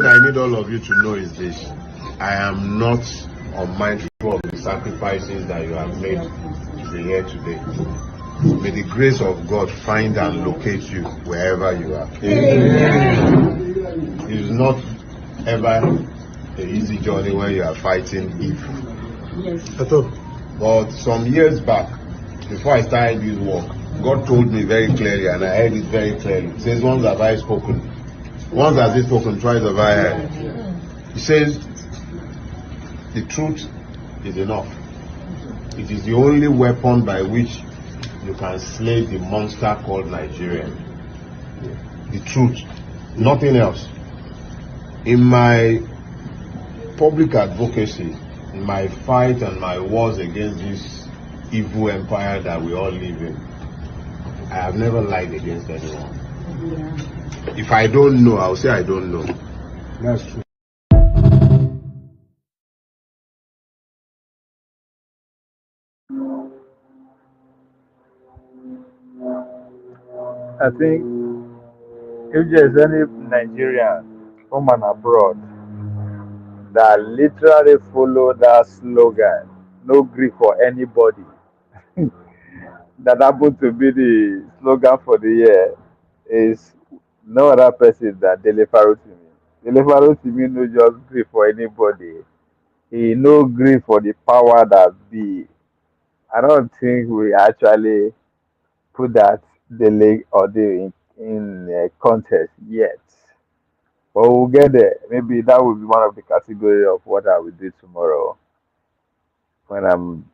I need all of you to know is this. I am not unmindful of the sacrifices that you have made to be here today. May the grace of God find and locate you wherever you are. It is not ever an easy journey when you are fighting evil. Yes. At all. But some years back, before I started this work, God told me very clearly, and I heard it very clearly. He says, once have I spoken. Once has he spoken, twice have I heard. He says, the truth is enough. It is the only weapon by which you can slay the monster called Nigeria. The truth, nothing else. In my public advocacy, in my fight and my wars against this evil empire that we all live in, I have never lied against anyone. If I don't know, I'll say I don't know. That's true. I think if there's any Nigerian from and abroad that literally follow that slogan, no grief for anybody, that happened to be the slogan for the year, is no other person than Dele Farotimi. Dele Farotimi no just grief for anybody. He no grief for the power that be. I don't think we actually put that Dele or the in a contest yet. But we'll get there. Maybe that will be one of the category of what I will do tomorrow when I'm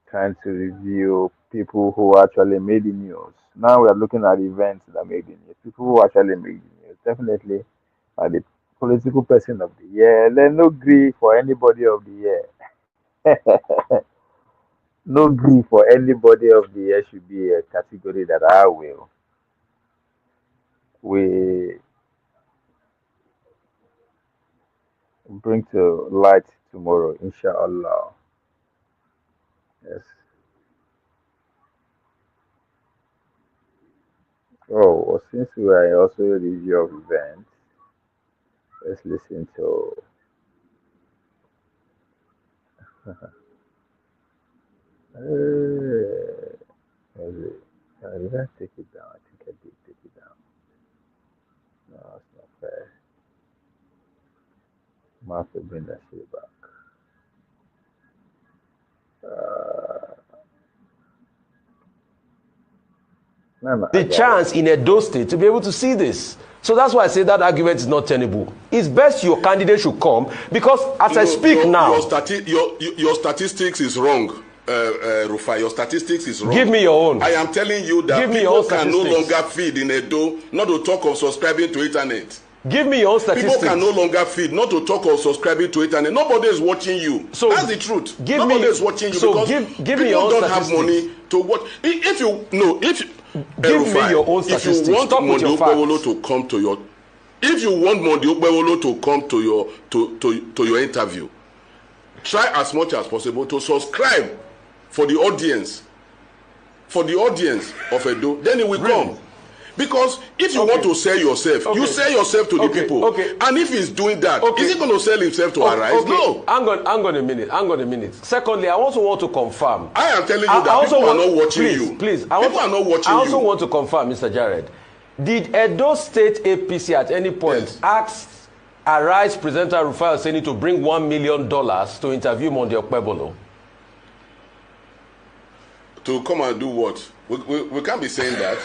trying to review people who actually made the news. Now we are looking at events that made the news. People who actually made the news definitely are the political person of the year. Then no grief for anybody of the year. No grief for anybody of the year should be a category that I will we bring to light tomorrow, inshallah. Yes. Oh, well, since we are also a review of events, let's listen to. Did I take it down? I think I did take it down. No, it's not fair. I have to bring that shit back. No, the chance in Edo State to be able to see this. So that's why I say that argument is not tenable. It's best your candidate should come, because as I speak now... Your statistics is wrong, Rufai. Your statistics is wrong. Give me your own. I am telling you that people can no longer feed in Edo, not to talk of subscribing to internet. Give me your own statistics. People can no longer feed, not to talk of subscribing to internet. Nobody is watching you. So that's the truth. Nobody is watching you, because give me your own don't have money to watch. If you give me your own statistics. If you want Mondi Okpewolo to come to your, if you want Mondi Okpewolo to come to your to your interview, try as much as possible to subscribe for the audience of Edo. Then it will come. Because if you want to sell yourself, you sell yourself to the people. And if he's doing that, is he going to sell himself to Arise? No. Hang on a minute. Secondly, I also want to confirm. I am telling you that people are not watching you. Please. People are not watching you. I also want to confirm, Mr. Jared. Did Edo State APC at any point ask Arise presenter Rufai Oseni to bring $1 million to interview Mondi Okpebolo? To come and do what? We can't be saying that.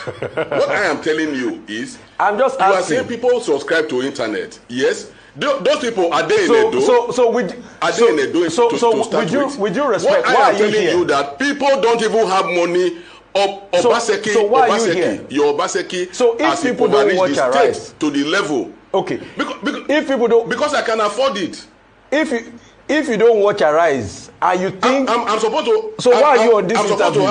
What I am telling you is, I'm just asking. You are saying people subscribe to internet. Yes, those people are they in Edo? Are they in Edo to start with? With due respect, what I am telling you that people don't even have money. Obaseki, your Obaseki, so if people don't watch Arise to the level, if people don't, because I can afford it. If you don't watch Arise, and you think I'm supposed to, so why are you on this interview?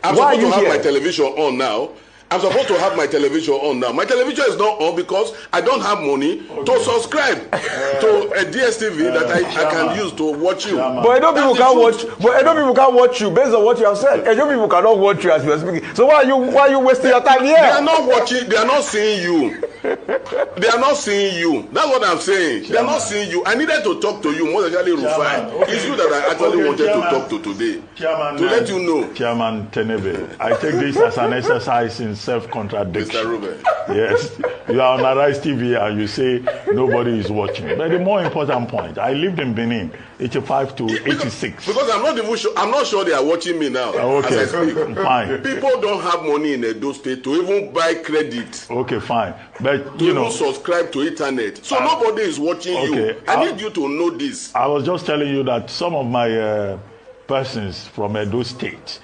I'm supposed to have my television on now, I'm supposed to have my television on now. My television is not on because I don't have money to subscribe to a DSTV that I can use to watch you. But I know people can't watch. But I know people can't watch you based on what you have said. I know people cannot watch you as you are speaking. So why are you wasting your time here? They are not watching. They are not seeing you. They are not seeing you. That's what I'm saying. They are not seeing you. I needed to talk to you more than Rufai. Okay. It's you that I actually wanted to talk to today. To let you know. Chairman Tenebe, I take this as an exercise in self-contradiction. Mr. Ruben. Yes, you are on Arise TV and you say nobody is watching. But the more important point, I lived in Benin, 85 to 86. Because I'm not even sure. I'm not sure they are watching me now. Okay, as I speak. Fine. People don't have money in Edo State to even buy credit. Okay, fine. But To even subscribe to internet. So nobody is watching you. I need you to know this. I was just telling you that some of my persons from Edo State,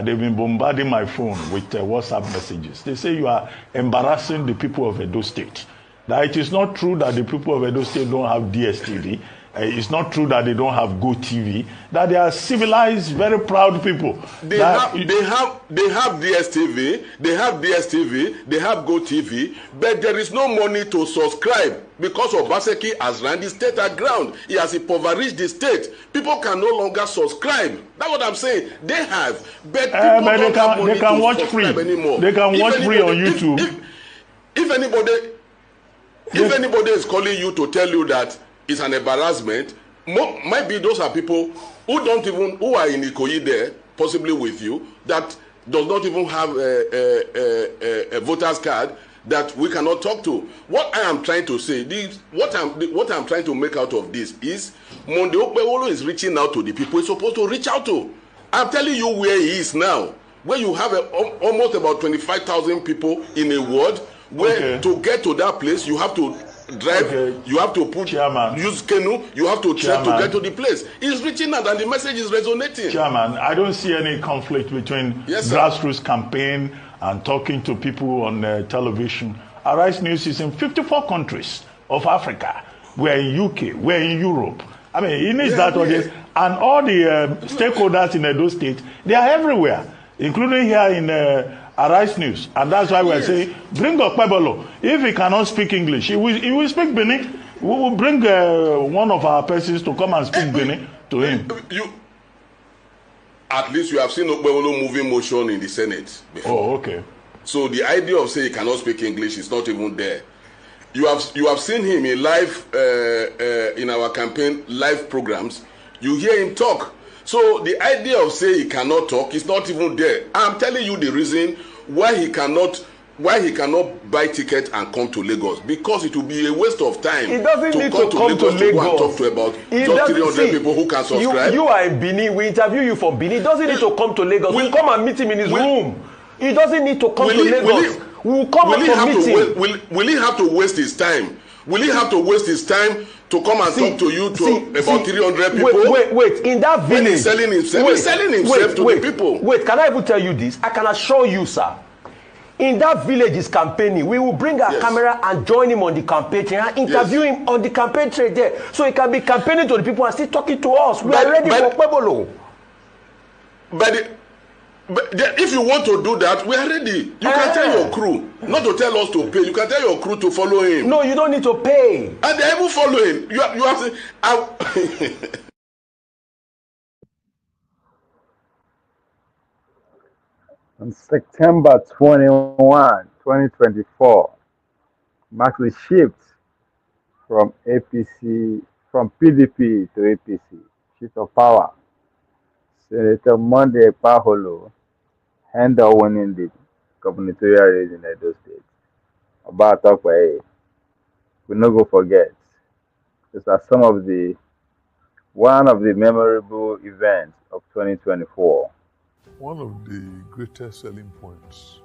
they've been bombarding my phone with WhatsApp messages. They say you are embarrassing the people of Edo State. That it is not true that the people of Edo State don't have DSTV. It's not true that they don't have Go TV. That they are civilized, very proud people. They have DSTV. They have DSTV. They have Go TV. But there is no money to subscribe because Obaseki has run the state aground. He has impoverished the state. People can no longer subscribe. That's what I'm saying. They have, but people don't have money to watch subscribe free anymore. They can watch free on YouTube. If anybody is calling you to tell you that it's an embarrassment, maybe those are people who are in Ikoyi there, possibly with you, that does not even have a voter's card that we cannot talk to. What I am trying to say, what I'm trying to make out of this is Monde Okpebholo is reaching out to the people he's supposed to reach out to. I'm telling you where he is now, where you have almost about 25,000 people in a ward, where to get to that place you have to drive, you have to use canoe, you have to try to get to the place. He's reaching out and the message is resonating. Chairman, I don't see any conflict between grassroots campaign and talking to people on television. Arise News is in 54 countries of Africa. We're in UK, we're in Europe. I mean, it needs that audience. And all the stakeholders in Edo State, they are everywhere, including here in Arise News. And that's why we're saying, bring Okpebholo. If he cannot speak English, he will speak Benin. We will bring one of our persons to come and speak Benin to him. At least you have seen Okpebholo moving motion in the Senate before. Oh, okay. So the idea of saying he cannot speak English is not even there. You have seen him in live in our campaign live programs. You hear him talk. So the idea of saying he cannot talk is not even there. I'm telling you the reason why he cannot buy ticket and come to Lagos, because it will be a waste of time. He doesn't need to come to Lagos to go and talk to about just 300 people who can subscribe. You are in Benin. We interview you from Benin. He doesn't need to come to Lagos. We'll come and meet him in his room. He doesn't need to come to Lagos. We'll come and meet him. Will he have to waste his time? Will he have to waste his time to come and talk to you about 300 people? Wait. In that village, when he's selling himself, to the people. Wait, can I even tell you this? I can assure you, sir. In that village is campaigning. We will bring our camera and join him on the campaign trail and interview him on the campaign trail there, so he can be campaigning to the people and still talking to us. We are ready for Okpebholo. But if you want to do that, we are ready. You can tell your crew not to tell us to pay. You can tell your crew to follow him. No, you don't need to pay. And they even follow him. You have to. On September 21, 2024, marks the shift from PDP to APC, shift of power. Senator Monday Okpebholo ended up winning the gubernatorial race in Edo State. About talk by we no go forget. These are one of the memorable events of 2024. One of the greatest selling points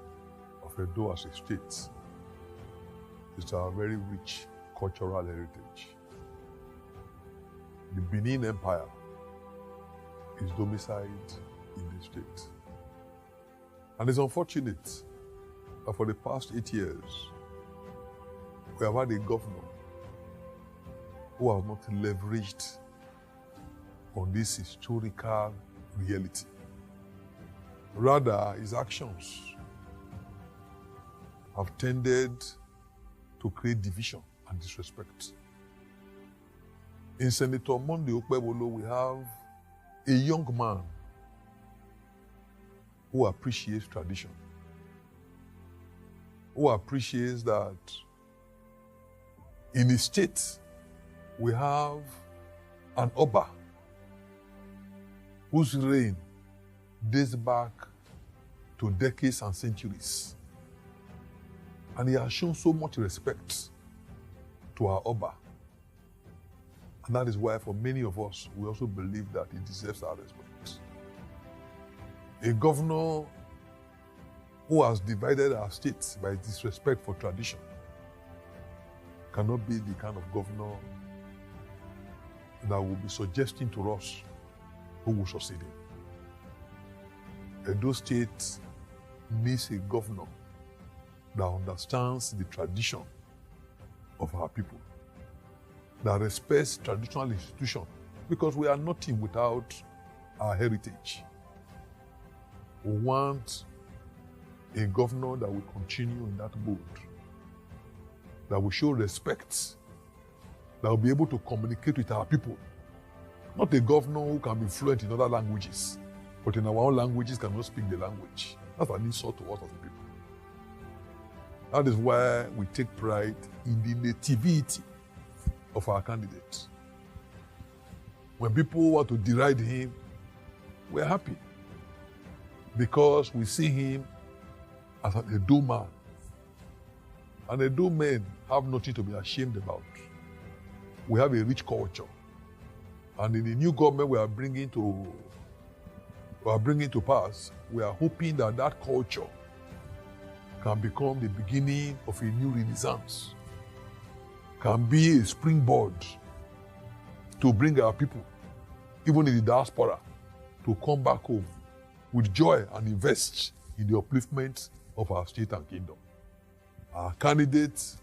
of Edo as a state is our very rich cultural heritage. The Benin Empire is domiciled in the state. And it's unfortunate that for the past 8 years, we have had a governor who has not leveraged on this historical reality. Rather, his actions have tended to create division and disrespect. In Senator Monday Okpebolo, we have a young man who appreciates tradition, who appreciates that in his state we have an Oba whose reign dates back to decades and centuries. And he has shown so much respect to our Oba. And that is why for many of us, we also believe that he deserves our respect. A governor who has divided our states by disrespect for tradition cannot be the kind of governor that will be suggesting to us who will succeed him. Edo State needs a governor that understands the tradition of our people, that respects traditional institutions, because we are nothing without our heritage. We want a governor that will continue in that mode, that will show respect, that will be able to communicate with our people. Not a governor who can be fluent in other languages, but in our own languages cannot speak the language. That's an insult to us as a people. That is why we take pride in the nativity of our candidate. When people want to deride him, we're happy, because we see him as an Edo man. And Edo men have nothing to be ashamed about. We have a rich culture. And in the new government we are bringing to pass, we are hoping that that culture can become the beginning of a new renaissance, can be a springboard to bring our people, even in the diaspora, to come back home with joy and invest in the upliftment of our state and kingdom. Our candidate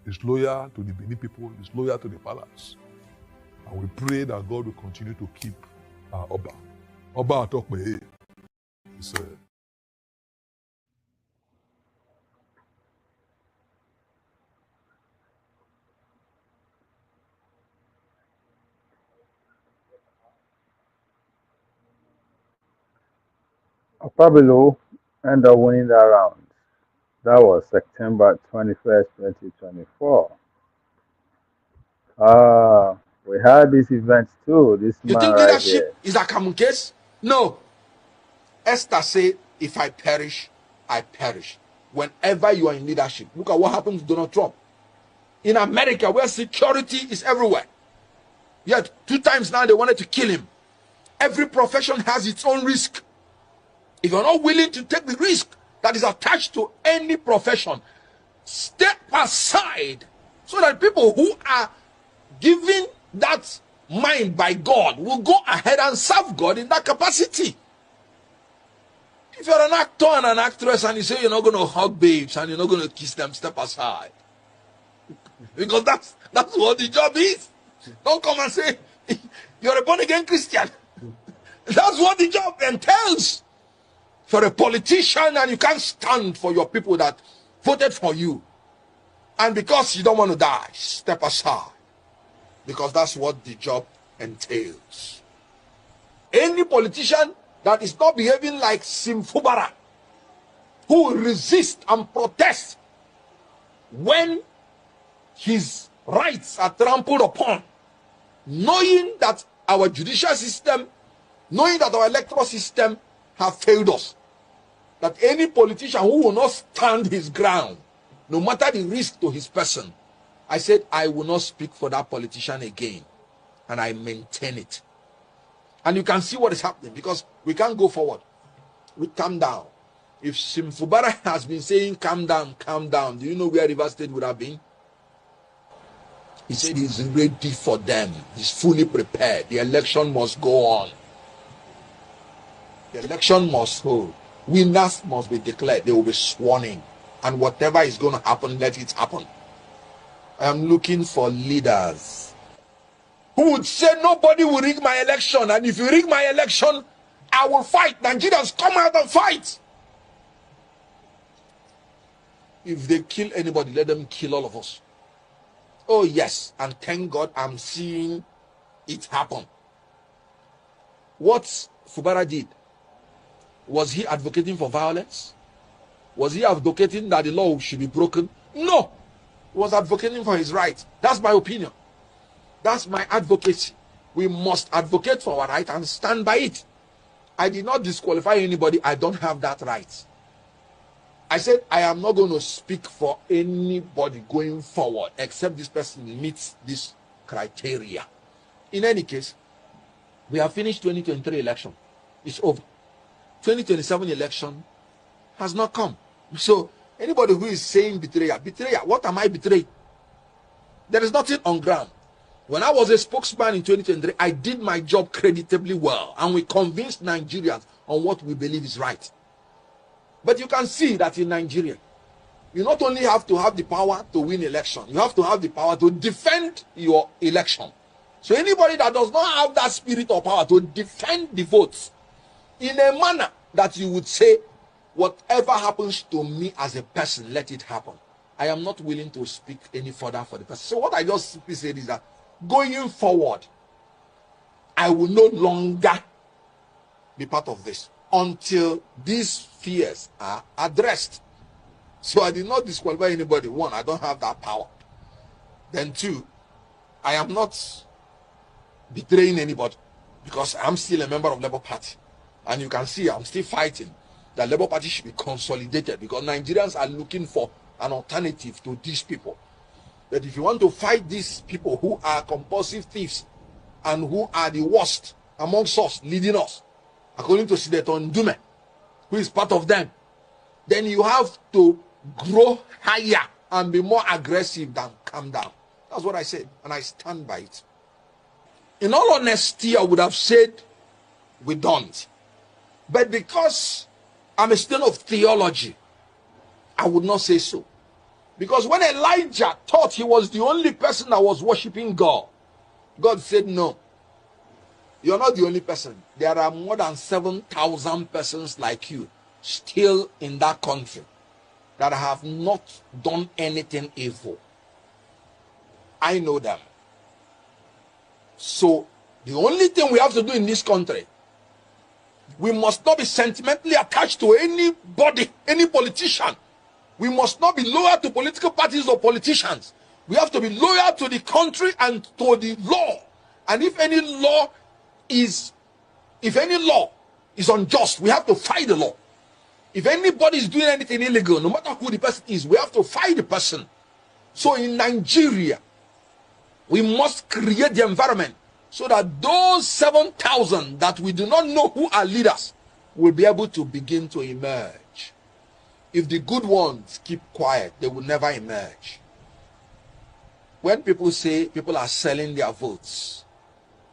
is loyal to the Benin people, is loyal to the palace. And we pray that God will continue to keep our Oba. Oba Atokbe is Pablo ended up winning that round. That was September 21st, 2024. We had this event too. This You man think right leadership here. is a common case? No. Esther said, if I perish, I perish. Whenever you are in leadership, look at what happened to Donald Trump. In America, where security is everywhere. Yet, 2 times now they wanted to kill him. Every profession has its own risk. If you're not willing to take the risk that is attached to any profession, step aside so that people who are given that mind by God will go ahead and serve God in that capacity. If you're an actor and an actress and you say you're not going to hug babes and you're not going to kiss them, step aside. Because that's what the job is. Don't come and say you're a born-again Christian. That's what the job entails. If you're a politician and you can't stand for your people that voted for you, and because you don't want to die, step aside. Because that's what the job entails. Any politician that is not behaving like Simfubara, who will resist and protest when his rights are trampled upon, knowing that our judicial system, knowing that our electoral system have failed us, that any politician who will not stand his ground, no matter the risk to his person, I said I will not speak for that politician again, and I maintain it. And you can see what is happening, because we can't go forward. We calm down. If Simfubara has been saying calm down, do you know where Rivers State would have been? He said he's ready for them. He's fully prepared. The election must go on. The election must hold. Winners must be declared. They will be sworn in. And whatever is going to happen, let it happen. I am looking for leaders who would say nobody will rig my election. And if you rig my election, I will fight. Nigerians, come out and fight. if they kill anybody, let them kill all of us. Oh yes, and thank God I'm seeing it happen. What Fubara did, was he advocating for violence? Was he advocating that the law should be broken? No. He was advocating for his right. That's my opinion. That's my advocacy. We must advocate for our right and stand by it. I did not disqualify anybody. I don't have that right. I said I am not going to speak for anybody going forward except this person meets this criteria. In any case, we have finished 2023 election. It's over. 2027 election has not come. So anybody who is saying betrayal, what am I betraying? There is nothing on ground. When I was a spokesman in 2023, I did my job creditably well, and we convinced Nigerians on what we believe is right. But you can see that in Nigeria, you not only have to have the power to win election, you have to have the power to defend your election. So anybody that does not have that spirit or power to defend the votes in a manner that you would say, whatever happens to me as a person, let it happen. I am not willing to speak any further for the person. So what I just simply said is that going forward, I will no longer be part of this until these fears are addressed. So I did not disqualify anybody. One, I don't have that power. Then two, I am not betraying anybody because I'm still a member of Labour Party. And you can see I'm still fighting that Labour Party should be consolidated because Nigerians are looking for an alternative to these people. That if you want to fight these people who are compulsive thieves and who are the worst amongst us, leading us, according to Senator Ndume, who is part of them, then you have to grow higher and be more aggressive than calm down. That's what I said, and I stand by it. In all honesty, I would have said we don't. But because I'm a student of theology, I would not say so. Because when Elijah thought he was the only person that was worshiping God, God said, no, you're not the only person. There are more than 7,000 persons like you still in that country that have not done anything evil. I know them. So the only thing we have to do in this country, we must not be sentimentally attached to anybody, any politician. We must not be loyal to political parties or politicians. We have to be loyal to the country and to the law. And if any law is unjust, we have to fight the law. If anybody is doing anything illegal, no matter who the person is, we have to fight the person. So in Nigeria, we must create the environment so that those 7,000 that we do not know who are leaders will be able to begin to emerge. If the good ones keep quiet, they will never emerge. When people say people are selling their votes,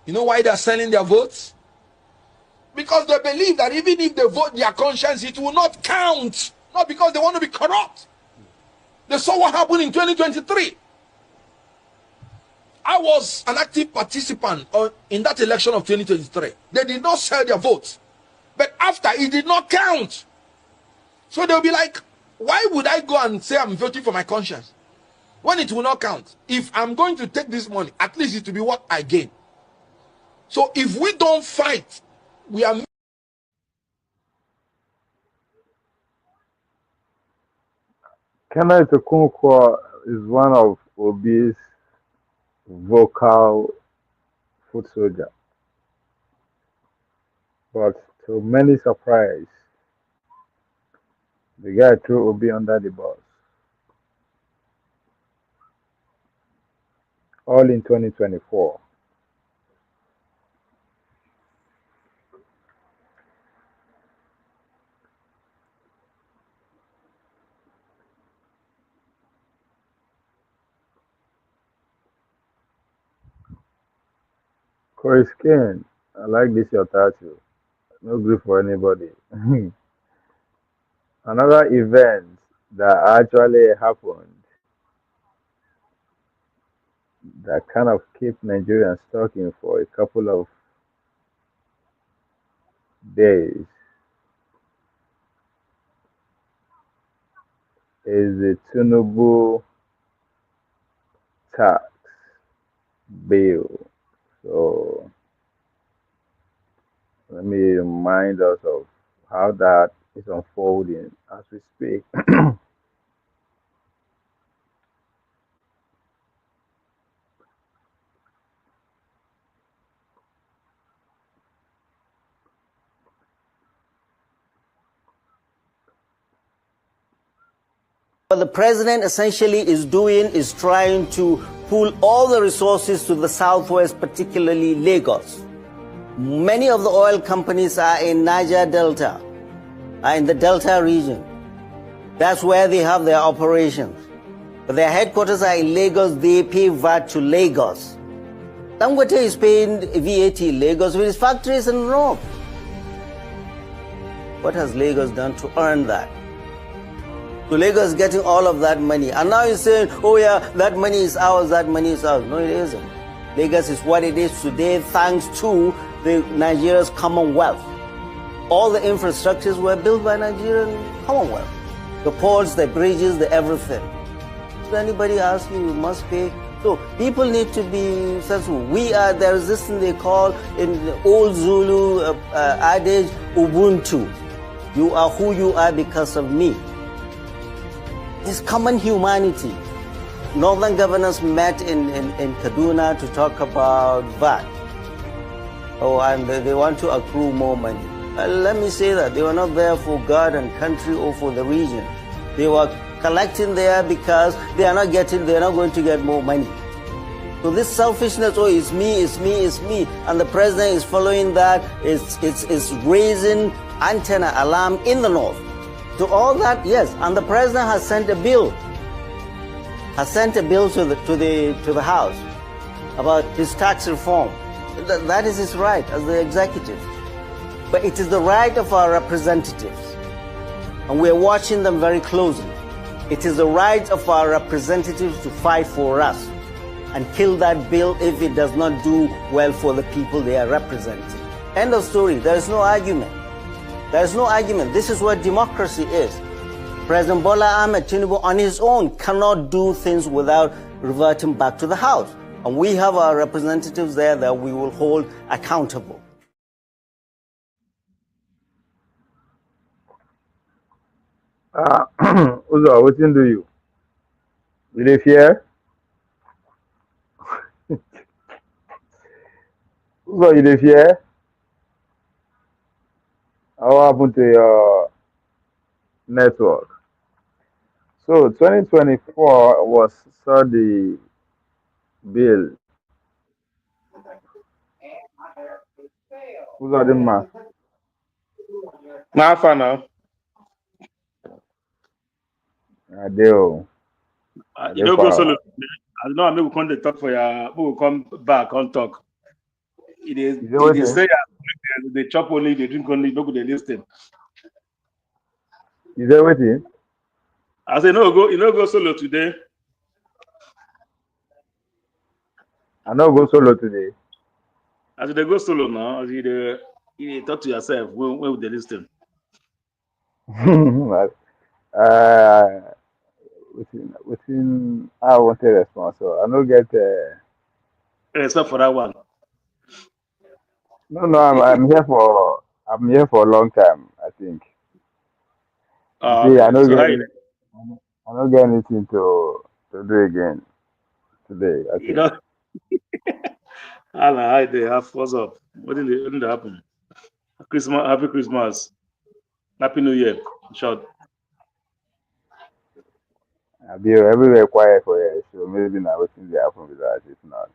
you know why they are selling their votes? Because they believe that even if they vote their conscience, it will not count. Not because they want to be corrupt. They saw what happened in 2023. I was an active participant in that election of 2023. They did not sell their votes. But after, it did not count. So they'll be like, why would I go and say I'm voting for my conscience when it will not count? If I'm going to take this money, at least it will be what I gain. So if we don't fight, we are... Kenneth Okonkwo is one of Obi's vocal foot soldier. But to many surprise, the guy threw Obi under the bus. All in 2024. Corey Skin, I like this your tattoo. No grief for anybody. Another event that actually happened that kind of kept Nigerians talking for a couple of days is the Tinubu tax bill. So let me remind us of how that is unfolding as we speak. What the president essentially is doing is trying to pull all the resources to the southwest, particularly Lagos. Many of the oil companies are in Niger Delta, are in the Delta region. That's where they have their operations. But their headquarters are in Lagos. They pay VAT to Lagos. Dangote is paying VAT in Lagos with his factories in the north. What has Lagos done to earn that? So Lagos is getting all of that money. And now you're saying, oh yeah, that money is ours, that money is ours. No, it isn't. Lagos is what it is today thanks to the Nigeria's Commonwealth. All the infrastructures were built by Nigerian Commonwealth. The ports, the bridges, the everything. If anybody asks you, you must pay. So people need to be sensible. There is this thing they call in the old Zulu adage, Ubuntu. You are who you are because of me. It's common humanity. Northern governors met in Kaduna to talk about VAT. Oh, and they want to accrue more money. Let me say that they were not there for God and country or for the region. They were collecting there because they're not going to get more money. So this selfishness, oh, it's me, it's me, it's me, and the president is following that, it's raising antenna alarm in the north. To all that, yes, and the president has sent a bill. To the House about his tax reform. That is his right as the executive. But it is the right of our representatives, and we're watching them very closely. It is the right of our representatives to fight for us and kill that bill if it does not do well for the people they are representing. End of story. There is no argument. There is no argument. This is what democracy is. President Bola Ahmed Tinubu on his own cannot do things without reverting back to the House. And we have our representatives there that we will hold accountable. Uzo, what do you? You live here? Uzo, you live here? How happened to your network? So 2024 saw the bill. Uzo didn't matter. Nah, far now. Adeo. You don't go solo. I know I'm going to talk for you. We will come back on talk. It is say they chop only, they drink only, no good they listen. Is that waiting? I say no go solo today. I no go solo today. As they go solo now, as you talk to yourself when would they listen? Within I want a response, so I don't get except for that one. No, I'm here for a long time, I think. Okay. I don't get anything to do again today. I think. You know, hi there, what's up? What didn't happen? Christmas, happy Christmas, happy New Year, short. I'll be everywhere quiet for you, so maybe now waiting to happen with that. If not,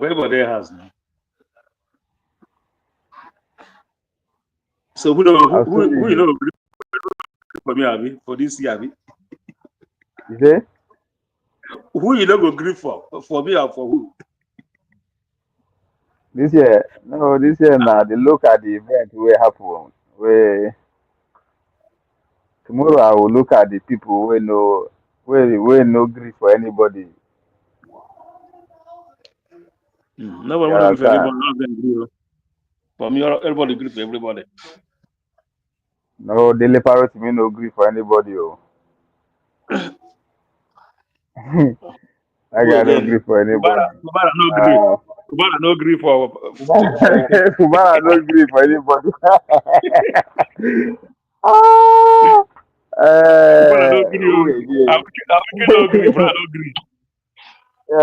everybody has now. So who you know for me, Abi, for this year, Abi? You say? Who you know go grieve for me or for who? This year now they look at the event where happen. Where tomorrow I will look at the people where no grief for anybody. Nobody want to grieve for anybody. None of them grieve. For me, everybody grieve for everybody. No, daily parrot me no grief for anybody. Oh. I got no agree for anybody. Fubara no agree. Fubara no agree for. Fubara no agree for anybody. Fubara no agree. I no agree. Fubara no agree. I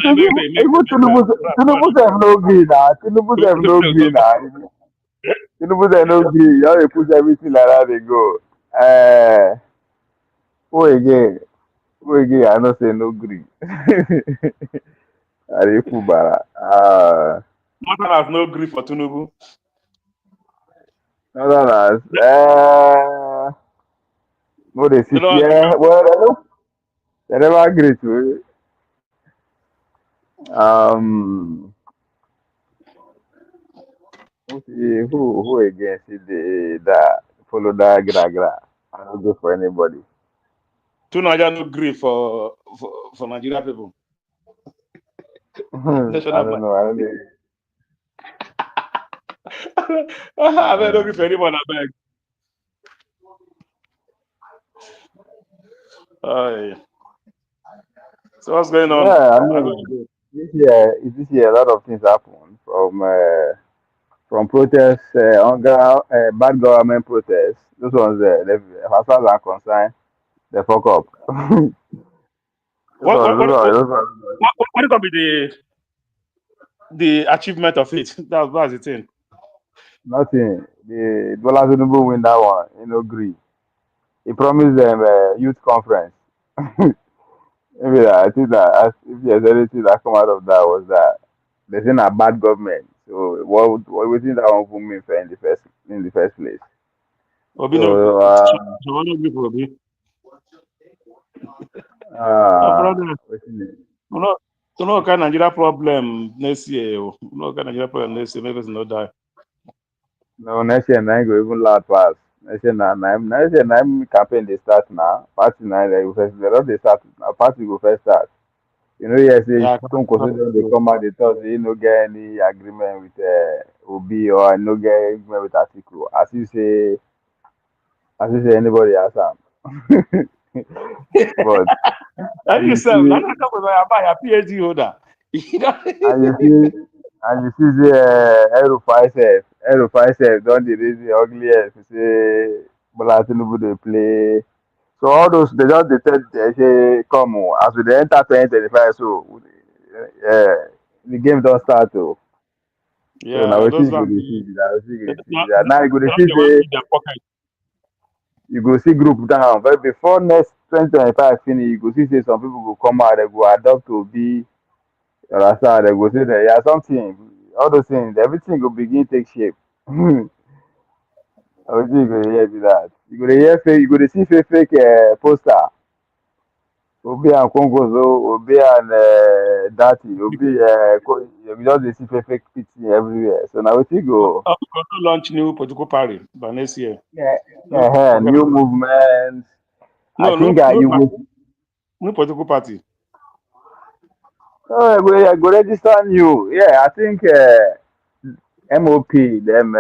think even Tinubu have no green now. Tinubu have no green now. Tinubu have no green. You have to push everything like that they go. Who again? Who again? I don't say no green. Are Fubara? Northerners no green for Tinubu. Northerners. No, they sit here. Well, they never agree to it. Who again see that follow that gra? I don't go for anybody. Naija no gree for Nigeria people. I don't know. I don't know. I don't agree for anyone. I beg. So what's going on? Yeah, I mean, this year a lot of things happen from protests, bad government protests. Those ones, as far as I'm concerned, they fuck up. What will be the achievement of it? That's the thing. Nothing. The Bola Tinubu win that one. Gree. He promised them a youth conference. Maybe I think that if there's anything that come out of that was that there's a bad government. So what we think that one put me in the first place. Obi So, no kind Nigeria problem next year. No kind Nigeria problem next year. Maybe it's not die. No, next year I go even loud pass. Next year campaign they start now. Party now they don't they start. Party go first start. Yes, they come out, they tell say no get any agreement with Obi or no get agreement with Atiku. As you say anybody has some. But and you say, I'm not talking about a PhD holder. and you see the Aero 5 don't they raise the ugliest say Bola Tinubu they play. So all those they say come as we enter 2025 so the game don't start to. Yeah, so now we see go see that. Now you go see you go see group down. But before next 2025 finish, you go see say some people go come out, they go adopt to be understand, they go say that yeah something, all those things, everything go begin take shape. Everything you go hear be that. You go hear fake, you go dey see fake poster. Obi and Kongozo, Obi and Dati, Obi you just dey see fake PT everywhere. So now we go. Launch new political party by next year. New movement. No, I think you will. New political party. Oh, I go register new. Yeah, I think MOP them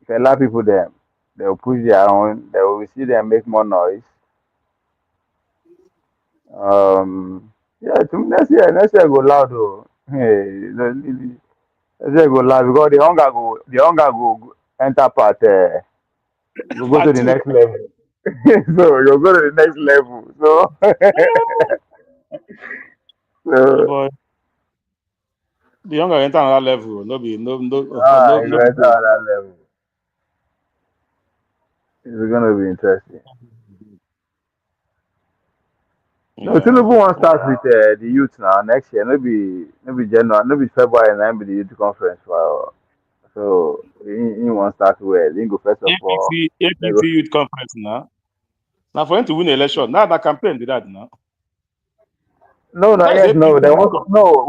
fella people them they will push their own. They will see them make more noise. Yeah, next year go loud though. Hey, next year go loud because the hunger go enter part. Go to the next level. So you'll go to the next level. So the younger enter another level. No. Enter another level. It's gonna be interesting. No, Tinubu won't start with the youth now next year. Maybe January, maybe February, and be the youth conference for. So he won't start well. He go first of all. APC youth conference now. Now for him to win the election, now that campaign did that now. No. They want no.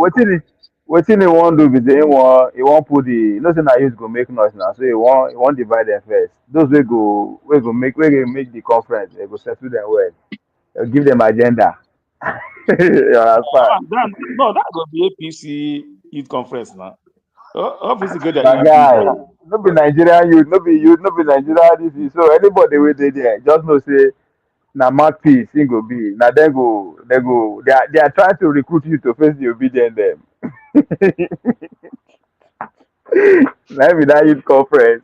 What he want do be he want put the. Say na youth go make noise now. So he want divide them first. Those we go make the conference. They go settle them well. They'll give them agenda. That go be APC youth conference now. Obviously good guy. No be Nigerian youth, no be Nigeria this is. So anybody wey dey there just know say Now mouthpiece thing go be. Now they are trying to recruit you to face the obedient them. Let me that youth conference.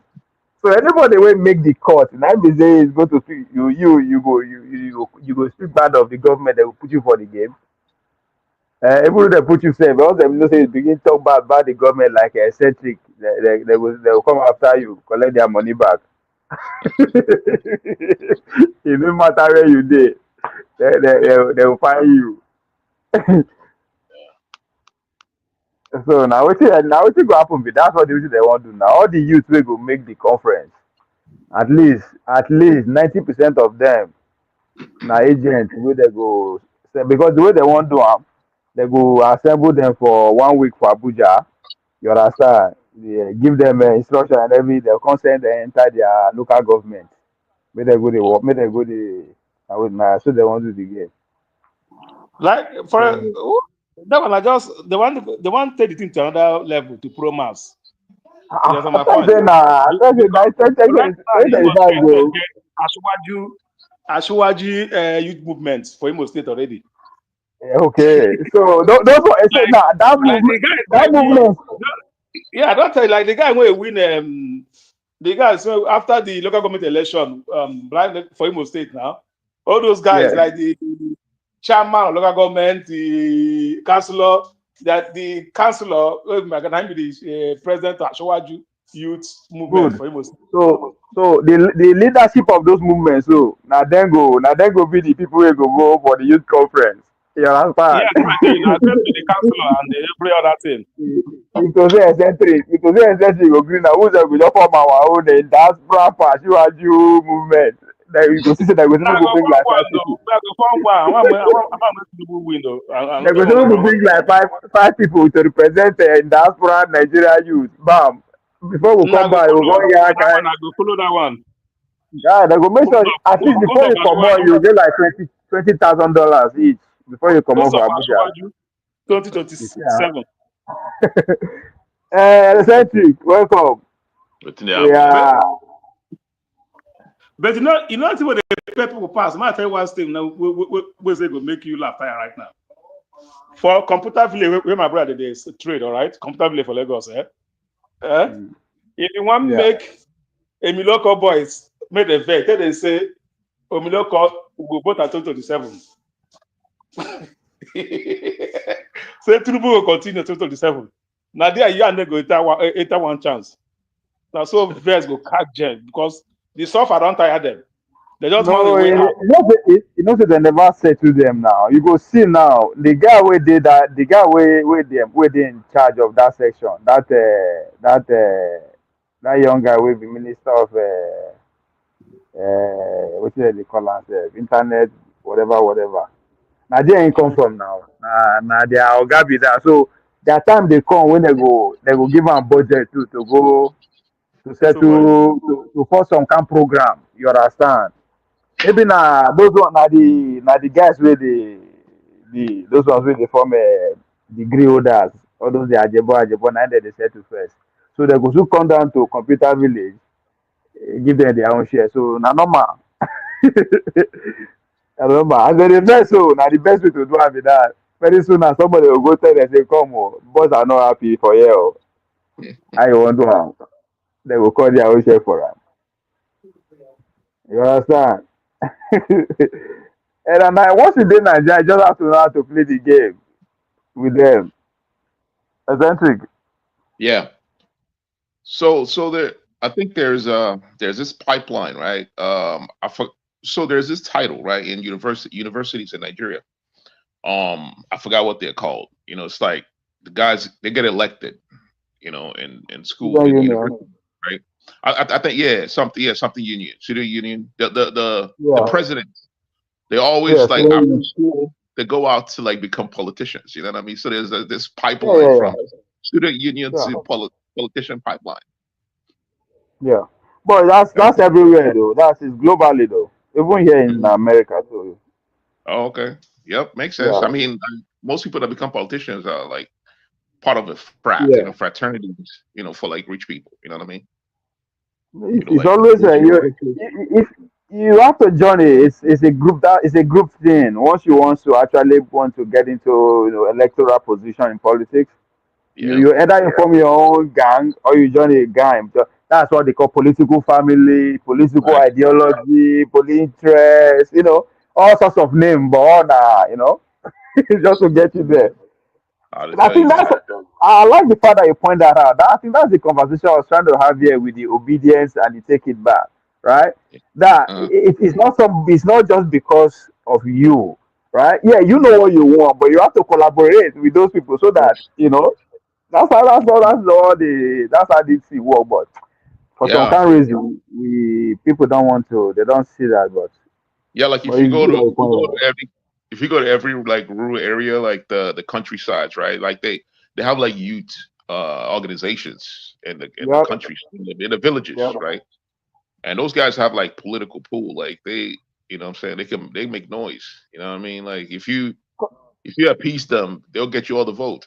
So anybody will make the cut. Now be say is going to speak you go speak bad of the government. They will put you for the game. Even though they put you safe, once they know say you begin talk bad about the government like eccentric, they will come after you, collect their money back. It no matter where you dey, they will find you. So now wetin go happen be that's what they want to do now. All the youth wey go make the conference, at least 90% of them na agents wey they go because the way they wan do am, they go assemble them for 1 week for Abuja. You understand? Yeah, give them instruction and everything. They'll come send them enter their local government. Make them go the work. Make them go the. So they want to do the game. Like for that one, I just the one take the thing to another level to pro mass. Yes, my point. I tell you, Ashwaji youth movement for Imo State already. Okay, so those like, nah, that movement. Yeah, I don't tell you, like the guy will win. The guy so after the local government election, for Imo State now, all those guys like the chairman of local government, the councillor, the president of Ashwaju Youth Movement for Imo State. So the leadership of those movements, so now then go be the people who go for the youth conference. You understand? Yeah, I tell you the councillor and every other thing. Because they eccentric go green now. Who's the below form our own diaspora Ashwaju movement? That you go see that we don't go bring like 5 people. They go to bring like five people to represent diaspora Nigeria youth. Bam. Before we come back, we go here. I go follow that one. Yeah, they go make sure at least before you come on, you get like $20,000 each before you come on for Abuja. 2027. Eccentric, welcome. Yeah. But you know what the people pass. I tell you one thing now. Where's it gonna make you laugh right now? For Computer Village, where my brother is trade, all right. Computer Village for Lagos, If you want to make a local boys made a vet, they say Omiloko will go vote at 2027. Say Tinubu will continue 2027. Now there you and they go enter one chance. Now so vets go catch Jen because the suffer don't tire them. They just want to win out. You know they never settle them now. You go see now the guy where did that the guy where they in charge of that section. That young guy will be minister of what they call it, internet, whatever. Now they ain't come from now. Now they are oga be that. So that time they come when they go give them budget to go to settle to force some kind program. You understand? Maybe now those one now the guys where those ones where they form the Gree holders, all those the ajebo now they settle first. So they go to come down to Computer Village, give them their own share. So now normal. I remember, and then the best now the best way to do it is that very soon now somebody will go tell them say, come on, boss are not happy for you. I want to have. They will call their own share for them. You understand? And once you did Nigeria, you just have to know how to play the game with them. Eccentric. Yeah. So there, I think there's this pipeline, right? So there's this title, right, in universities in Nigeria. I forgot what they're called. You know, it's like the guys they get elected, you know, in school, in university, right? I think something union, student union. The presidents, they always like after school they go out to like become politicians. You know what I mean? So there's this pipeline from student union to politician pipeline. Yeah, but that's everywhere though. That is globally though. Even here in America too. Oh, okay. Yep, makes sense. I mean, most people that become politicians are like part of a frat, you know, fraternities, you know, for like rich people. You know what I mean? It's always You have to join it. It's a group that it's a group thing. Once you want to get into electoral position in politics, Yeah. you either inform your own gang or you join a gang. So that's what they call political family, political Right. ideology, political interest, all sorts of names, but all that, just to get you there. I'll And I tell you, think man. I like the fact that you point that out. I think that's the conversation I was trying to have here with the obedience and the take it back, right? That Uh, it's not just because of you, right? Yeah, you know what you want, but you have to collaborate with those people so that yes. that's how this thing work. But for some Yeah. kind reason, we people don't want to. They don't see that. Yeah. Like But it's good that you point it out. if you go to every like rural area, like the countrysides, right? Like they have like youth organizations in the Yep, country, in the villages, yep. right? And those guys have like political pool. Like what I'm saying, they make noise. You know what I mean? Like if you appease them, they'll get you all the vote.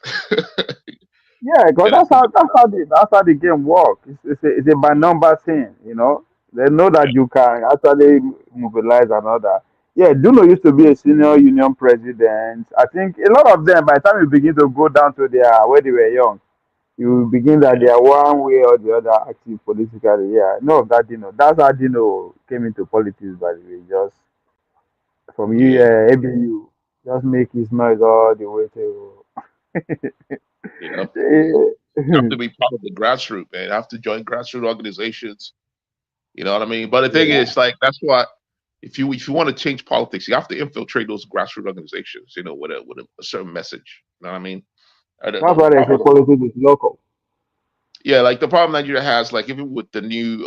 Yeah, because And I think that's how the game works. It's a by number thing, They know yeah, that you can actually mobilize another. Yeah, Duno used to be a senior union president. I think a lot of them, by the time you begin to go down to their where they were young, you begin that they are one way or the other active politically. Yeah, no, that Dino. That's how Dino came into politics. By the way, just from you, yeah, ABU, just make his noise all the way to. you know. You have to be part of the grassroots, man. You have to join grassroots organizations. You know what I mean? But the thing Yeah. is, like, that's why if you want to change politics, you have to infiltrate those grassroots organizations. With a certain message. You know what I mean? That's why The they say problem, politics is local. yeah, like the problem Nigeria has, like even with the new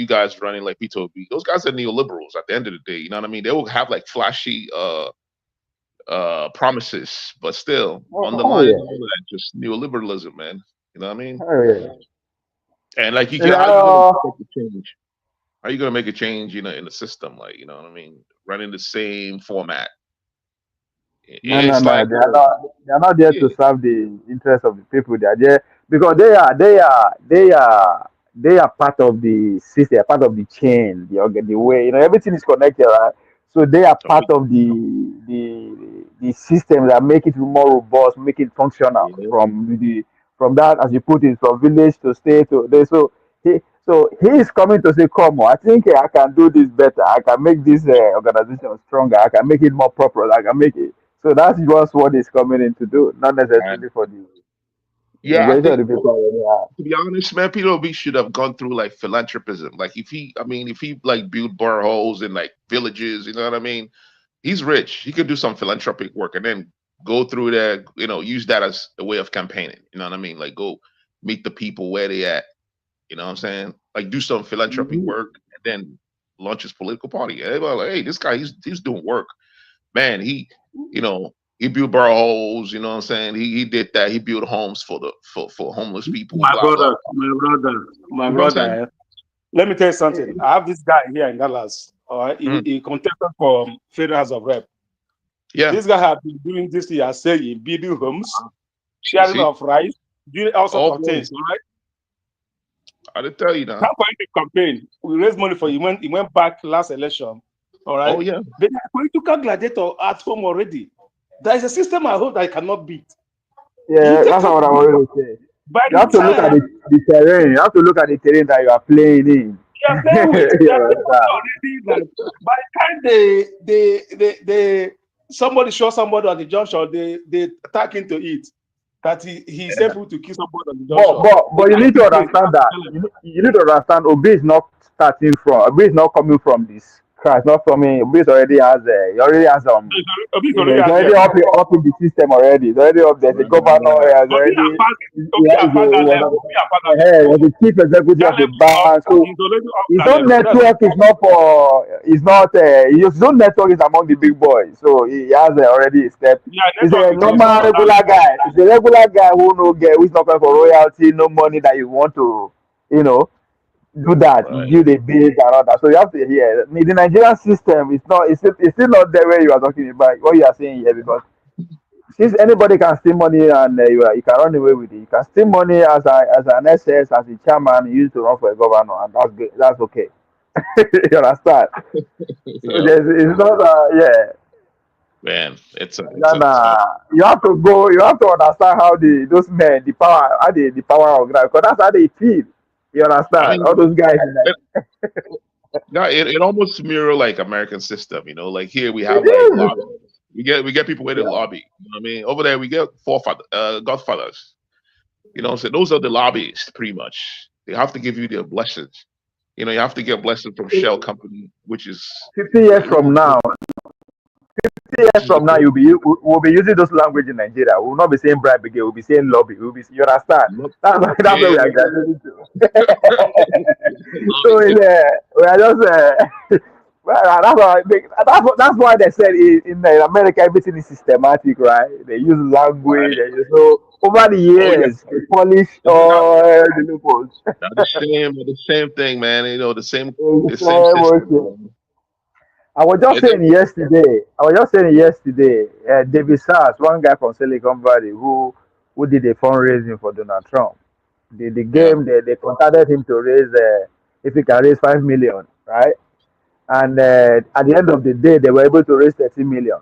guys running like Peter Obi, those guys are neoliberals. At the end of the day, you know what I mean? They will have like flashy promises, but still Oh underlying all yeah. that just neoliberalism, man. You know what I mean? Oh yeah. And like And, how are you gonna expect a change? How are you gonna make a change, in the system? Like, you know what I mean? Running the same format. no, no, It's no. like, oh, They are not there yeah, to serve the interest of the people. They are there because they are part of the system, part of the chain, the way everything is connected, right? So they are oh, part of the system that make it more robust, make it functional yeah, from that, as you put it, from village to state to there. So he is coming to say, come on, I think I can do this better. I can make this organization stronger. I can make it more proper. I can make it. So that's just what he's coming in to do, not and necessarily for the yeah, I majority of think, the people already have. to be honest, man, Peter Obi should have gone through like philanthropism. Like if he like built boreholes in like villages, you know what I mean? He's rich. He could do some philanthropic work and then go through there, use that as a way of campaigning. You know what I mean? Like go meet the people where they at. You know what I'm saying? Like do some philanthropic Mhm. work and then launch his political party. Everybody like, hey, this guy, he's doing work. Man, he built boreholes, you know what I'm saying? He did that. He built homes for homeless people, My blah blah brother, blah. my brother, my You know what I'm saying? brother. Let me tell you something. I have this guy here in Dallas. All right, Mm, he contested for Federal House of Rep. yeah. This guy has been doing this year, saying building homes, You sharing see? of rice, doing all sorts All of done. things. All right, I did tell you now. time for him to campaign. We raised money for him. He went back last election. All Oh right, yeah. but the political gladiator at home already. There is a system I hope that I cannot beat. You Yeah, take that's him what I wanted to say. by You the have to look at time the terrain. You have to look at the terrain that you are playing in. you are playing with. You There are people understand? already that by the time they somebody show somebody on the junction, they attack into it. That he's able to kill somebody on the junction. But The you guy need to is doing understand that you need to understand Obi is not starting from Obi is not coming from this crash, not from Obi is already has he already has He's already it's out already there. up in the system already. It's already up there. The governor Right. has Obi already Obi apart that level. Obi apart that level. was the chief executive That of the level is up. bank. So He's already up his that own level. That's network is not for is not his own network is among the big boys. So he has already stepped. yeah, He's network a is normal on that regular level. guy. He's a regular guy who's not going for royalty, no money that you want to, you know, do that, Right. build a base and all that. So you have to hear the Nigerian system is not it's still not there where you are talking about what you are saying here because since anybody can steal money and you can run away with it, you can steal money as an SS, as a chairman, you used to run for a governor, and that's good. That's okay. You understand? So Yeah, it's not yeah. man, Then, you have to go. You have to understand how those men, the power, how the power of God, because that's how they feel. You I understand? All mean, those guys. it, yeah, it almost mirror like American system, Like here we have like It is. lobby. We get people in the Yeah. lobby. You know what I mean? Over there we get godfathers. So those are the lobbyists pretty much. They have to give you their blessings. You have to get blessings from Shell Company, which is 50 years from now, which is the you'll we'll be using those language in Nigeria. We will not be saying bribe again. We'll be saying lobby. We'll be. You understand? That's where yeah, we are graduating to. So lobby. we are just. Well, that's why they said in America everything is systematic, right? They use language, Right. and so over the Oh yeah, years they polish it's all the loopholes. not the same thing, man. The same system. Okay. I was just saying yesterday, David Sars, one guy from Silicon Valley who did a fundraising for Donald Trump. The Yeah. game they contacted him to raise if he can raise 5 million, right? And at the end of the day, they were able to raise 30 million.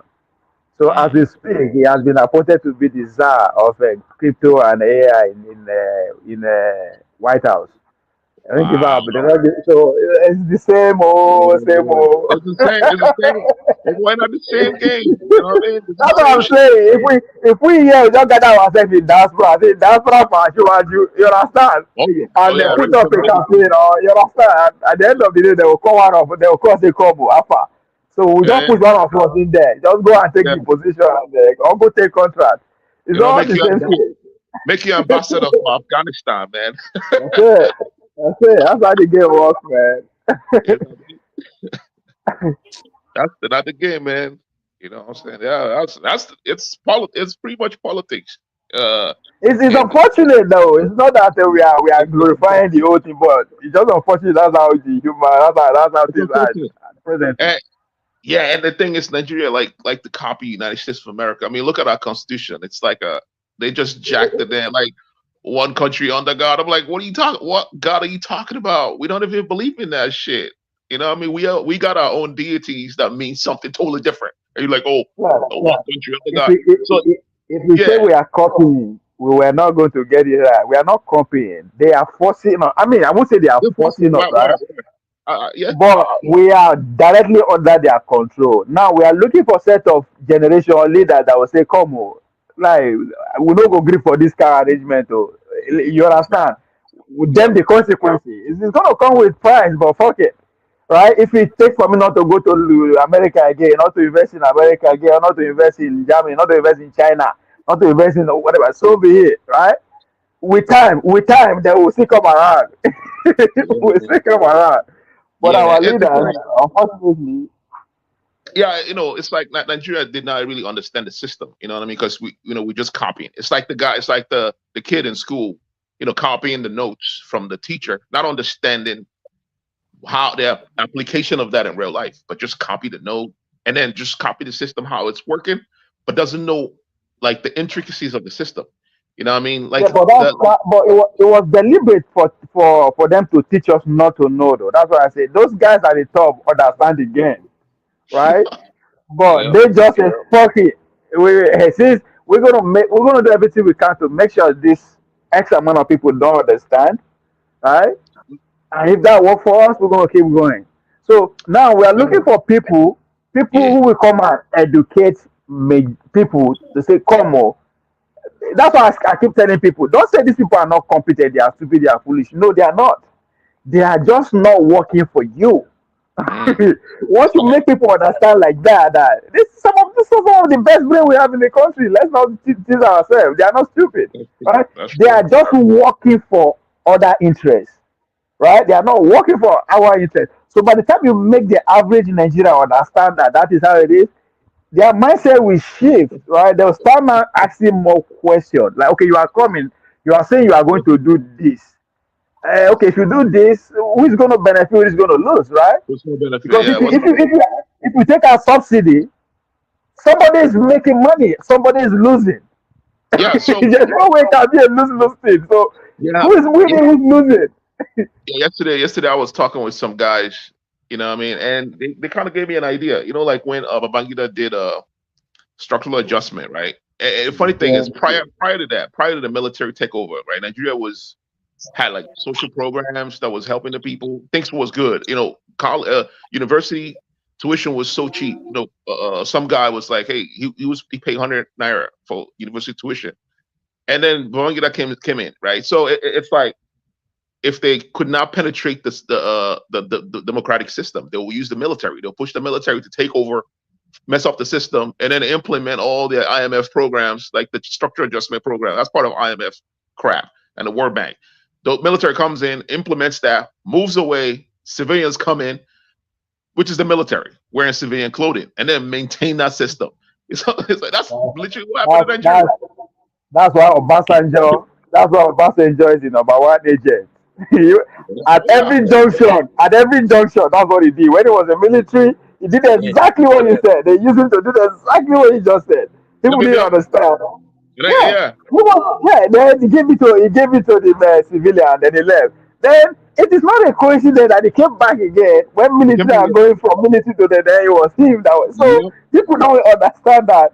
So as we speak, he has been appointed to be the czar of crypto and AI in White House. I think Wow. so it's the same old. It's the same. It's the same. It's why not the same game? You know what I mean? It's the That's what same I'm shit. saying. If we here we just gather ourselves in diaspora, I think diaspora for you understand? Oh yeah. Oh And they yeah. put Ready up for a business. campaign, or you understand? At the end of the day, they will call one of they will call say Kobo Alpha. So we Yeah, just yeah. put one of us in there. Just go and take Yeah. the position and or go take contract. It's all Make the you same thing. ambassador for Afghanistan, man. That's it. That's it. That's how the game works, man. You know what I mean? That's not the game, man. You know what I'm saying? Yeah, it's pretty much politics. Uh, It's and unfortunate though. It's not that we are glorifying the whole thing, but it's just unfortunate. That's how the human. That's how it's things are unfortunate. at presently. And yeah, and the thing is, Nigeria like to copy United States of America. I mean, look at our constitution. It's like they just jacked it in like one country under God. I'm like, what are you talking? What God are you talking about? We don't even believe in that shit. What I mean, we got our own deities that mean something totally different. And you're like, oh, Yeah, one yeah. country under If God. we if, So if we say yeah, we are copying, we were not going to get it right. We are not copying. They are forcing us. I mean, I won't say they are they're possible. forcing us, Why? right? Yeah, But we are directly under their control. Now we are looking for set of generation leaders that will say, "Come, oh, like we don't go agree for this kind of arrangement." Oh, you understand? With yeah, them, the consequences it's going to come with price, but fuck it, right? If it takes for me not to go to America again, not to invest in America again, not to invest in Germany, not to invest in China, not to invest in whatever, so be it, right? With time, they will still come around. Will still come around. But yeah. our It's the leaders, thing. unfortunately, Yeah, it's like Nigeria did not really understand the system. You know what I mean? Because we just copying. It's like it's like the kid in school, copying the notes from the teacher, not understanding how the application of that in real life, but just copy the note and then just copy the system how it's working, but doesn't know like the intricacies of the system. You know what I mean? yeah, Like but it was deliberate for them to teach us not to know though. That's why I say those guys at the top understand the game, right? But yeah, they just say fuck it. Since we're gonna do everything we can to make sure this X amount of people don't understand, right? And if that work for us, we're gonna keep going. So now we are yeah, looking for people yeah, who will come and educate people to say, come on. That's why I keep telling people, don't say these people are not competent, they are stupid, they are foolish. No, they are not. They are just not working for you. mm, Once you yeah, make people understand like that this is some of the best brain we have in the country. Let's not tease ourselves. They are not stupid, that's true. right? That's They true. are just working for other interests, right? They are not working for our interest. So by the time you make the average Nigerian understand that is how it is, their mindset will shift, right? They'll start now asking more questions. Like, okay, you are coming, you are saying you are going to do this. Okay, if you do this, who is going to benefit, who is going to lose, right? What's no benefit? Because Yeah, what's if you take a subsidy, somebody is making money, somebody is losing. yeah. So There's no way it can be a lose-lose thing. So yeah, who is yeah. winning, who's losing? Yesterday I was talking with some guys. You know what I mean? And they kind of gave me an idea. You know, like when Babangida did structural adjustment, right? And the funny thing is, prior to that, prior to the military takeover, right, Nigeria had like social programs that was helping the people. Things was good. You know, university tuition was so cheap. You know, some guy was like, hey, he paid 100 naira for university tuition, and then Babangida came in, right? So it's like, if they could not penetrate the democratic system, they will use the military. They'll push the military to take over, mess up the system, and then implement all the IMF programs, like the structural adjustment program. That's part of IMF crap and the World Bank. The military comes in, implements that, moves away, civilians come in, which is the military, wearing civilian clothing, and then maintain that system. It's like, that's literally what happened to Nigeria. That's why Obasanjo is the number one agent. At every junction, that's what he did. When he was in the military, he did exactly what he said. They used him to do exactly what he just said. People didn't understand. Then he gave it to the civilian, then he left. Then it is not a coincidence that he came back again when military are going from military to then it was him that was. So people don't understand that.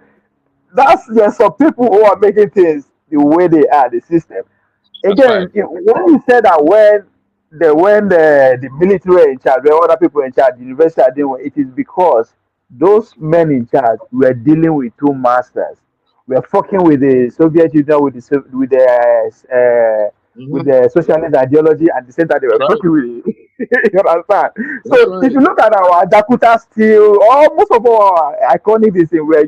There's some people who are making things the way they are, the system. Again, when you said that when the military were in charge, when other people were in charge, the university are doing it is because those men in charge were dealing with two masters. We're fucking with the Soviet Union with the socialist ideology, and the same time they were fucking with it. You understand? So if you look at our Jakarta steel, most of our iconic things where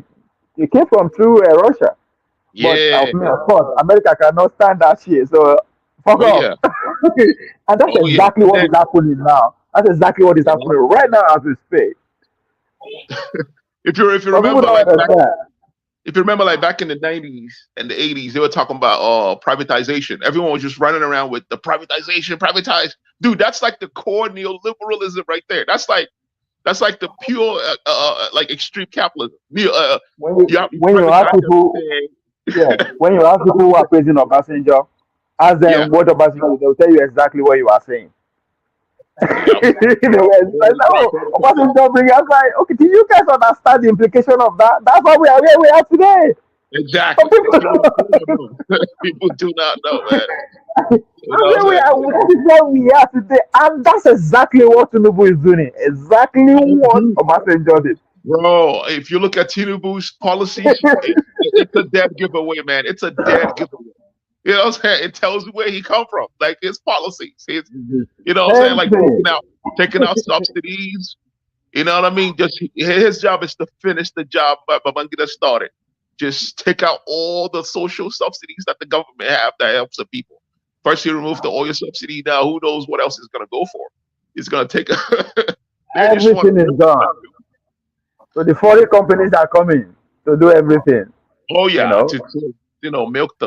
it came from through Russia. But of course, America cannot stand that shit. So fuck off. And that's exactly what is happening now. That's exactly what is happening right now as we speak. If you remember, like back in the 90s and the 80s, they were talking about privatization. Everyone was just running around with the privatize. Dude, that's like the core neoliberalism right there. That's like the pure like extreme capitalism. When you ask people who are praising Obasanjo, ask them what Obasanjo is, they'll tell you exactly what you are saying. Obasanjo bring us like, okay, do you guys understand the implication of that? That's why we are where we are today. Exactly. People do not know, man. That is where we are today, and that's exactly what Tinubu is doing. Exactly what Obasanjo did. Bro, if you look at Tinubu's policies, it's a dead giveaway, man. It's a dead giveaway. You know what I'm saying? It tells you where he come from, like his policies. You know what I'm saying? Like taking out subsidies. You know what I mean? Just his job is to finish the job Babangida started. Just take out all the social subsidies that the government have that helps the people. First, he removed the oil subsidy. Now, who knows what else he's going to go for? He's going to take everything is gone. So the foreign companies are coming to do everything. Oh yeah, to milk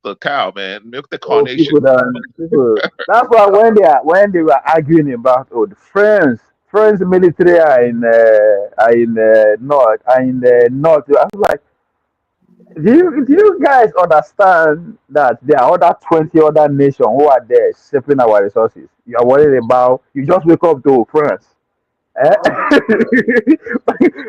the cow, man, milk the carnation. That's why when they were arguing about the French military are in the north, I was like, do you guys understand that there are other 20 other nations who are there shaping our resources? You are worried about, you just wake up to France.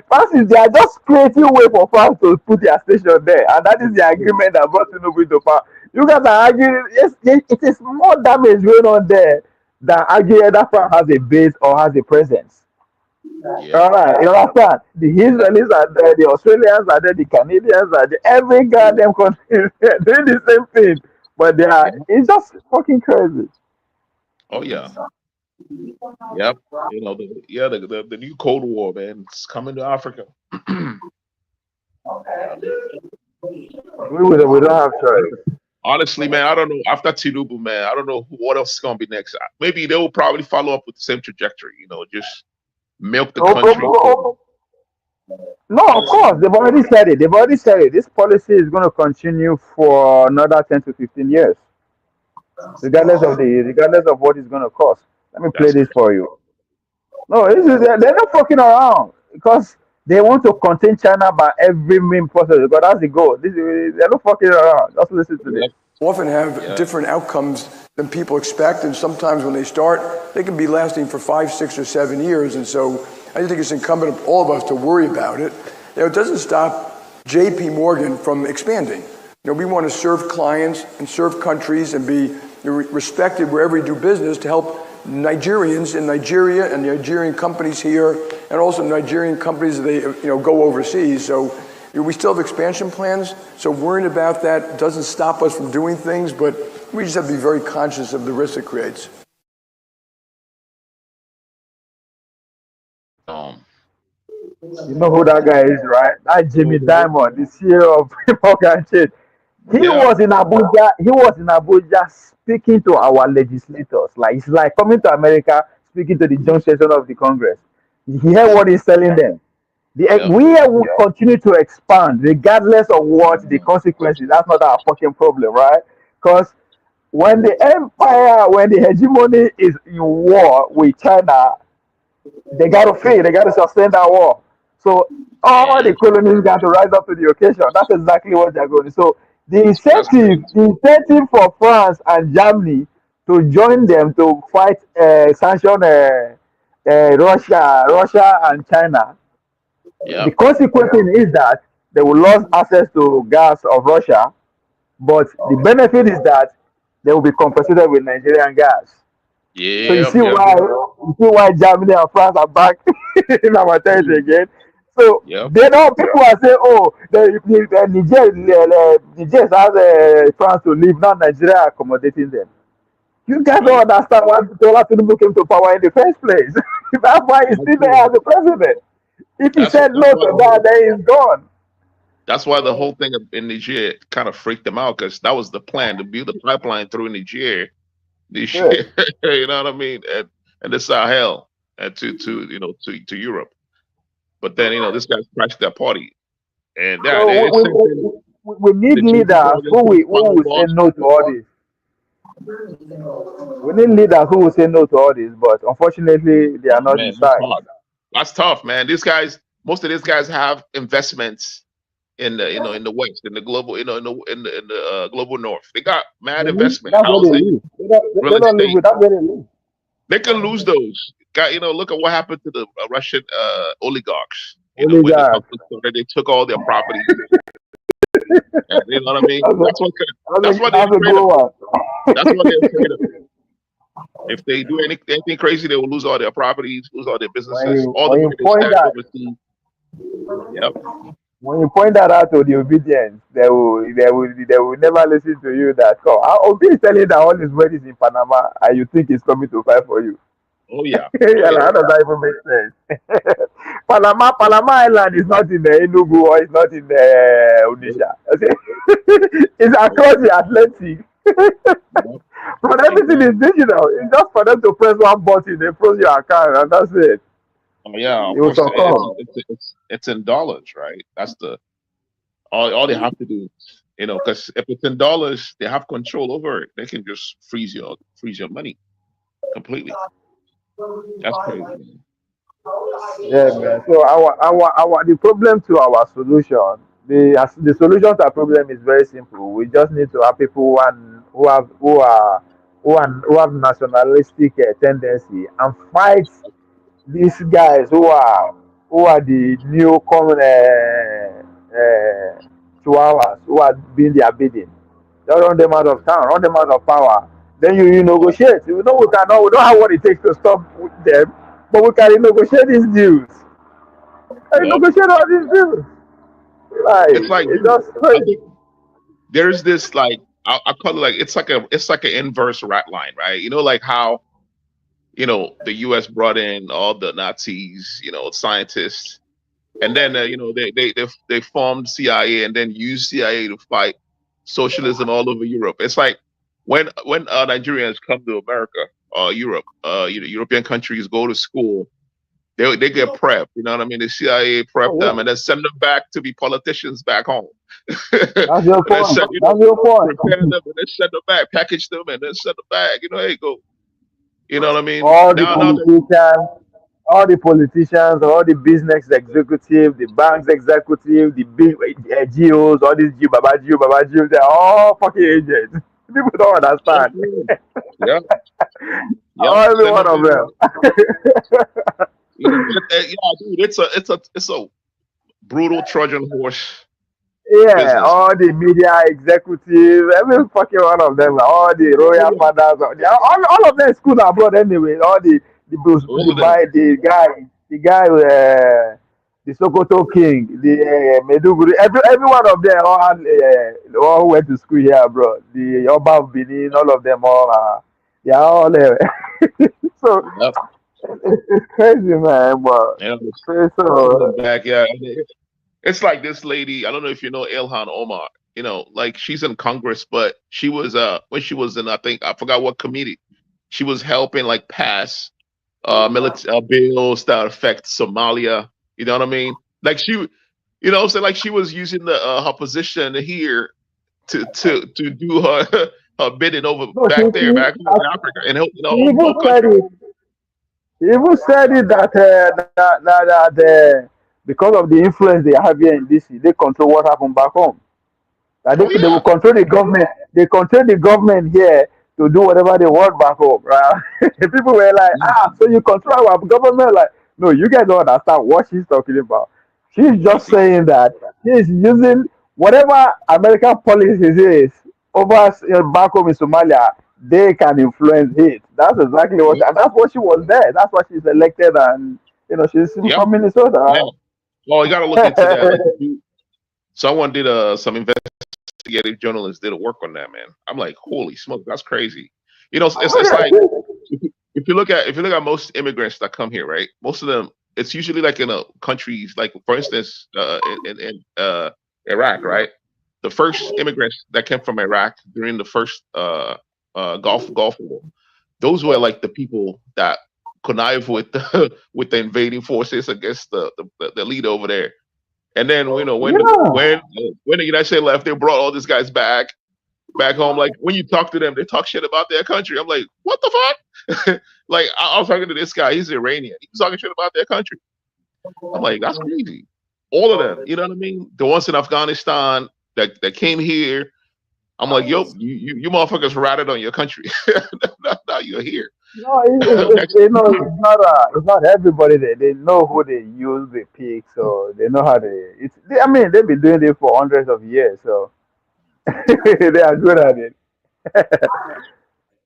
France, they are just creating way for France to put their station there, and that is the agreement that brought Tinubu into power. You guys are arguing, yes, it is more damage going on there than arguing that France has a base or has a presence. All right, you understand? The Israelis are there, the Australians are there, the Canadians are there, every goddamn country is there doing the same thing, but it's just fucking crazy. Oh yeah. Yep. You know, the new Cold War, man, it's coming to Africa. We don't have choice. Honestly, man, I don't know. After Tinubu, man, I don't know what else is gonna be next. Maybe they will probably follow up with the same trajectory. You know, just milk the country. No, of course, they've already said it. This policy is going to continue for another 10 to 15 years, regardless of what it's going to cost. Let me play this for you. No, they're not fucking around because they want to contain China by every means possible. Because that's the goal. They're not fucking around. Just listen to this. Often have different outcomes than people expect, and sometimes when they start, they can be lasting for 5, 6, or 7 years. And so I think it's incumbent on all of us to worry about it. It doesn't stop J.P. Morgan from expanding. We want to serve clients and serve countries and be respected wherever we do business to help Nigerians in Nigeria and Nigerian companies here, and also Nigerian companies as they go overseas. So we still have expansion plans. So worrying about that doesn't stop us from doing things, but we just have to be very conscious of the risk it creates. You know who that guy is, right? That Jimmy Diamond, the CEO of Morgan Chase. He was in Abuja. He was in Abuja speaking to our legislators. Like it's like coming to America, speaking to the joint session of the Congress. You hear what he's telling them. We will continue to expand regardless of what the consequences. That's not our fucking problem, right? Because when the hegemony is in war with China, they got to fail. They got to sustain that war. So all the colonies got to rise up to the occasion. That's exactly what they're going to do. So the incentive for France and Germany to join them to fight, sanction Russia and China. The consequence is that they will lose access to gas of Russia, but the benefit is that they will be compensated with Nigerian gas. So you see why Germany and France are back in our territory again. So they don't. People are saying, "Oh, Niger has France to leave now. Nigeria accommodating them." You guys don't understand why Bola Tinubu came to power in the first place. That's why he's still there as the president. If he said no to that, then he's gone. That's why the whole thing in Niger kind of freaked them out, because that was the plan, to build a pipeline through Niger. You know what I mean, and the Sahel, and to Europe. But then this guy crashed that party, and we need leaders who will say no to all this. We need leaders who will say no to all this, but unfortunately, they are not inside. That's tough, man. Most of these guys have investments in the in the West, in the global, in the global North. They got mad investment. They don't live without where they live. They can lose those. Look at what happened to the Russian oligarchs. When they took all their property. You know what I mean? That's what they're afraid of. That's what they're afraid of. If they do anything crazy, they will lose all their properties, lose all their businesses, all the money they stack overseas. When you point that out to the obedience, they will never listen to you. That Obi is telling you that all his money is in Panama, and you think he's coming to fight for you. Oh yeah. How does that even make sense? Panama Island is not in the Enugu or it's not in the Onitsha. Okay? It's across the Atlantic. But everything is digital. It's just for them to press one button, they froze your account, and that's it. Oh yeah, it's in dollars, right? That's all they have to do. Because if it's in dollars, they have control over it. They can just freeze your money completely. That's crazy. Yeah, man. So the problem to our solution, the solution to our problem is very simple. We just need to have people who have nationalistic tendency and fight these guys who are the new common chihuahuas who are being their bidding. Just run them out of town, run them out of power. Then you negotiate. We don't have what it takes to stop them, but we can negotiate these deals. Negotiate all these deals. I think there's this I call it it's like an inverse rat line, right? Like how the U.S. brought in all the Nazis, scientists, and then they formed CIA and then used CIA to fight socialism all over Europe. It's like when Nigerians come to America or Europe, European countries go to school, they get prepped. You know what I mean? The CIA prep them and then send them back to be politicians back home. That's your point. That's your point. Prepare them and then send them back, package them and then send them back. Hey, go. You know what I mean? All the politicians, all the business executive, the banks executive, the big GOs, all these Baba Gio, they're all fucking agents. People don't understand. Yeah. Every one of them. Yeah, dude, it's a brutal Trojan horse Yeah, business. all the media executives, every fucking one of them, all the royal fathers, all of them school abroad anyway. All All of them. the guy, the Sokoto king, the Meduguri, every one of them all went to school here abroad. The Oba of Benin, all of them they are all there. So Yep. it's crazy, man. But Yeah, so back, yeah. It's like this lady. I don't know if you know Ilhan Omar. You know, like she's in Congress, but she was when she was in, I think I forgot what committee. She was helping like pass military bills that affect Somalia. You know what I mean? Like so like she was using the her position here to do her her bidding over no, back there, back in Africa, and help he whole even said country. it. He even said it that because of the influence they have here in DC, they control what happened back home. That Oh they will yeah, control the government. They control the government here to do whatever they want back home, right? People were like, so you control our government? Like, no, you guys don't understand what she's talking about. She's just saying that she's using whatever American policies is over back home in Somalia. They can influence it. That's exactly what, and that's what she was there. That's why she's elected, and she's yep, from Minnesota. yeah. Oh, you got to look into that. Right? Like, someone did some investigative journalists did a work on that, man. I'm like, holy smoke, that's crazy. It's like if you look at most immigrants that come here, right? Most of them, it's usually like in countries like, for instance, in Iraq, right? The first immigrants that came from Iraq during the first Gulf War, those were like the people that connive with the with the invading forces against the leader over there. And then when the United States left, they brought all these guys back home. Like when you talk to them, they talk shit about their country. I'm like, what the fuck? Like I was talking to this guy, he's Iranian. He's talking shit about their country. I'm like, that's crazy. All of them, you know what I mean? The ones in Afghanistan that came here. I'm like, yo, you motherfuckers ratted on your country. Now you're here. No, it's not everybody. They know who they use, they pick, so they know how I mean, they've been doing it for hundreds of years, so they are good at it.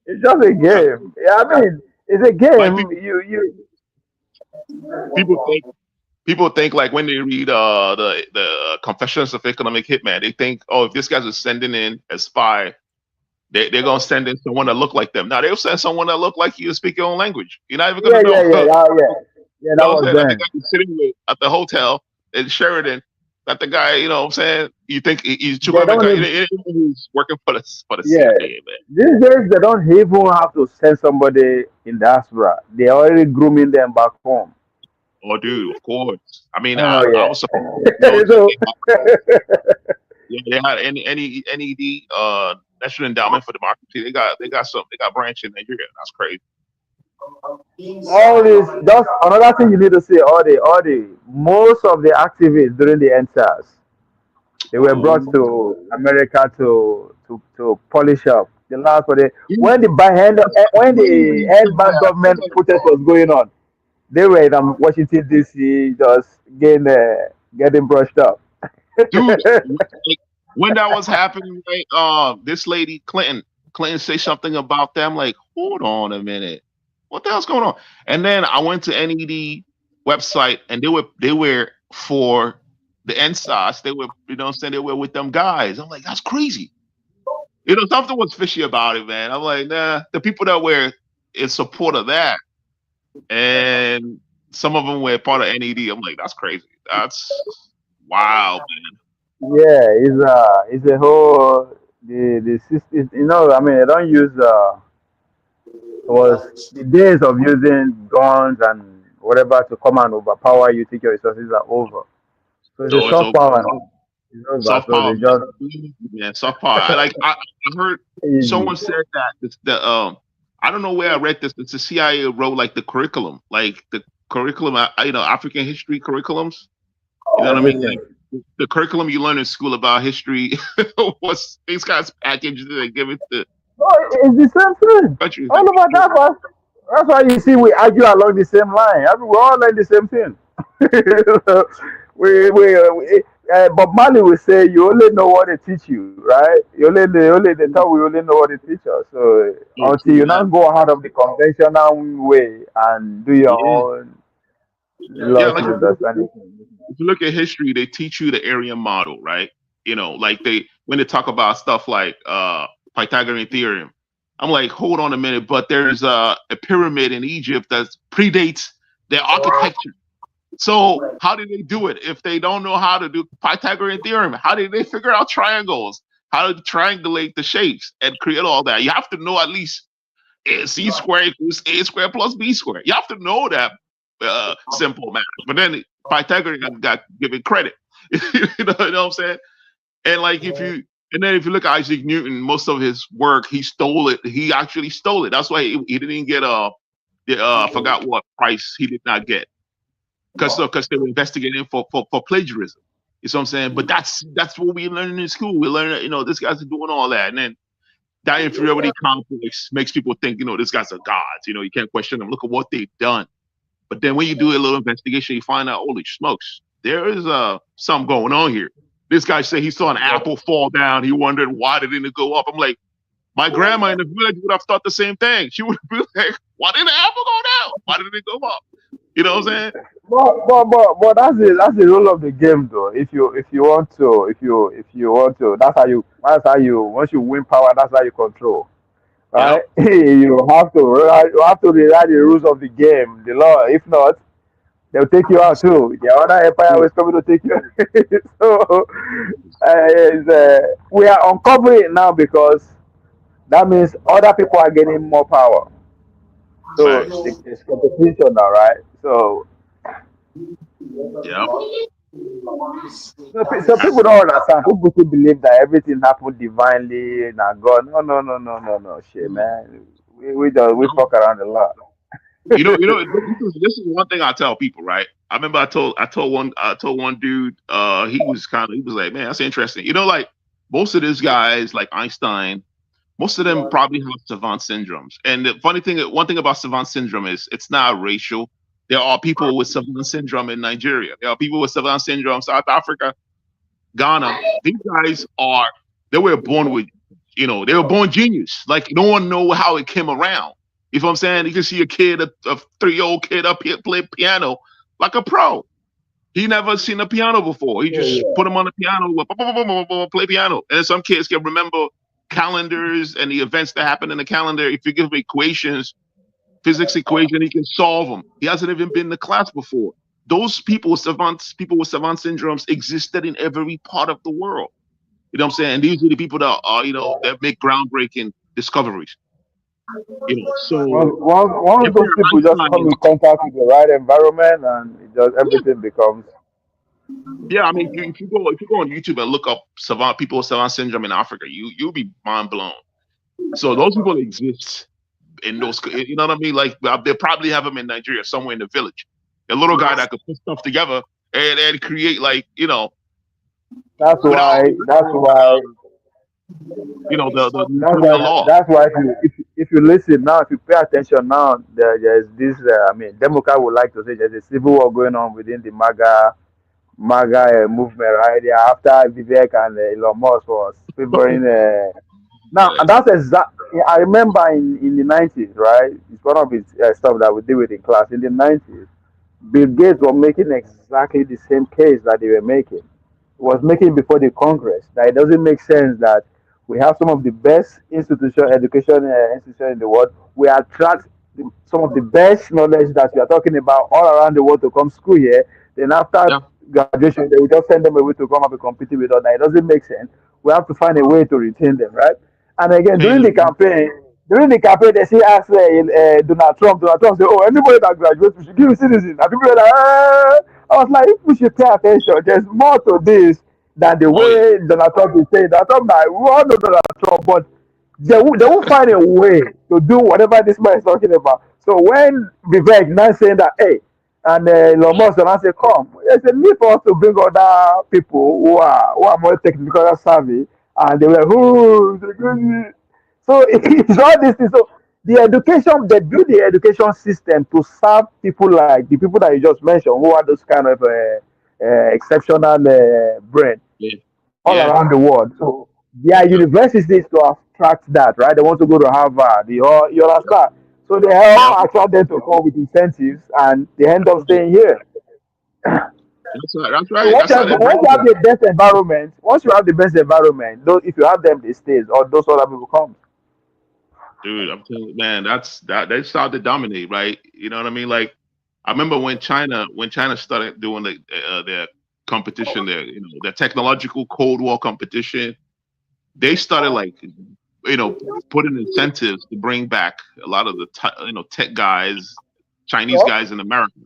It's just a game. Yeah, I mean, it's a Like game. You people think people think like when they read the Confessions of Economic Hitman, they think, oh, if this guy's is sending in a spy, they're gonna send in someone that look like them. Now they'll send someone that look like you and speak your own language. You're not even gonna know. yeah, that What I'm was saying? That the them. guy you're sitting with at the hotel in Sheridan, that the guy, you know what I'm saying? You think he's They don't even, he's working for the yeah. CIA, man. These days they don't even have to send somebody in diaspora. They're already grooming them back home. Oh, dude, of course. I mean, Oh I yeah. was surprised to know that So they had any NED, National Endowment for Democracy. They got branch in Nigeria. That's crazy. all this, just another thing you need to say, all the most of the activists during the NSAS, they were brought Oh, to America to polish up the last for the yeah, when the crazy. end bad government protest was going on. They were in Washington D.C. just getting brushed up. Dude, like, when that was happening, right? This lady Clinton say something about them. Like, hold on a minute, what the hell's going on? And then I went to NED website, and they were for the NSAS. They were, you know, what I'm saying, they were with them guys. I'm like, that's crazy. You know, something was fishy about it, man. I'm like, nah. The people that were in support of that, and some of them were part of NED. I'm like, that's crazy. That's wow, man. Yeah, it's a whole the system. I mean, they don't use it was the days of using guns and whatever to come and overpower you. Think your resources are over. So it's a No, it's soft over. power now. It's over. Soft So power, they just man. Soft power. I heard easy. someone said that I don't know where I read this. It's the CIA wrote like the curriculum, African history curriculums. You know what I mean? Everything. Like the curriculum you learn in school about history was these guys packaged it and give it No, it's the same thing. Countries that All over control. that's why you see we argue along the same line. I mean, we all learn the same thing. Bob Marley will say you only know what they teach you, right? You only they thought we only know what they teach us. So Oh, until true you that. not go out of the conventional way and do your Yeah. own Yeah, logic like understanding. if you look at history, they teach you the Aryan model, right? Like when they talk about stuff like Pythagorean theorem, I'm like, hold on a minute, but there's a pyramid in Egypt that predates their architecture. So how did they do it if they don't know how to do Pythagorean theorem? How did they figure out triangles? How to triangulate the shapes and create all that? You have to know at least C squared equals A squared plus B squared. You have to know that simple math. But then Pythagorean got given credit. You know what I'm saying? And like if you look at Isaac Newton, most of his work he stole it. He actually stole it. That's why he didn't get I forgot what price he did not get because they were investigating for plagiarism. You know what I'm saying? But that's what we learn in school. We learn that this guy's doing all that, and then that inferiority complex makes people think this guy's a god. You can't question them. Look at what they've done. But then when you do a little investigation, you find out, holy smokes, there is something going on here. This guy said he saw an apple fall down. He wondered why didn't it go up. I'm like, my grandma in the village would have thought the same thing. She would be like, why did the apple go down? Why did it go up? You know what I'm saying? But that's the rule of the game, though. If you want to, that's how you once you win power, that's how you control, Yep. right? You have to rewrite the rules of the game, the law. If not, they'll take you out too. The other empire was coming to take you. So we are uncovering it now because that means other people are getting more power. So Facts. it's competition now, right? So Yep. so people don't understand. People still believe that everything happened divinely and God. No, no, no, no, no, no. Shit, man. We No. fuck around a lot. This is one thing I tell people, right? I remember I told one dude, he was like, man, that's interesting. Like most of these guys, like Einstein, most of them probably have savant syndromes. And the funny thing, one thing about savant syndrome is it's not racial. There are people with savant syndrome in Nigeria. There are people with savant syndrome, South Africa, Ghana. These guys they were born with, they were born genius. Like no one know how it came around. You know what I'm saying? You can see a 3-year-old kid up here play piano like a pro. He never seen a piano before. He just put him on the piano, play piano. And some kids can remember calendars and the events that happen in the calendar. If you give him equations, physics equation, he can solve them. He hasn't even been to class before. Those people with savant syndromes existed in every part of the world. You know what I'm saying? These are the people that are, that make groundbreaking discoveries. So Once if those you're people just come Einstein, in contact with the right environment and everything becomes. yeah, I mean, if you go on YouTube and look up people with savant syndrome in Africa, you'll be mind blown. So those people exist in those, you know what I mean? Like they probably have them in Nigeria somewhere in the village. A little guy that could put stuff together and create That's without why. That's why. the That's Newtonian why. law. That's why. If you listen now, if you pay attention now, there's this. Democrat would like to say there's a civil war going on within the MAGA movement right there after Vivek and Elon Musk was favoring. Now, Yeah. and that's exactly. I remember in the 90s, right? It's one of the stuff that we did with in class in the 90s. Bill Gates was making exactly the same case that they were making. Was making before the Congress that it doesn't make sense that we have some of the best education institution in the world. We attract some of the best knowledge that we are talking about all around the world to come school here. Then after Yeah. graduation, they will just send them away to come and be competing with us. Now, it doesn't make sense. We have to find a way to retain them, right? And again, during the campaign, they see ask Donald Trump. Donald Trump say, "Oh, anybody that graduates, we should give you citizen." And people are like, "Ah." I was like, if we should pay attention, there's more to this than the Oh yeah. way Donald Trump is saying. Donald Trump, we all know Donald Trump, but they will find a way to do whatever this man is talking about. So when Vivek now saying that, hey, and Elon Musk and I say, come, there's a need for us to bring other people who are more technical savvy, and they were like, oh, So it's all this thing. So the education, they build the education system to serve people like the people that you just mentioned, who are those kind of exceptional brain Yeah. all Yeah. around the world. So their Yep. universities to attract that, right? They want to go to Harvard, you understand? So they Yep. all attract them to come with incentives, and they end up staying here. That's right. That's So right. That's how they once build you have them. the best environment, those if you have them, they stay, or those other people come. Dude, I'm telling you, man, that they started to dominate, right? You know what I mean? Like, I remember when China started doing their competition, their technological Cold War competition. They started like, putting incentives to bring back a lot of the tech guys, Chinese Yeah. guys in America,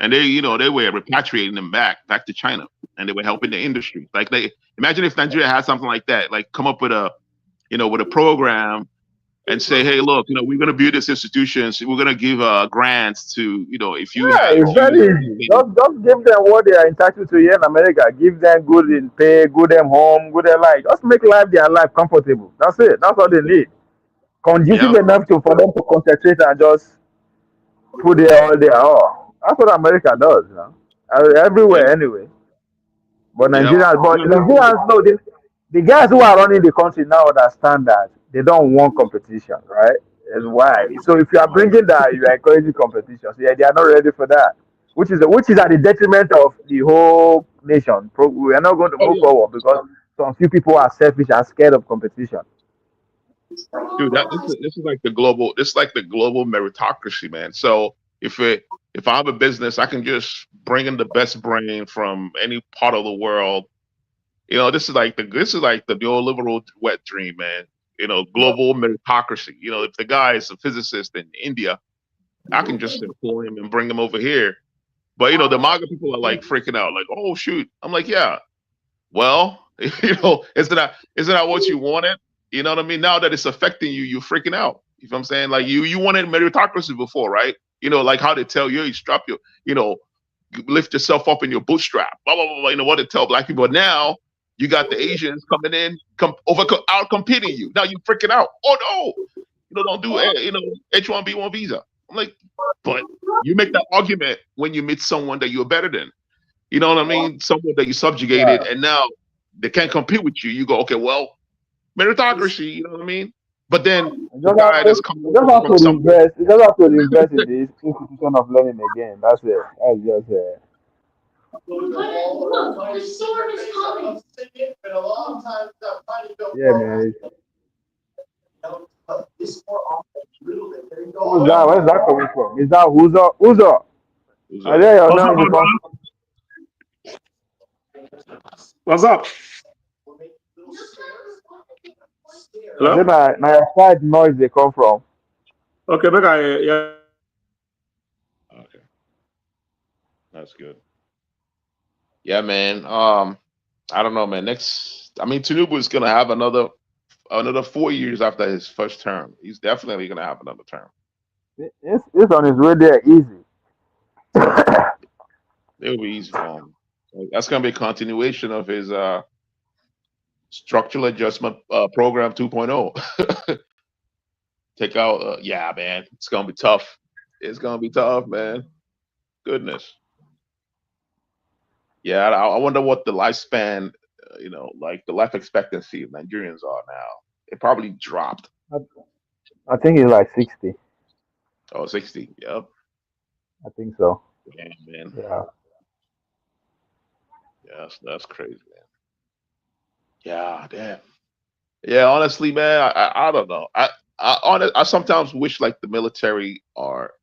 and they were repatriating them back to China, and they were helping the industry. Like, they imagine if Nigeria had something like that, like come up with a program and say, hey, look, we're going to build these institutions. We're going to give grants to, if you Yeah, have, if it's very you, easy. Just give them what they are entitled to here in America. Give them good in pay, good them home, good their life. Just make their life comfortable. That's it. That's all they need. Conducive yeah, enough for them to concentrate and just put their all there. Oh, that's what America does, yeah, everywhere anyway. But yeah, Nigerians know this. The guys who are running the country now understand that they don't want competition, right? That's why. So if you are bringing that, you are encouraging competition. So yeah, they are not ready for that, which is at the detriment of the whole nation. We are not going to oh move yeah, forward because some few people are selfish and scared of competition. dude, this is like the global meritocracy, man. So if I have a business, I can just bring in the best brain from any part of the world. This is like the neoliberal wet dream, man. Global meritocracy. If the guy is a physicist in India, I can just employ him and bring him over here. But the MAGA people are like freaking out, like, oh shoot. I'm like, yeah. Well, isn't that what you wanted? You know what I mean? Now that it's affecting you, you're freaking out. You know what I'm saying? Like you wanted meritocracy before, right? Like how they tell you, you strap your, lift yourself up in your bootstrap. Blah blah blah. What they tell black people. But now you got the Asians coming in, out competing you. Now you freaking out. Oh no, don't do H1B1 visa. I'm like, but you make that argument when you meet someone that you're better than. You know what I mean? Someone that you subjugated, Yeah. and now they can't compete with you. You go, okay, well, meritocracy. You know what I mean? But then the guy that's coming You just have to from somewhere, invest. You just have to invest in this institution of learning again. That's it. That's just it. Yeah, man. Who's that? Where's that coming from? Is that Uzo? Uzo? who's I up? there you What's know up, in the my con. brother? What's up? I Hello? say my side noise they come from. Okay, back yeah. Okay, that's good. Yeah, man. I don't know, man. Tinubu is gonna have another 4 years after his first term. He's definitely gonna have another term. It's on his way there easy. It'll be easy for him. So that's gonna be a continuation of his structural adjustment program 2.0. Take out, yeah, man. It's gonna be tough. It's gonna be tough, man. Goodness. Yeah, I wonder what the lifespan, like the life expectancy of Nigerians are now. It probably dropped. I, I think it's like 60. Oh, 60. Yep. I think so. Yeah, man. Yeah. Yeah, that's crazy, man. Yeah, damn. Yeah, honestly, man, I don't know. I sometimes wish like the military are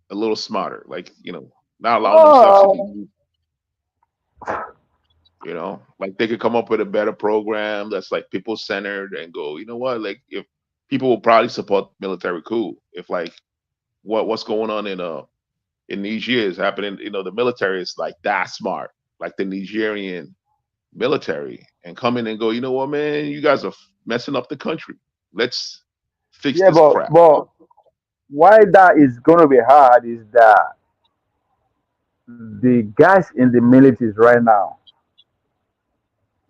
a little smarter, like not allowing themselves to be Oh, used. Like they could come up with a better program that's like people centered and go, you know what, like if people will probably support military coup if like what's going on in Niger is happening. The military is like that smart, like the Nigerian military, and come in and go, you know what, man, you guys are messing up the country. Let's fix yeah, this but crap. why that is gonna be hard is that the guys in the militaries right now,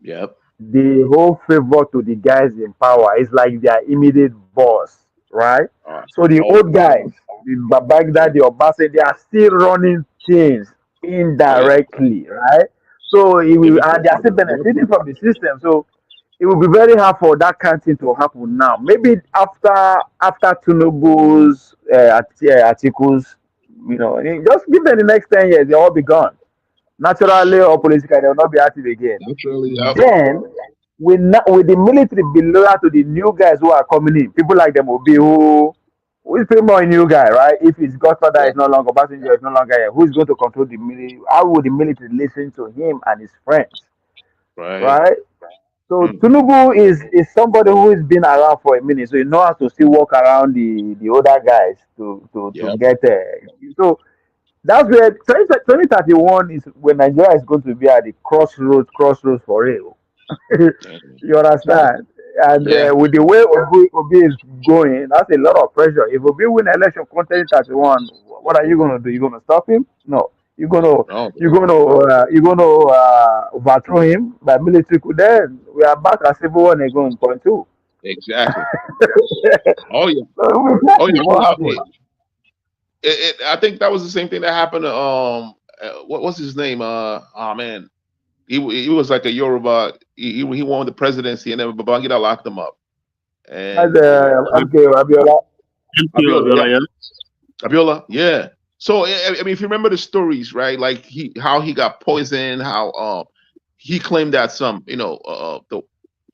Yep. the whole favor to the guys in power is like their immediate boss, right? So the old guys, the Baghdad, the Obasa, they are still running things indirectly, right? So it will, and they are still benefiting from the system. So it will be very hard for that kind of thing to happen now. Maybe after Tinubu's articles, just give them the next 10 years, they'll all be gone. Naturally or politically, they will not be active again. Then, with the military be loyal to the new guys who are coming in, people like them will be who is pretty more a new guy, right? If his godfather is no longer, Obasanjo is no longer here, who is going to control the military? How would the military listen to him and his friends, right? So Tinubu is somebody who has been around for a minute, so he knows how to still walk around the older guys to get there. So that's where 2031 is when Nigeria is going to be at the crossroads for real. You understand? And with the way Obi is going, that's a lot of pressure. If Obi win election 2031, what are you going to do? You going to stop him? No. You're gonna overthrow him by military coup. Then we are back at civil war again, point two. Exactly. So what happened? I think that was the same thing that happened to what's his name? Oh man, he was like a Yoruba. He won the presidency, and then Babangida locked him up. And Abiola, yeah. So I mean, if you remember the stories, right? Like how he got poisoned, how he claimed that some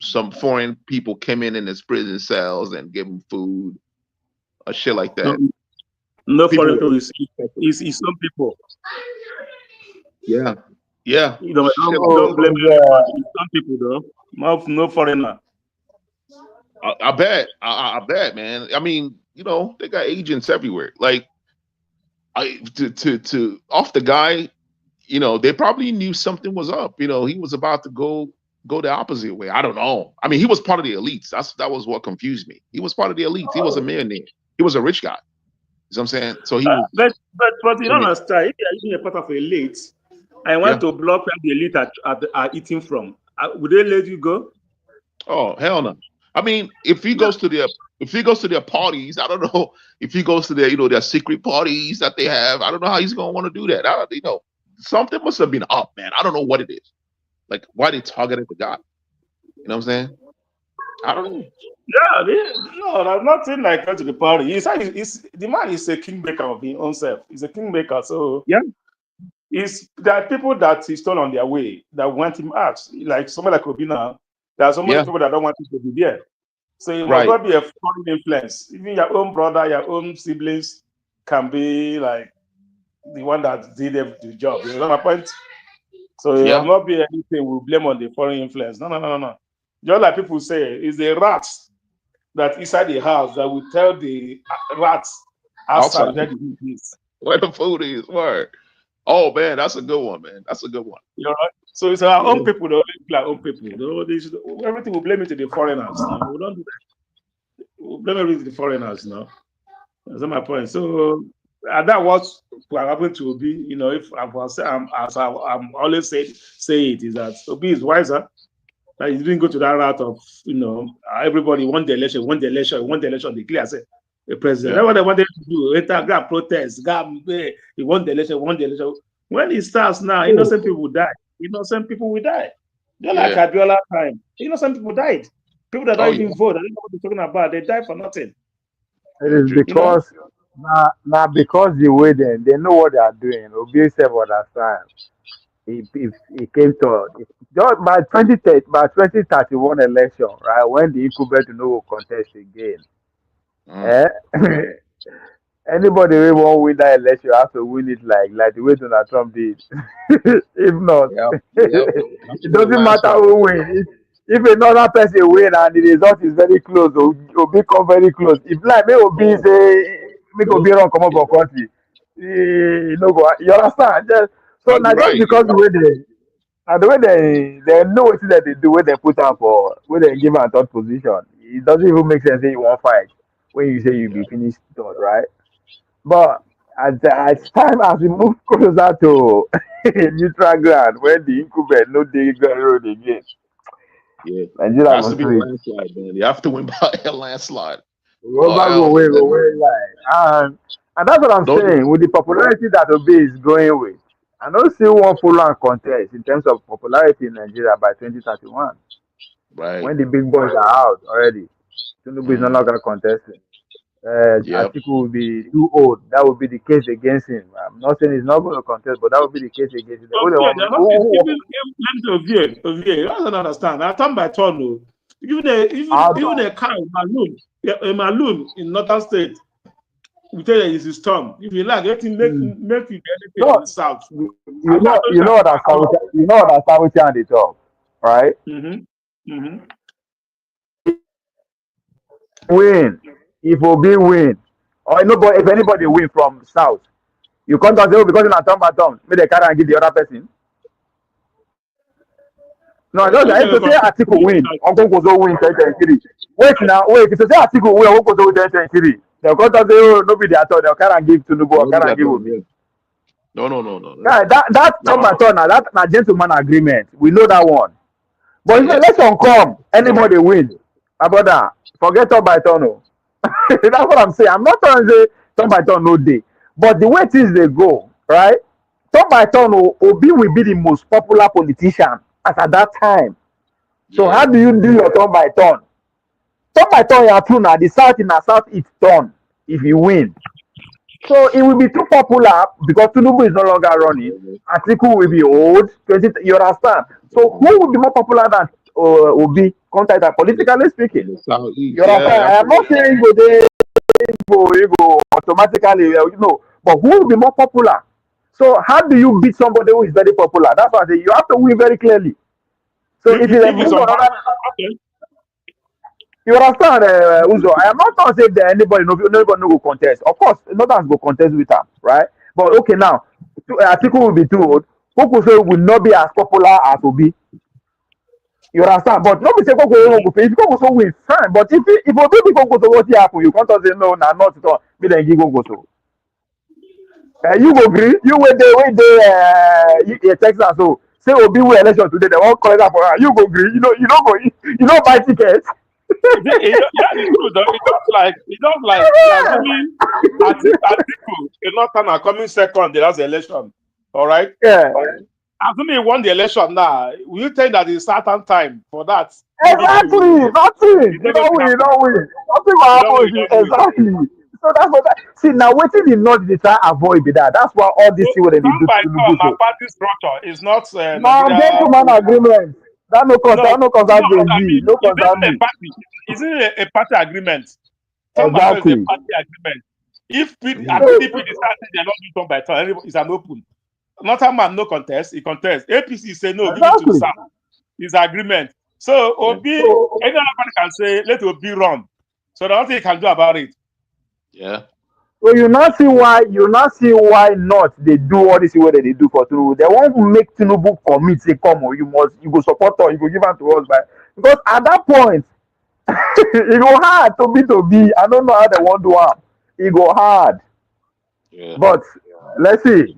some foreign people came in his prison cells and gave him food, or shit like that. No foreign people. It's some people. Yeah. Don't blame anybody. It's some people though. No foreigner. I bet, man. I mean, they got agents everywhere. Like, to off the guy, they probably knew something was up. He was about to go the opposite way. I don't know. I mean, he was part of the elites. That was what confused me. He was part of the elites. He was a millionaire. He was a rich guy. You know what I'm saying? So he was. But you don't understand. If you are even a part of elite, I want to block where the elite are eating from. Would they let you go? Oh, hell no. I mean, if he goes to their parties, I don't know. If he goes to their secret parties that they have, I don't know how he's gonna want to do that. Something must have been up, man. I don't know what it is. Like, why they targeted the guy? You know what I'm saying? I don't know. Yeah, I'm not saying like going to the party. The man is a kingmaker of his own self. He's a kingmaker, so yeah. There are people that he's still on their way that want him out. Like somebody like Obina, there are so many people that don't want him to be there. So it must not be a foreign influence. Even your own brother, your own siblings can be like the one that did the job. You know my point? So it will not be anything we blame on the foreign influence. No. Just like people say, it's the rats that inside the house that will tell the rats outside where the food is. Where the food is, word. Oh man, that's a good one, man. That's a good one. You know, so it's our own people, our own people. Everything we blame it to the foreigners. No? We don't do that. We blame everything to the foreigners now. That's my point. So that was what happened to Obi. If I'm always say it is that Obi is wiser. Like he didn't go to that route of everybody won the election, they clear say the president. That's what they wanted to do. Enter, go and protest, he won the election. When it starts now, innocent people will die. Just like Abiola time. Innocent people died. People that don't even vote, I don't know what they're talking about. They die for nothing. It is because because the way they know what they are doing. Obi said understand. He came to just by 2031 election, right? When the incumbent will contest again. Anybody who won't win that election has to win it like the way Donald Trump did. If not, it doesn't matter who wins. If another person win and the result is very close, will become very close. If like me Obi say make Obi run come up for country, you understand? So now just because the way they know what that they do when they put up for when they give a third position, it doesn't even make sense say you won't fight when you say you be finished third, right? But as time as we move closer to neutral ground, when the incumbent no dey road again. Yeah, Nigeria has to be a landslide, man. You have to win by a landslide. Go away, like, and that's what I'm saying. With the popularity that Obi is going with, I don't see one full on contest in terms of popularity in Nigeria by 2031. Right. When the big boys are out already, Tinubu is no longer contesting. Yep. Atiku will be too old. That would be the case against him. I'm not saying he's not going to contest, but that would be the case against him. Okay, they're not even Ovie. I don't understand. I turn by turn. No. Even a car, a Malone in northern state, we tell you it's his turn. If you like, let him make it anything in the south. You know what I start with on the top, right? Win. If Obi win, or nobody, if anybody win from south, you can't say, oh, because you're turn by turn, may they carry and give the other person. No, I just to say Atiku win, Uncle Kozo win 2023. Wait, if you say Atiku win, Uncle Kozo win 2023, they'll come to say, oh, nobody at all, they'll carry and give to Nubu, or carry and give Obi. No. Yeah, that turn by turn, that's a gentleman agreement. We know that one. But if election come, anybody win. My brother, forget turn by turn. No. That's what I'm saying. I'm not trying to say turn by turn no day. But the way things they go, right? Turn by turn, Obi will be the most popular politician as at that time. So how do you do your turn by turn? Turn by turn, you are true now. The south in the south it's turn if you win. So it will be too popular because Tinubu is no longer running. Atiku will be old. You understand? So who will be more popular than Obi? Contact politically speaking. You understand? I am not saying go automatically, but who will be more popular? So how do you beat somebody who is very popular? That's why I say you have to win very clearly. So if you you understand, Uzo, I am not going to say that anybody no go contest. Of course, no one's go contest with her, right? But okay, now, Atiku will be too old. Who could say will not be as popular as Obi? You understand? But nobody say go if you go so win, fine. But if Obi go to what happen, you can't say no, not at all. Me then you go to. You go Gree. You wait there, Texas. So say Obi win election today. They won't call it up for her. You go Gree. You don't buy tickets. It does like assuming Atiku is not coming second the last election. All right. Yeah. Assuming he won the election now, will you think that it's certain time for that? Exactly. Nothing. You don't win. Nothing will happen. Exactly. So that's what. See now, waiting the North they try avoid that. That's why all this thing they do. My party structure is not. Gentleman agreement. That no concern. No concern. No concern me. Isn't a party agreement? Exactly. A party agreement. If PDP decides they're not doing turn by turn, it's an open. Not man no contest. He contests. APC say no. Give it to the South. It's agreement. So Obi, any other party can say let Obi run. So the only thing you can do about it. Yeah. So you not see why not they do all this way that they do for Tinubu. They won't make Tinubu commit. Say come on, you go support us. You go give them to us because at that point it go hard to be. I don't know how they want to do it. It go hard. Yeah. But let's see.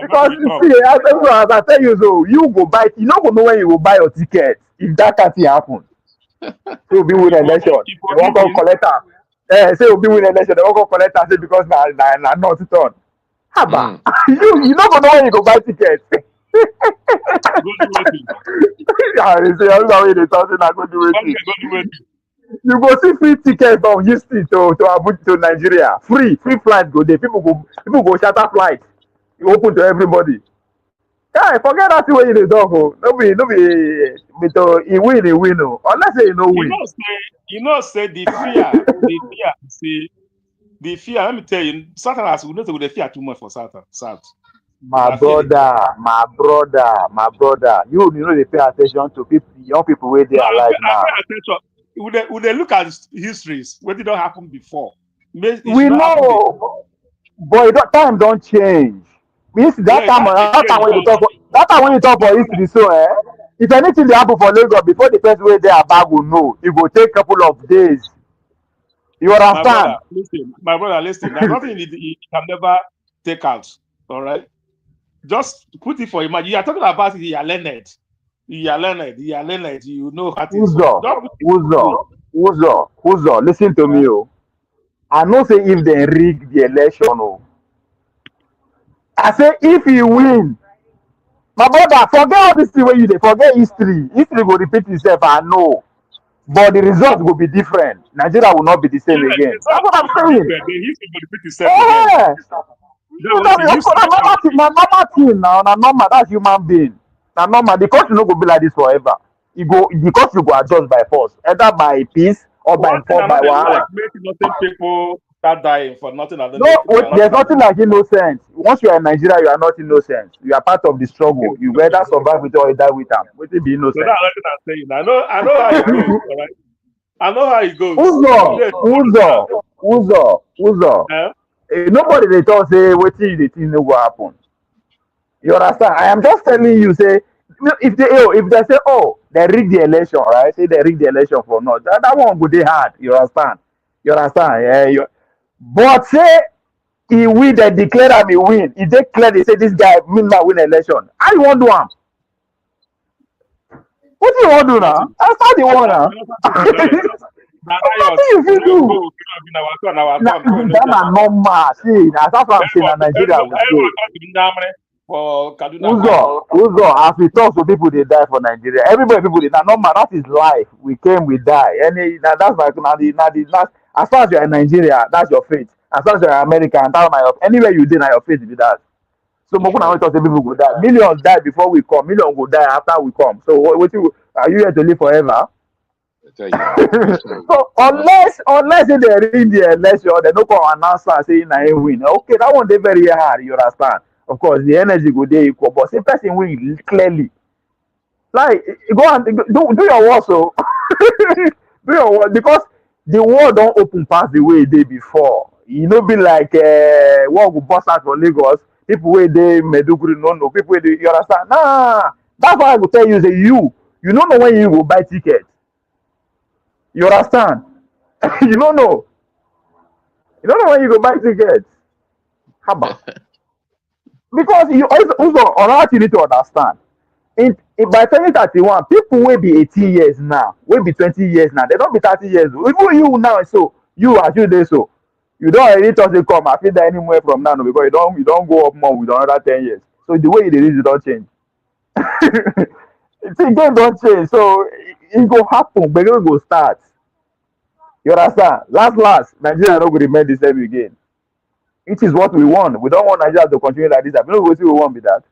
Because see, as I tell you, so you go buy. You don't know when you go buy your ticket if that can't happen. So be with election. They won't go collect her. Say be with election. They won't go collect her. Say because na not turn. Haba. You don't know when you go buy ticket. You go see free ticket from Houston to Abuja to Nigeria. Free flight go there. People go charter flight. You open to everybody. Yeah, forget that way you dog. No be he win. Unless you no win. Say the fear. Let me tell you, Southern has we know the fear too much for South. My brother. You know they pay attention to young people where they are alive now. Would they look at histories what did not happen before? We know, boy, time don't change. Means that time when you talk for history, so if anything they happen for Lagos before the first way they are back will know, it will take a couple of days. You understand? My brother, listen. There's nothing he can never take out. All right. Just put it for imagine. You are talking about it. You are learned. You know how to. Uzo. Uzo, listen to me, oh. I know say if they rig the election, oh. I say if you win, my brother, forget all this thing where you dey forget history. History will repeat itself, I know. But the result will be different. Nigeria will not be the same Yeah, again. it's That's not what I'm going to be saying. different. The history will repeat itself again. Yeah. That was the That's history. normal thing. Na normal thing now. Na normal. That's human being. Na normal. The country no go be like this forever. The country go adjust by force, either by peace or by One thing force I know by they like wahala. make innocent people start dying for nothing and then No, there's nothing like innocence. Once you are in Nigeria, you are not innocent. You are part of the struggle. You either survive with it or you die with them. Wetin be So innocent? that's what I'm saying. I know how it goes, all right? I know how it goes. Uzo, Today, Uzo. eh? Nobody dey talk say wetin you dey think no go happen. You understand? I am just telling you, say, if they say, oh, they rig the election, right? Say they rig the election for not. That one go dey hard. You understand? You understand? Yeah, but say he win, they declare him he win. If they clear, they say this guy win election. How you want do am? What do you want do now? Nothing. That's not the one now. Nothing you fit do. That na normal. See, that's what I'm saying. Na Nigeria we dey. Uzo, as we talk to people, they die for Nigeria. Everybody, people, they na normal. That is life. We came, we die. That's like as far as you're in Nigeria, that's your fate. As far as you're in America, and that's anywhere you did, na your fate be that. So, That's Mokuna right. always talk say people go die. Millions die before we come. Millions go die after we come. So, are you here to live forever? I tell you. That's right. So unless they read the election, they no come announce am say na him win. Okay, that one dey very hard. You understand? Of course, the energy go dey equal, but say person win clearly. Like go and do your work, so do your work because the world don open pass the way e dey before. E no be like war go burst out for Lagos. People wey dey Maiduguri no know. People wey dey you understand? Nah, that's why I go tell you say you no know when you go buy ticket. You understand? You don't know. You don't know when you go buy tickets. Haba. Because you also another thing you need to understand. By 2031, people will be 18 years now, will be 20 years now. They don't be 30 years. Even you now, so you as you there, so you don't already touch the come. I feel that anywhere from now no, because you don't go up more with another 10 years. So the way it is, you don't change. Things don't change. So it go happen, but it go start. You understand? Last, Nigeria no go remain the same again. It is what we want. We don't want Nigeria to continue like this. I don't know what we want with that.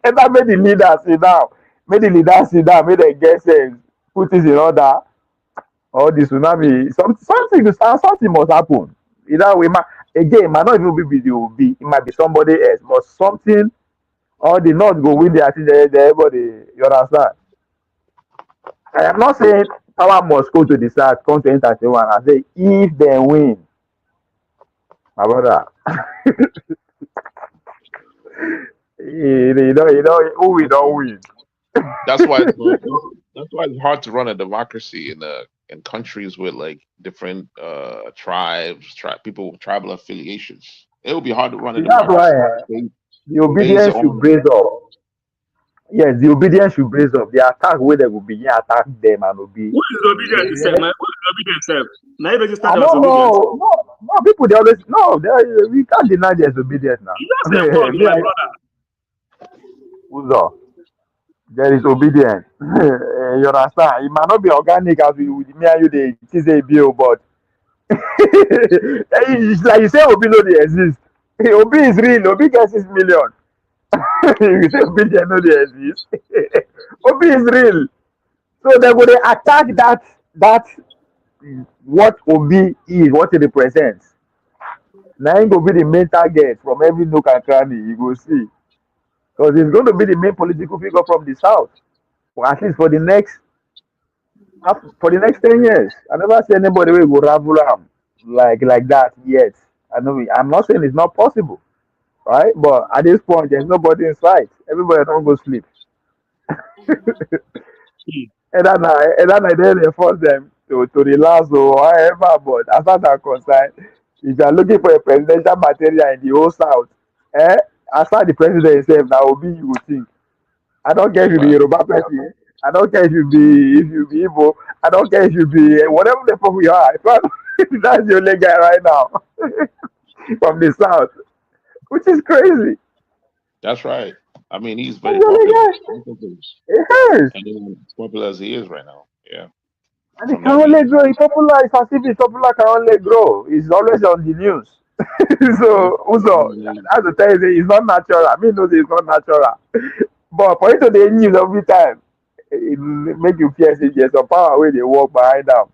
And that made the leaders sit down. Made the leaders sit down. Made them get sense. Put this in order. All this will not be something must happen. Either we might again it might not even be the Obi. It might be somebody else. But something or the North go win their thing. Everybody, you understand? I am not saying power must go to the South, come to enter one. I say if they win, my brother. Who we don't win. That's why it's hard to run a democracy in countries with like different tribes, people with tribal affiliations. It would be hard to run a That's why democracy. the obedience should brace up. Yes, the obedience should brace up. The attack where they will begin attack them and obey. Who is obedient itself? Who is obedient itself? Now you just I stand don't as obedient. know. People they always we can't deny there's obedience now. You just say fuck, my brother. Uzo, there is obedience. You understand? It might not be organic as we with me and you they say bill, but it's like you say Obi no dey exist. Obi is real. Obi gets 6 million. You say Obi dey no dey exist. Obi is real. So they go dey attack that what Obi is, what he represents. Now him go be the main target from every nook and cranny. You go see. Because he's going to be the main political figure from the south, for at least for the next 10 years. I never see anybody will go ravel him like that yet. I'm not saying it's not possible, right? But at this point, there's nobody in sight. Everybody don't go sleep. And then they force them to relax or whatever. But as far as I'm concerned, if you're looking for a presidential material in the whole south, as far as the president himself now will be you would think. I don't care if you be Yoruba person. I don't care if you be Igbo. I don't care if you be whatever the fuck you are. That's the only guy right now from the south, which is crazy. That's right. I mean, he's That's very the only popular. guy. It is. And even as popular as he is right now. Yeah. And it From can that only meeting. grow. It's popular. It's as if it's popular can only grow. It's always on the news. Yeah. So also as a tell you, it's not natural. I mean, no, it's not natural. But for it to the news every time, it make you fear say there's some power where they walk behind them.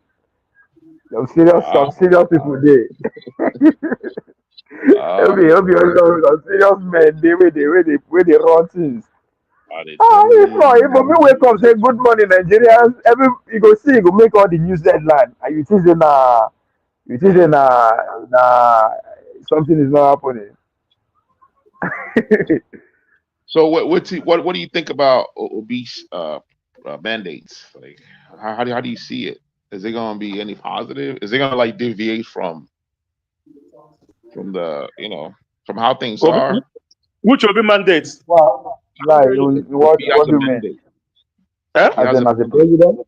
Some Wow. serious people there. It'll be some serious men they where they run things. Are they Ah, telling if not, you? if we wake up say good morning Nigerians, every you go see you go make all the news headline and you think say na something is not happening. So what do you think about obese mandates? Like how do you see it? Is it gonna be any positive? Is it gonna like deviate from the from how things Obi- are? Which will be mandates? Well, like what He has do a you mean? mandate. Eh? He has a As a mandate. president?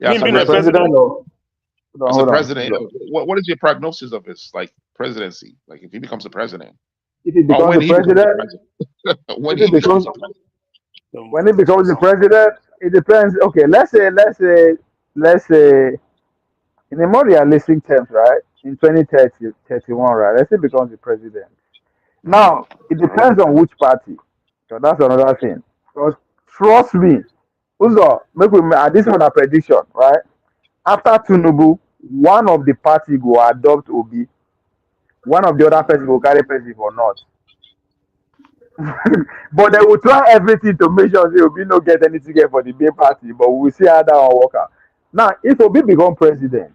Yeah, Him as a being As a a president. president president? or As a hold on, president, hold on. what is your prognosis of his like presidency? Like if he becomes a president, If it or becomes when the he becomes a president, president, when if it he becomes becomes a president. when it becomes the president, it depends. Okay, let's say in a more realistic terms, right? In 2030, 31, right? Let's say becomes the president. Now, it depends on which party. So that's another thing. Because trust me, Uzo, this one a prediction, right? After Tinubu, one of the party go adopt Obi, one of the other person go carry person for not. But they will try everything to make sure say Obi no get anything get for the main party. But we will see how that one work out. Now, if Obi become president,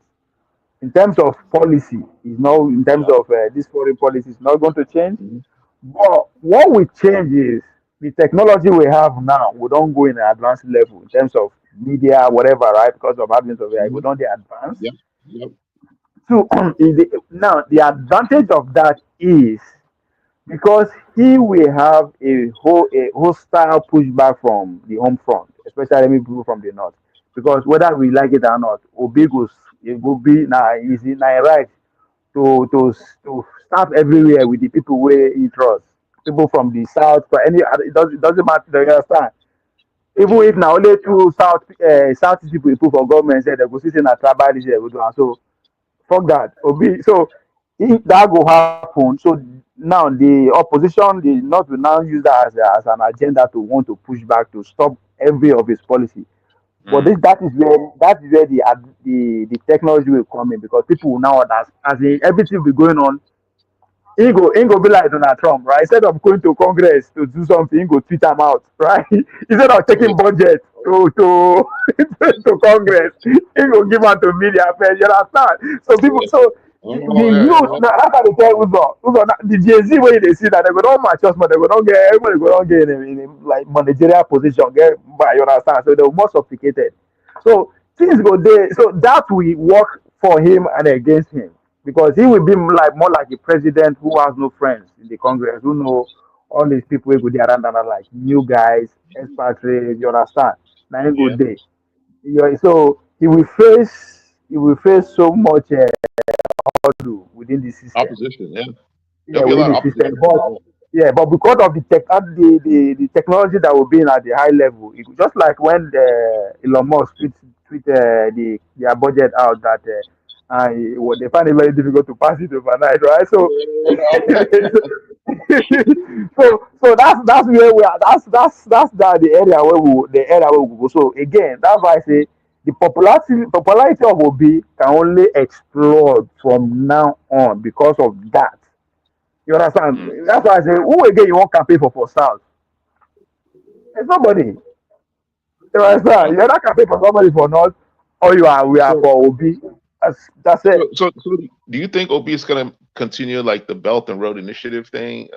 in terms of policy, is not in terms Yeah. of this foreign policy is not going to change. Mhm. But what will change is the technology we have now. We don't go in an advanced level in terms of media, whatever, right? Because of advance of AI, we Mhm. don't get advanced. Yep. Yep. So now the advantage of that is because he will have a hostile pushback from the home front, especially people from the north. Because whether we like it or not, Obi goes it will be now easy now right to start everywhere with the people where he trusts. People from the south, but it doesn't matter. You understand? Even if now only two southeast people put for government, say they go see say na tribalism they go do am. So fuck that. Obi. So if that go happen, so now the opposition, the North will now use that as an agenda to want to push back to stop every of his policy. But Mm. that is where the technology will come in because people will now understand as in everything will be going on. He go be like Donald Trump, right? Instead of going to Congress to do something, he go tweet them out, right? Instead of taking budget to to Congress, he go give out to media first. You understand? So people, Yeah. so the Oh, yeah, youth yeah. now that's how they tell Uzo the Gen Z way they see that they go don't match us, but they go don't get everybody go don't get in a like managerial position, get by you understand. So they're more sophisticated. So things go there. So that will work for him and against him because he will be like more like a president who has no friends in the Congress, who know all these people who go there and are like new guys, expatriates. You understand? Now he go Yeah. there. So he will face so much within the system. Opposition. Yeah. Yeah, There'll be a within lot the of system. opposition. But yeah, but because of the technology that will be in at the high level, just like when Elon Musk tweet their budget out that they find it very difficult to pass it overnight, right? So Yeah. so that's where we are. That's the area where we go. So again, that's why I say the popularity of Obi can only explode from now on because of that. You understand? Mm. That's why I say, who again you want campaign for South? There's nobody. You understand? Yeah. You're not campaign for somebody for North, or we are So, for Obi. That's so, it. so do you think Obi is gonna continue like the Belt and Road Initiative thing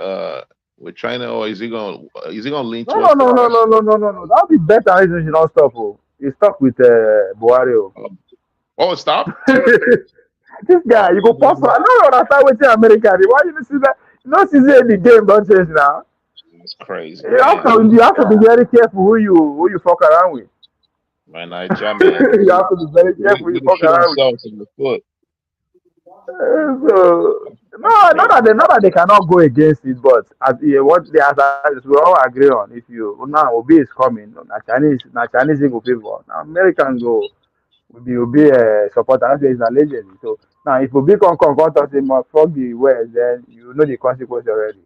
with China, or is he gonna lean No, no, towards the no, no, West? no, no, no, no, no. That'll be better if you don't stop. Oh. You stop with Buhari. Oh. Um, oh, stop. This guy, Oh you go pass. I man, don't understand what in America. Why you see that? You know, see the game don't change now. that's crazy, You have man. to, you have to be very careful who you fuck around with. My Niger man. You have to be very careful. You We fuck shoot around. ourselves in the foot. So no, That's crazy. not that they cannot go against it, but what they as we all agree on. If you now Obi is coming, na Chinese go favor. Now American go will be a supporter. That's is a legend. So now if Obi come talk him fuck the West, then you know the consequence already.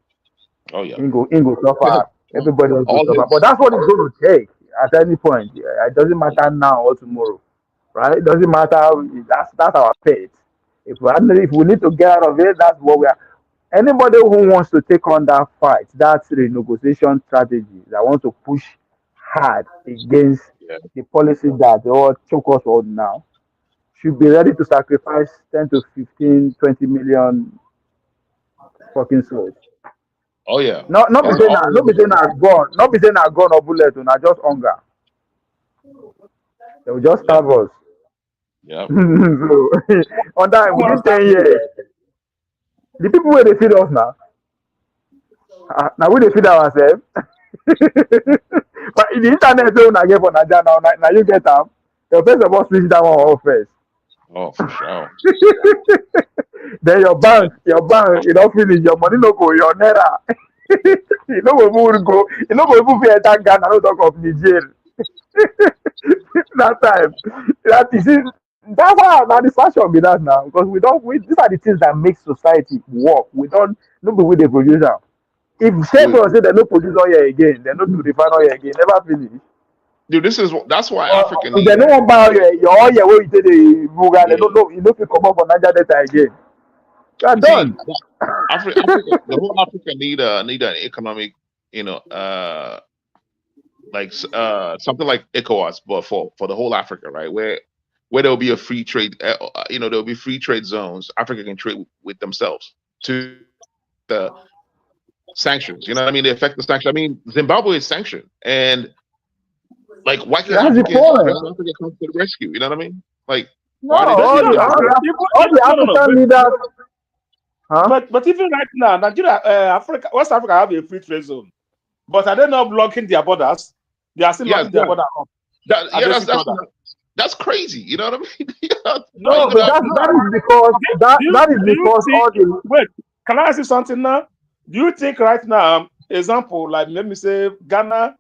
Oh yeah. In go suffer. Everybody else will All suffer. But his that's what it's going to take at any point. It doesn't matter now or tomorrow, right? It doesn't matter. That's our fate. If we need to get out of it, that's what we are. Anybody who wants to take on that fight, that renegotiation strategy, that wants to push hard against yeah. the policy that they all choke us on now, should be ready to sacrifice 10 to 15, 20 million fucking souls. Oh yeah. Not be That's saying all. not be saying gun or bullet, not just hunger. They will just starve us. Yeah. So on that within 10 years, the people where they feed us now we they feed ourselves. But in the internet zone I get for Naija now you get them. The first of all switch that one off first. Oh, for sure. Then your bank, you don't finish your money no go, your naira. You know go even go, you know go even fit enter Ghana, no talk of Niger. That time. That is it. That's how now the fashion be that now. Because these are the things that make society work. We don't nobody with the producer. If Chevron say they no produce oil again, they no do refine oil again, never finish. Dude, that's why Africa If needs. they no want buy oil, your oil where you say the Buga, Yeah. they don't know you know fit come up for Niger Delta again. You are done. Africa, the whole Africa need an economic, like something like ECOWAS, but for the whole Africa, right? Where there will be a free trade, there will be free trade zones. Africa can trade with themselves to the sanctions. You know what I mean? They affect the sanctions. I mean, Zimbabwe is sanctioned, and like, why can't That's the Africa come to the rescue? You know what I mean? Like, No, why are they all just the African leaders. Huh? But even right now, Nigeria, West Africa have a free trade zone, but are they not blocking their borders? They are still locking their border up. That's crazy. You know what I mean? No, but that is because all the wait. Can I ask you something now? Do you think right now, example like let me say Ghana,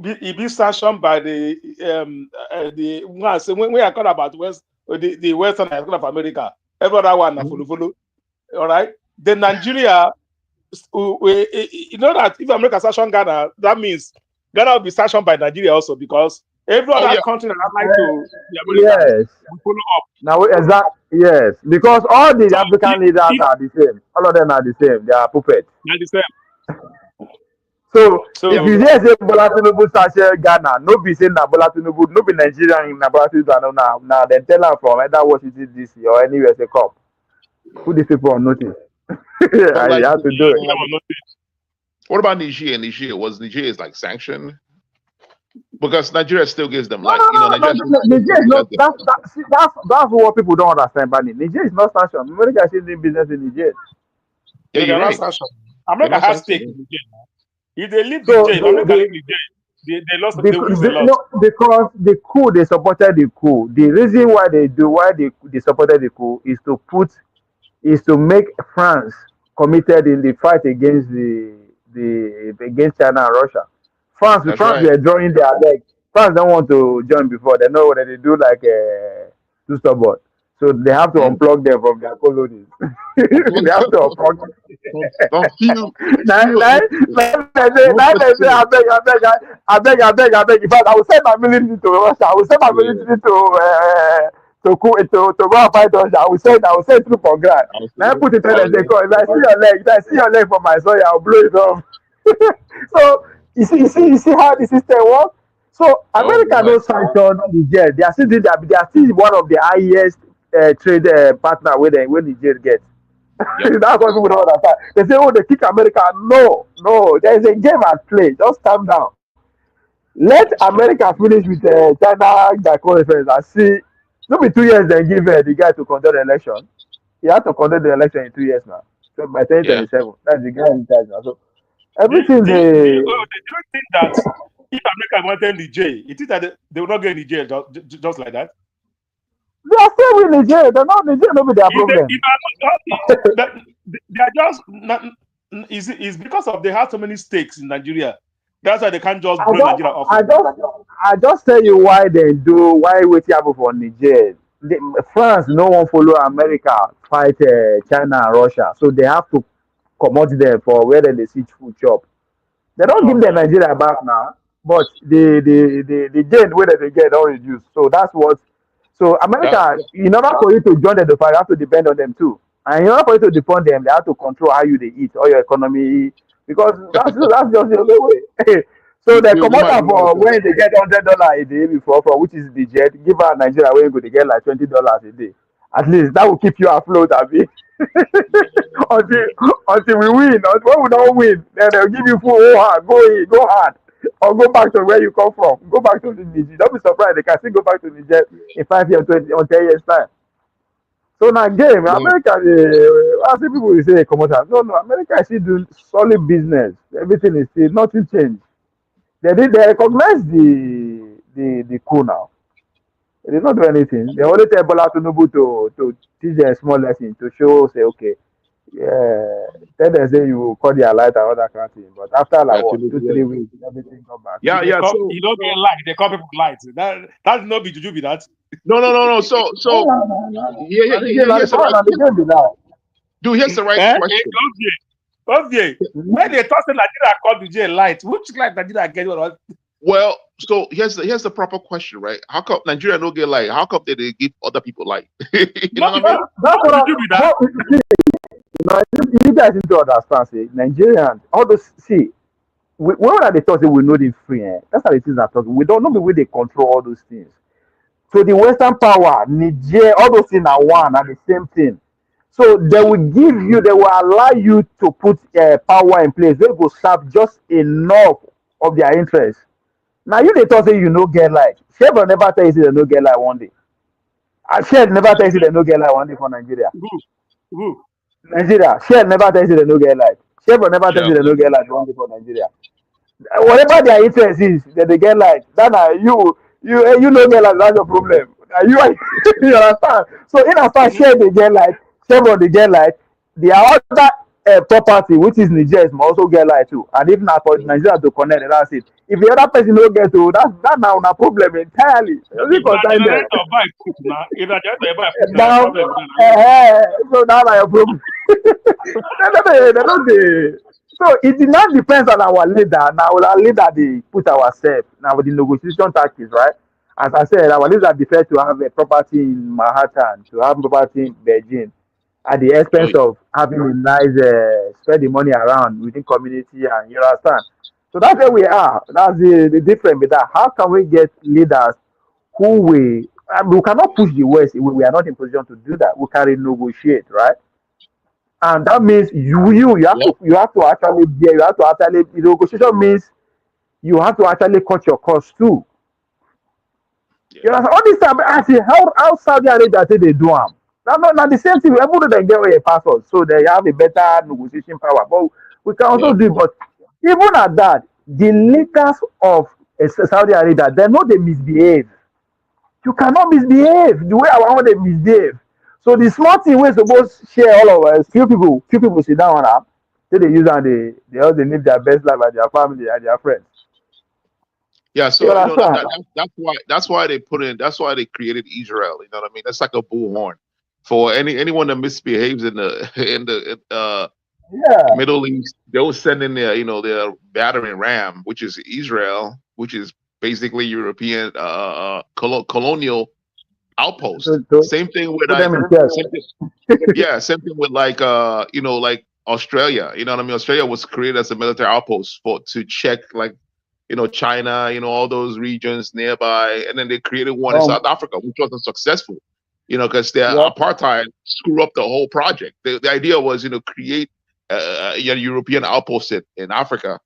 it be sanctioned by the when we are talking about the Western of America, every other one follow. All right, then Nigeria, you know that if America sanction Ghana, that means Ghana will be sanctioned by Nigeria also because every other country that like to yes follow up. Now yes, because all the African leaders are the same. All of them are the same. They are puppets. They're the same. So if you hear say Bola Tinubu sanction Ghana, no be saying na Bola Tinubu, no be Nigerian na Bola Tinubu now then tell her from either Washington DC or anywhere say come. Put these people on notice. I have to do it. What about Niger? Niger is like sanctioned because Nigeria still gives them Niger is not. That's what people don't understand. But Niger is not sanctioned. America is doing business in Niger. Yeah, you're right. America has stake in Niger. If they leave Niger, America leave Niger. They lost. They lose a lot. No, because the coup, they supported the coup. The reason why they supported the coup is to make France committed in the fight against against China and Russia. France were drawing their leg. France don't want to join before. They know what they do like too stubborn. So they have to unplug them from their colonies. They have to unplug them. I beg. In fact, I will send my military to Russia. I will send my military to go and fight Russia. I will send through for ground. Now I put it on and say, if I see your leg from my soil, I'll blow it off. So you see how the system works. So America no sanction Niger. They are still one of the highest trade partner when Niger gets. Yep. That's what people don't understand. They say, oh, they kick America. No. There is a game at play. Just calm down. Let America finish with China that conference and see. No be 2 years then give the guy to conduct the election. He had to conduct the election in 2 years now. So by 2027, that's the guy in charge now. So everything do you think that if America wanted Niger, you think that they will not get Niger just like that? They are still with Niger. They're not Niger. No be their problem. They are just not. Is because of they have so many stakes in Nigeria. That's why they can't just blow Nigeria off. I just tell you why they do. Why wait happen for Niger? France no one follow America fight China and Russia, so they have to comot them for where they see food chop. They don't give them Nigeria back now, but the gain where they get don't reduce. So that's what. So America, in order for you to join the fight, you have to depend on them too. And in order for you to depend them, they have to control how you they eat or your economy because that's just the only way. So they come out for when they get $100 a day before, from which is the jet. Give out Nigeria where you go to get like $20 a day. At least that will keep you afloat, Abi. until we win. When we don't win, then they'll give you full hard. Go in, go hard. Or go back to where you come from. Go back to the Niger. Don't be surprised. They can still go back to Niger in 5 years, 20 or 10 years time. So now game, America, I see people will say come out. No, America is still doing solid business. Everything is still nothing changed. They recognize the coup now. They did not do anything. They only tell Bola Tinubu to teach them a small lesson to show, say, okay, tell them say you call their light and all that kind of thing. But after like what, 2-3 weeks, everything come back. You don't get light. They call people light. That's not be juju be that. No. So here's the right. Dude, here's the right question. Okay. When they talk Nigeria called the light, which light Nigeria get? Well, so here's the proper question, right? How come Nigeria don't get light? How come they give other people light? You know what I mean? That's what you guys need to understand. Say Nigerians, all those when are they talking? We know they free. That's how the things are talking. We don't know the way they control all those things. So the Western power, Niger, all those things are one and the same thing. So they will they will allow you to put power in place. They will serve just enough of their interest. Now you they talk say you no get light. Chevron never tell you they no get light one day. Shell never tell you they no get light one day for Nigeria. Who? Nigeria. Shell never tell you they no get light. Chevron never tell you they no get light one day for Nigeria. Whatever their interest is, that they get light. Then you no get light. That's your problem. You understand? So in as far Shell they get light, Chevron they get light. The other property, which is Niger, must also get light too. And if not for Nigeria to connect, that's it. If the other person don't get to, that's now a problem entirely. So that's like a problem. So it did not depend on our leader. Now our leader they put ourselves now with the negotiation tactics, right? As I said, our leader prefer to have a property in Manhattan, to have property in Beijing, at the expense of having a nice spread the money around within community, and you understand. So that's where we are. That's the difference with that. How can we get leaders who we cannot push the West? We are not in position to do that. We can renegotiate, right? And that means you have to actually negotiation means you have to actually cut your costs too. You know, all this time I see how Saudi Arabia say they do them. Now the same thing. Everybody they get a passport, so they have a better negotiation power. But we can also do it. But even at that, the leaders of Saudi Arabia, they know they misbehave. You cannot misbehave the way I want they misbehave. So the small thing we're supposed to share all of us, few people sit down on app, so they use and they live their best life and their family and their friends. Yeah, so that's why they put in. That's why they created Israel. You know what I mean? That's like a bullhorn for anyone that misbehaves in the Middle East. They'll send in their battering ram, which is Israel, which is basically European colonial outpost. Same thing with same thing with like Australia. You know what I mean? Australia was created as a military outpost to check China, all those regions nearby, and then they created one in South Africa, which wasn't successful, because their apartheid screwed up the whole project. The idea was, create a European outpost in Africa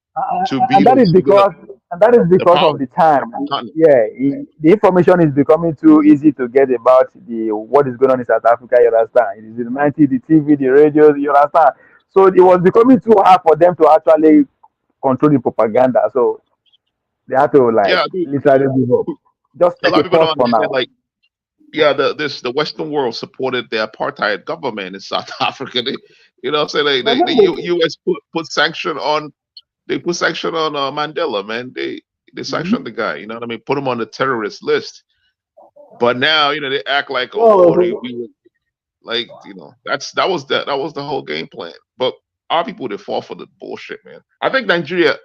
to be. And that is because of the time. The information is becoming too easy to get about what is going on in South Africa. You understand? It is the 90s, the TV, the radio. You understand? So it was becoming too hard for them to actually control the propaganda. So They have to Yeah, like dude. literally give up. Just A take lot a of people pause don't for understand. now. Like, yeah, the Western world supported the apartheid government in South Africa. They, you know, what I'm saying But the then U.S. put sanction on. They put sanction on Mandela, man. They sanctioned the guy. You know what I mean? Put him on the terrorist list. But now, you know, they act like, oh, we were like, you know, that was the whole game plan. But our people, they fall for the bullshit, man. I think Nigeria,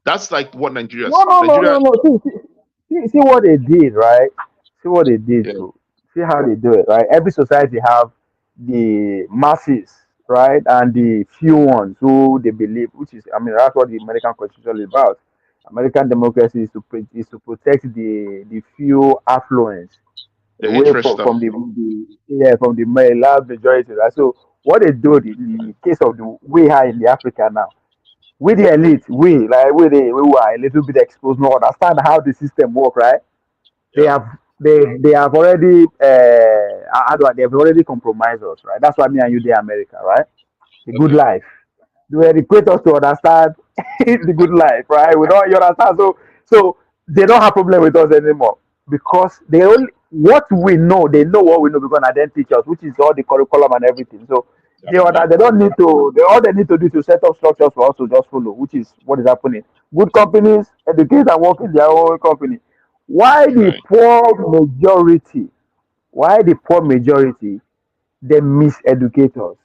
that's like what no, no, no, Nigeria. no, no. See what they did, right? See what they did Yeah, to see how they do it, right? Every society have the masses, right, and the few ones who they believe, which is, I mean, that's what the American Constitution is about. American democracy is is to protect the few affluence the away interest stuff. from the yeah from the large majority, right? So what they do, the case of the way high in the Africa now we the elite, we are a little bit exposed, no understand how the system work, right? They Yeah, have they have already they've already compromised us, right? That's why me and you they America, right? The good okay, life. They educate us to understand the good life, right? We don't you understand. So they don't have problem with us anymore because they only what we know, they know what we know because they then teach us, which is all the curriculum and everything. So yeah, they don't need to they all they need to do is to set up structures for us to just follow, which is what is happening. Good companies educate and work in their own company. Why the right. poor majority? Why the poor majority they miseducate us?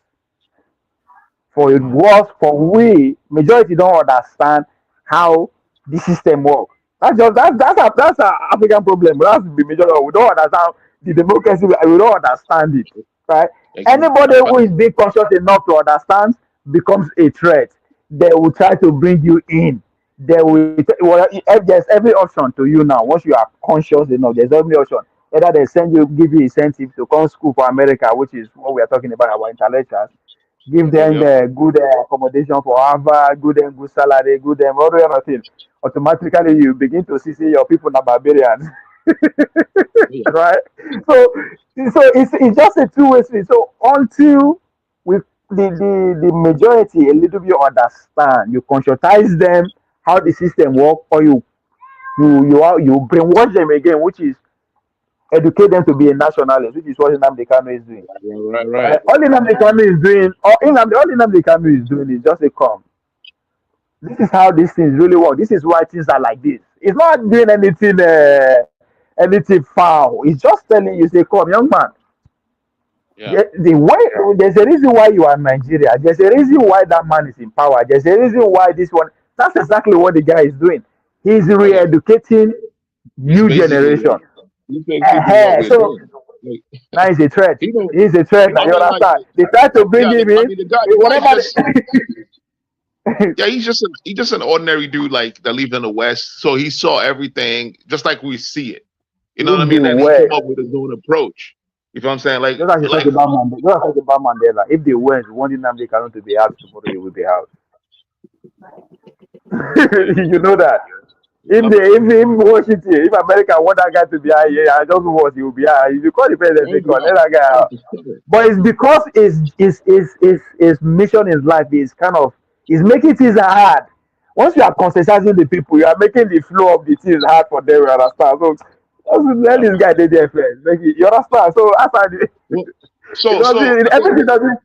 For it was for we majority don't understand how the system work. That's a African problem. That's the majority. We don't understand the democracy. We don't understand it, right? Exactly. Anybody who is being conscious enough to understand becomes a threat. They will try to bring you in. They will. Well, if there's every option to you now. Once you are conscious enough, there's every option. Either they send you, give you incentive to come school for America, which is what we are talking about, our intellectuals give them Yep. the good accommodation for Harvard, good them good salary, good them all the other thing. Automatically, you begin to see your people are barbarians, Yeah. right? So, it's just a two-way street. So until we the majority a little bit understand, you conscientize them how the system work, or you brainwash them again, which is educate them to be a nationalist, which is what Nnamdi Kanu is doing. Right. Right? Right. All Nnamdi Kanu is doing, all Nnamdi Kanu is doing is just a come. This is how these things really work. This is why things are like this. It's not doing anything foul. It's just telling you, say, come, young man. Yeah. The way there's a reason why you are in Nigeria. There's a reason why that man is in power. There's a reason why this one. That's exactly what the guy is doing. He's Oh yeah. re-educating He's new basically generation. what we're So doing. Like, now he's a threat. you know, He's a threat. Now I you mean, like, understand? They try to bring yeah. him I in. mean, the guy's Whatever. just yeah. He's just an ordinary dude like that lived in the West. So he saw everything just like we see it. You know what I If the mean? And he came West, up with his own approach. You know what I'm saying? just as you talk about Mandela, just as about Mandela, if the West wanted Nnamdi Kanu to be out tomorrow, he will be out. yeah. You know that. Yep. If Washington, if America want that guy to be out, yeah, I just want he will be out. If you call the president, Oh they call yeah. let that guy out. But it's because his mission in life is kind of is making things hard. Once you are conscientizing the people, you are making the flow of the things hard for them. You understand? So just let Yep. this guy do their first. Make it, you understand? So after the, Well, it so doesn't everything doesn't.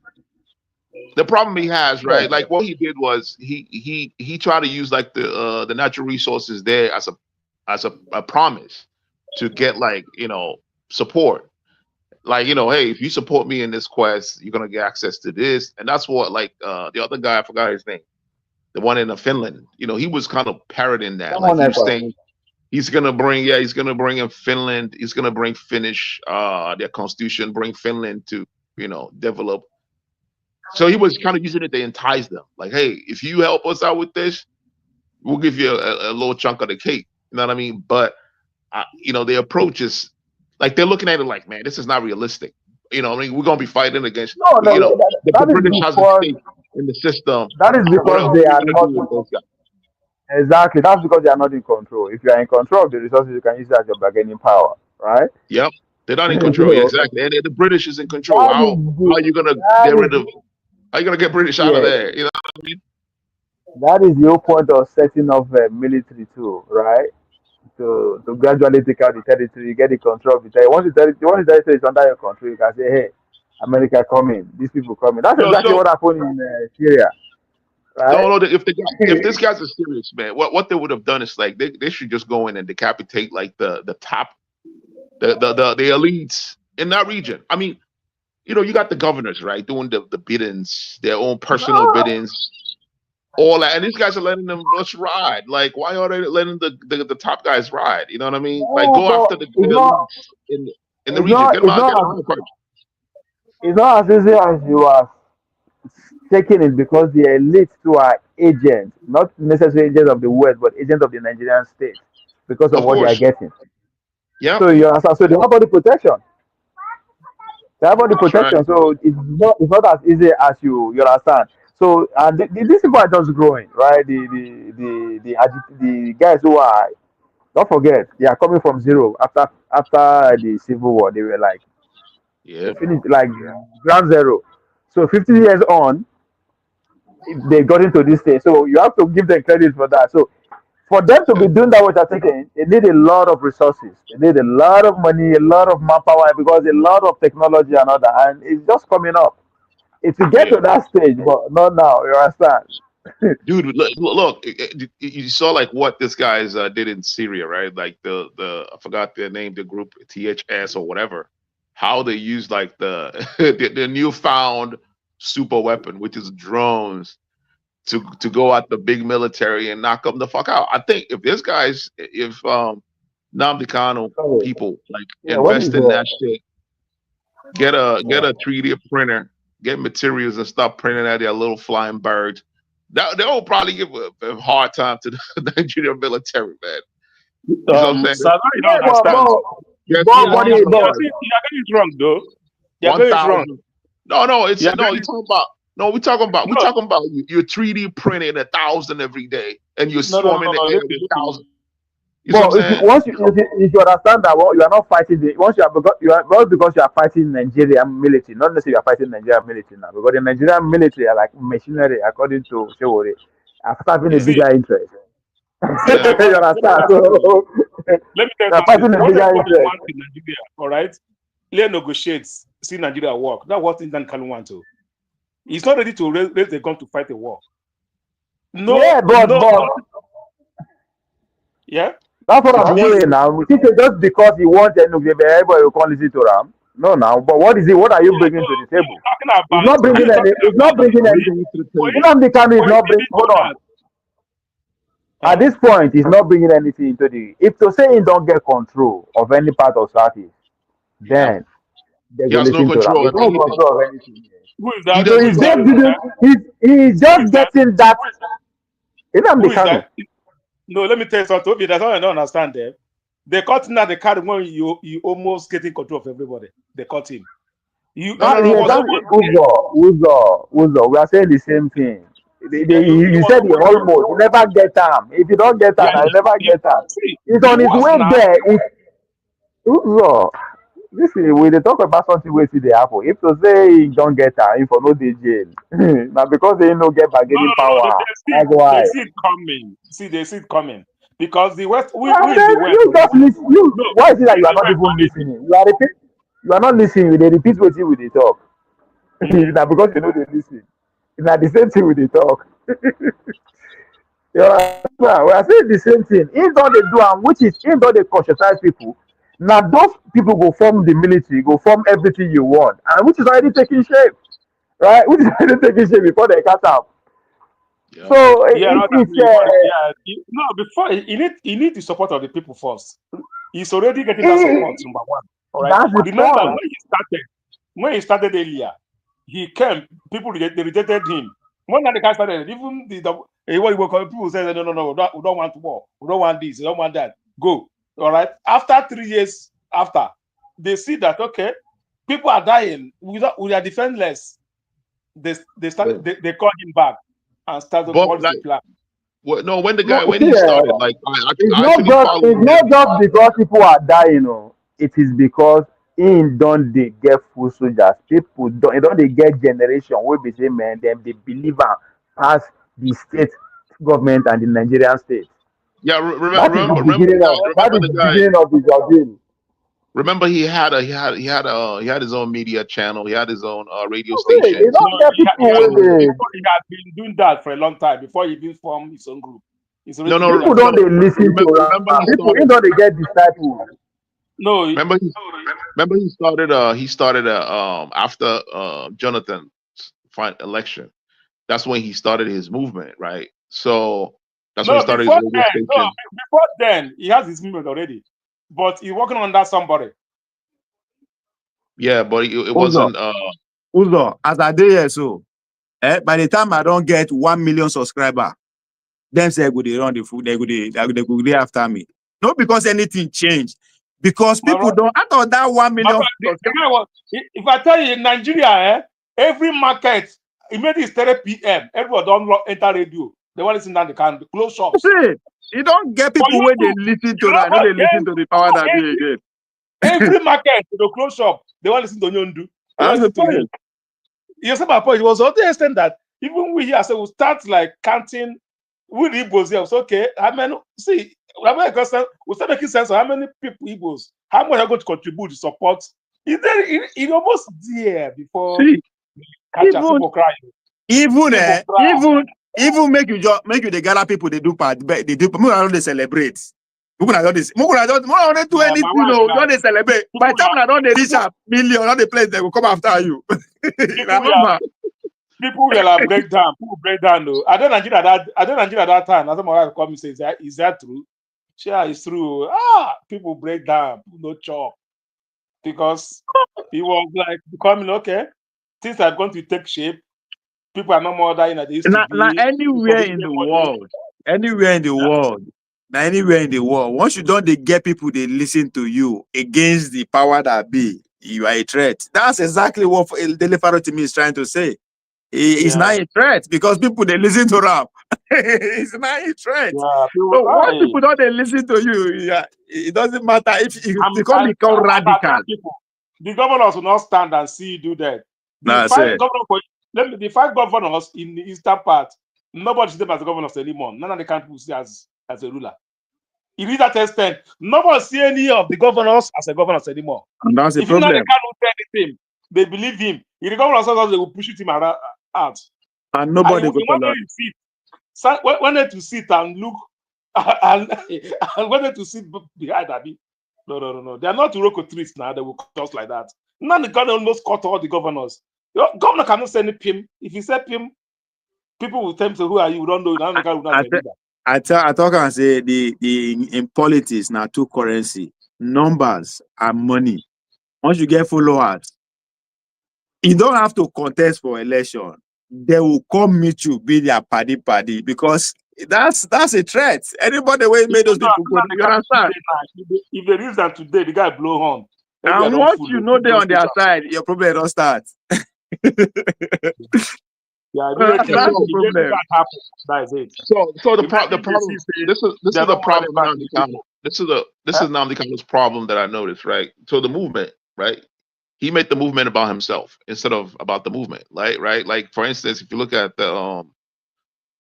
the problem he has, Yeah. right? Like what he did was he tried to use like the natural resources there as a promise to get like support. Like hey, if you support me in this quest, you're gonna get access to this, and that's what like the other guy I forgot his name, the one in Finland. He was kind of parroting that. Like Someone he else. was saying he's gonna bring he's gonna bring in Finland. He's gonna bring Finnish their constitution, bring Finland to develop. So he was kind of using it to entice them. Like, hey, if you help us out with this, we'll give you a little chunk of the cake. You know what I mean? But the approach is like they're looking at it like, man, this is not realistic. I mean, we're gonna be fighting against, No, no, the that is British has a because stake in the system. that is What because else they are we are gonna not do with those guys? exactly. That's because they are not in control. If you are in control of the resources, you can use it as your bargaining power, right? Yep, they're not in control. Yeah, So exactly. And the British is in control. that is How are you gonna that get rid is of? How are you gonna get British out of yeah. there? You know what I mean? That is the whole point of setting up a military too, right? to gradually take out the territory, get the control of the territory. Once the territory is under your control, you can say, hey, America coming, these people coming. That's Yo, exactly what happened in Syria, right? no, if this guy's a serious man, what they would have done is like they should just go in and decapitate like the top the elites in that region. I mean, you got the governors, right, doing the biddings, their own personal biddings, all that, and these guys are letting them just ride. Like, why are they letting the top guys ride? You know what I mean? Like, No, go but after the elites in the it's region. not, Get them it's out, get not, them out first. it's not as easy as you are taking it because the elites too are agents, not necessarily agents of the West, but agents of the Nigerian state because of Of what they are course. getting. Yeah, So you understand? So they have body protection. They have body that's right. protection. So it's not as easy as you understand. So these people are just growing, right? The guys who are, don't forget, they are coming from zero after the civil war. They were like Yeah, they finished like ground zero. So 50 years on, they got into this stage. So you have to give them credit for that. So for them to be doing that what they're taking, they need a lot of resources. They need a lot of money, a lot of manpower, because a lot of technology and all that, and it's just coming up. It will get yeah. to that stage, but not now. You understand? Dude, look, you saw like what this guys did in Syria, right? Like the I forgot their name, the group THS or whatever. How they use like the the newfound super weapon, which is drones, to go at the big military and knock them the fuck out. I think if Nnamdi Kanu So, people like yeah, what is invest in that shit, get a 3D printer, get materials and start printing out their little flying birds. They'll probably give a hard time to the Nigerian military, man. You know what I'm saying? Sir, you yeah, don't understand. Yes, but, but, yes, You are but, getting it wrong, though. You are getting it wrong. 1,000. No, it's You are no. getting You it, talking about no. We no, talking about you're 3D printing 1,000 every day, and you're swarming the no. air with 1,000. You see what I'm but saying? if you understand that, well, you are not fighting once because you are fighting Nigerian military, not necessarily you are fighting Nigerian military now, because the Nigerian military are like machinery, according to Shewore, are having a see, bigger interest. Yeah. You let me understand? tell you something. So Let me tell you they are something. fighting a What bigger everybody interest. wants in Nigeria, all right? Let's negotiate, see Nigeria work. That's what Indian can want to. He's not ready to raise the gun to fight a war. Yeah, Yeah? that's what I'm saying now. He say just because he wants Enugu, everybody will come listen to him. No, now, but what is it? What are you Yeah, bringing no, to the you're table? talking It's about, not bringing you're any. talking It's not about, bringing any. for you, Nnamdi Kanu is for you not to bringing. do Hold on. that, At this point, he's not bringing anything into the. If to say he don't get control of any part of Southeast, Yeah. then they He go has no listen to him. control He's of not in anything. control of anything. who is He that? So Who doesn't is he's that? just care. Who is that? he's Who just is that? getting that. Who Nnamdi is Kanu. that? No, let me tell you something. That's what I don't understand there. They caught him that the card when you almost getting control of everybody. They caught him. No. He Yeah, was that's almost there. Uzo. We are saying the same thing. He You was said he almost there. almost. You never get time. If you don't get time, Yeah, you never get time. see, He's he on his was way now. there. Uzo. This is when they talk about something wey still dey happen. If to say he don't get time, if for no dey jail. Now because they no get bargaining No. power. That's why. They see it coming. See, they see it coming. Because the West, And we in the then West you just already. listen. No, Why is it that in you are the not West, even listening? You are not listening. They repeat what you dey talk. mm-hmm. Now because you know they listen. Now the same thing with the talk. You understand? We are saying the same thing. If don't they do am, which is if don't they conscientize people, now those people go form the military, go form everything you want, and which is already taking shape, right? Which is already taking shape before they catch up. Yeah. So Yeah, not that it's yeah. No, before he need the support of the people first. He's already getting that it, support. Number one, all right. that's the Remember point. when he started earlier, he came. People they rejected him. When the guy started, even what he was people said, no, we don't want war, we don't want this, we don't want that. Go, all right. After 3 years, after they see that okay, people are dying, we are defenseless. They started they called him back and started But what is the like, plan? no, when No, when see, he started, like it's I not actually just followed him. because people are dying. No, it is because in don't they get full soldiers. People don't they get generation where be say man them they believe am pass the state government and the Nigerian state. Yeah, That is the beginning of his ordeal. Remember, he had his own media channel. He had his own radio Okay, station. they don't get people when they. He had been doing that for a long time before he even formed his own group. People don't they listen to people. He don't they get disciples. No, remember he started after Jonathan's election. That's when he started his movement, right? So that's when he started his radio station. No, before then, he has his movement already, but he's working under somebody. Yeah, but it wasn't. Uzo, as I did here, so by the time I don't get 1 million subscriber, them say go they run the food, they go they after me. Not because anything changed, because people don't. I thought that 1 million. If I tell you in Nigeria, every market immediately 30 p.m. everyone don't enter radio. They want to listen down the can close shops. See, you don't get people when they listen to that. They listen to the power that they again. Every market, the close shop, they want to listen to Nyondu. That's the point. You see my point. It was to the extent that even we here, so we start like counting. We Igbos here. So okay, how many? See, we start making sense of how many people Igbos, how much are going to contribute to support. Is there? It almost there before. See, people crying. Even make you the gather people they do part they do they celebrate. People don't do anything, no, don't they celebrate. By the time I don't they reach a million, all the place they will come after you. People will like break down. People break down though. I don't Nigeria that time. That's what my wife called me say, is that true? Yeah, it's true. People break down, people no chop. Because it was like becoming okay. Things are going to take shape. People are no more dying at this. Anywhere in the world. Once you don't they get people they listen to you against the power that be, you are a threat. That's exactly what Delefaro to me is trying to say. It's not a threat because people they listen to rap. It's not a threat. Yeah, so once people don't they listen to you, it doesn't matter if you become radical. The governors will not stand and see you do that. The five governors in the eastern part, nobody sees them as governors anymore. None of the countries see as a ruler. It is that extent. Nobody see any of the governors as a governors anymore. And that's the if problem. If they cannot tell anything, they believe him. If the governors they will push him out. And nobody will wanted to sit and look and wanted to sit behind Abi. No. They are not Uroko trees now. They will just like that. None of the governors almost cut all the governors. The governor cannot send him. If he said him, people will tell him, so who are you? We don't know. I talk and say in politics now two currency, numbers and money. Once you get followers, you don't have to contest for election. They will come meet you, be their paddy because that's a threat. Anybody will make those people go. You understand? If they use that today, the guy blow horn. And once you know they're on their side, your problem don't start. Yeah, that's the problem. That is it. So the problem. This is the problem. This is Nnamdi Kanu's problem that I noticed, right? So the movement, right? He made the movement about himself instead of about the movement, right? Like for instance, if you look at the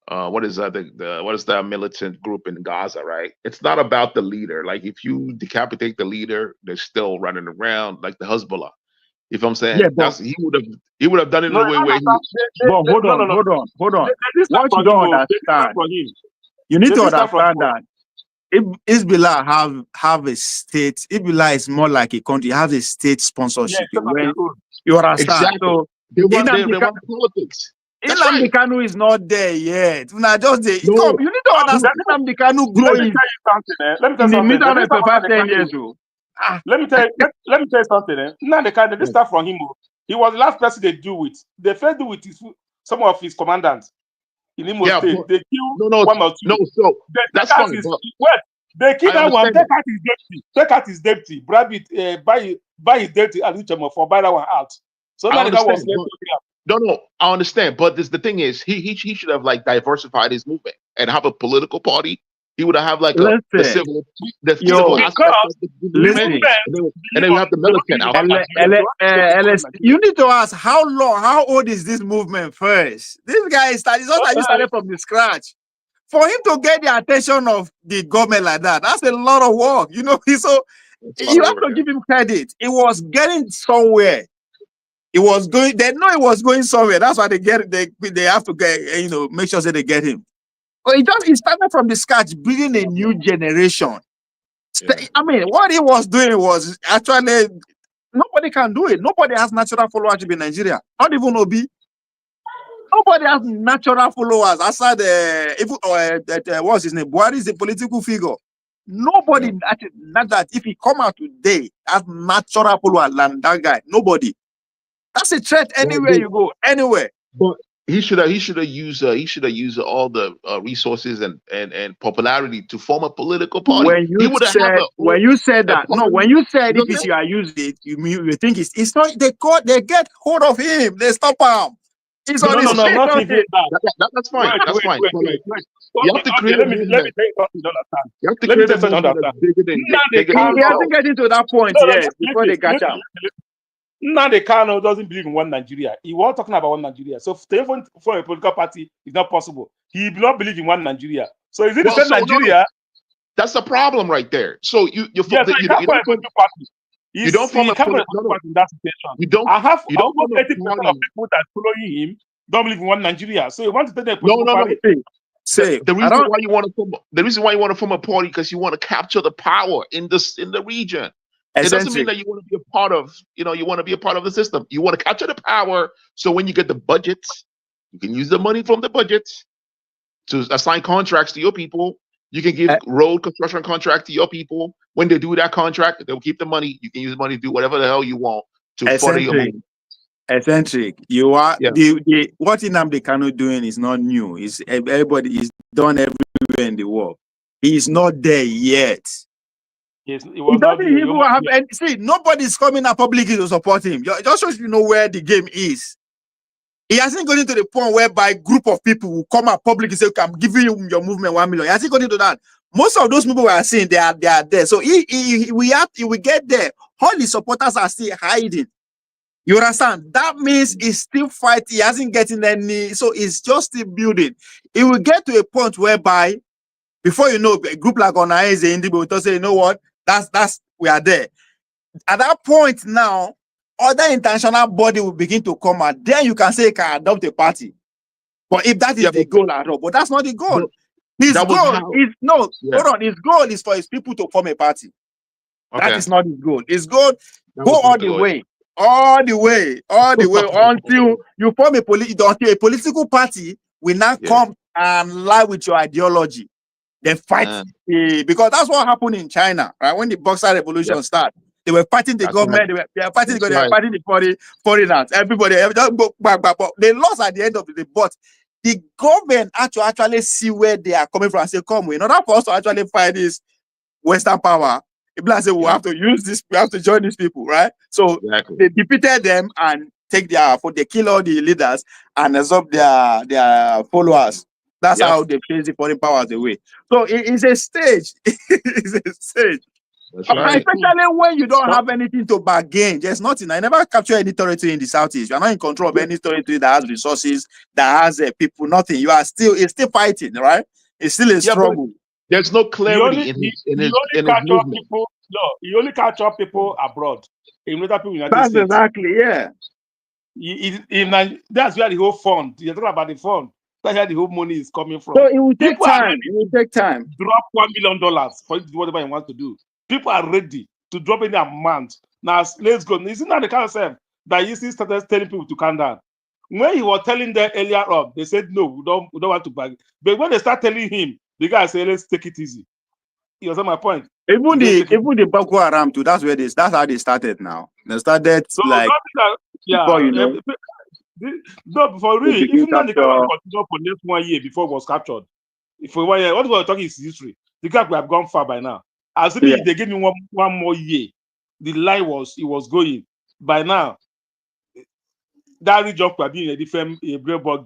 what is that militant group in Gaza, right? It's not about the leader. Like if you decapitate the leader, they're still running around like the Hezbollah. If I'm saying he would have done it in a way where hold on. What you don't understand, you need to understand that if Hezbollah have a state, Hezbollah is more like a country, has a state sponsorship. You understand? Exactly. So they want politics. Nnamdi Kanu is not there yet. Now just there. You need to understand Nnamdi Kanu growing. Let me tell you something. Let me tell you something. Nnamdi Kanu, this stuff from him. He was the last person they do with. They first do with some of his commandants in Imo State. They killed one or two. No, so that's fine. They killed that one. Take out his deputy. Bribe it. Buy his deputy and reach him for buy that one out. So now that was No, I understand, but the thing is, he should have like diversified his movement and have a political party. He would have like the civil aspect of the movement, and then you have the militant. You need to ask how old is this movement first? This guy started from the scratch. for him to get the attention of the government like that, that's a lot of work, you know. So you have to give him credit. It was getting somewhere. It was going. They know it was going somewhere. That's why they have to get, you know, make sure that they get him. But he started from the scratch, building a new generation. Yeah. I mean, what he was doing was actually nobody can do it. Nobody has natural followership in Nigeria. Not even Obi. Nobody has natural followers aside what's his name? Buhari is a political figure. Nobody, not that if he come out today as natural follower than that guy. Nobody. That's a threat anywhere you go, anywhere. But he should have used all the resources and popularity to form a political party. When you said that, if you are using it, you think it's not. They get hold of him. They stop him. He's on his no, not even that. That's fine. That's fine. Wait. You have to create. Let me tell you something. You have to create a movement that's bigger than. He hasn't gotten to that point yet before they catch him. Now the Kano doesn't believe in one Nigeria. He was talking about one Nigeria. So for a political party, it's not possible. He does not believe in one Nigeria. So is it the same Nigeria? No. That's the problem right there. So you don't form a political party in that situation. You don't. I have almost 80% of people that following him don't believe in one Nigeria. So you want to take the political party? The reason why you want to form a party because you want to capture the power in the region. It doesn't mean that you want to be a part of, you want to be a part of the system. You want to capture the power. So when you get the budgets, you can use the money from the budgets to assign contracts to your people. You can give road construction contract to your people. When they do that contract, they'll keep the money. You can use the money to do whatever the hell you want to further your money. Eccentric. You are what Nnamdi Kanu doing is not new. It's everybody is done everywhere in the world. He is not there yet. Yes, nobody's coming out publicly to support him. Just so you know where the game is. He hasn't gotten to the point whereby a group of people will come out publicly and say, okay, I'm giving you your movement 1 million. He hasn't gotten to that. Most of those people we are seeing, they are there. So we get there. All the supporters are still hiding. You understand? That means he's still fighting. He hasn't gotten any. So it's just still building. It will get to a point whereby, before you know, a group like Onaeze Indigo will say, you know what? That's we are there. At that point now, other international body will begin to come out. Then you can say you can adopt a party. But if that is the goal at all, but that's not the goal. His goal is for his people to form a party. Okay. That is not his goal. His goal go all the way until you form until a political party will not come and lie with your ideology. They fight because that's what happened in China, right? When the Boxer Revolution started, they were fighting the government, they were fighting the foreigners, everybody go back. But they lost at the end of the day. But the government actually see where they are coming from and say, come, in order for us to actually fight this Western power, people say we have to use this, we have to join these people, right? So they defeated them and they kill all the leaders and absorb their followers. That's how they chase the foreign powers away. So it's a stage. It's a stage. Right. Especially when you don't have anything to bargain. There's nothing. I never capture any territory in the Southeast. You are not in control of any territory that has resources, that has people, nothing. It's still fighting, right? It's still a struggle. There's no clarity in his movement. He only catch up people abroad. That's exactly, that's where the whole fund. You're talking about the fund. That's where the whole money is coming from. So it will take time. Drop $1 million for whatever he wants to do. People are ready to drop any amount. Now, let's go. Isn't that the kind of stuff that you see started telling people to calm down? When he was telling them earlier on, they said, no, we don't want to bag. But when they start telling him, the guy said, let's take it easy. You understand my point? Even the Boko Haram too, that's how they started now. They started before, you know. No, for real, even though the guy was continued for next 1 year before it was captured. For 1 year, what we're talking is history. The guy would have gone far by now. Assuming if they gave me one more year, the lie was going. By now, that region could have been a different billboard.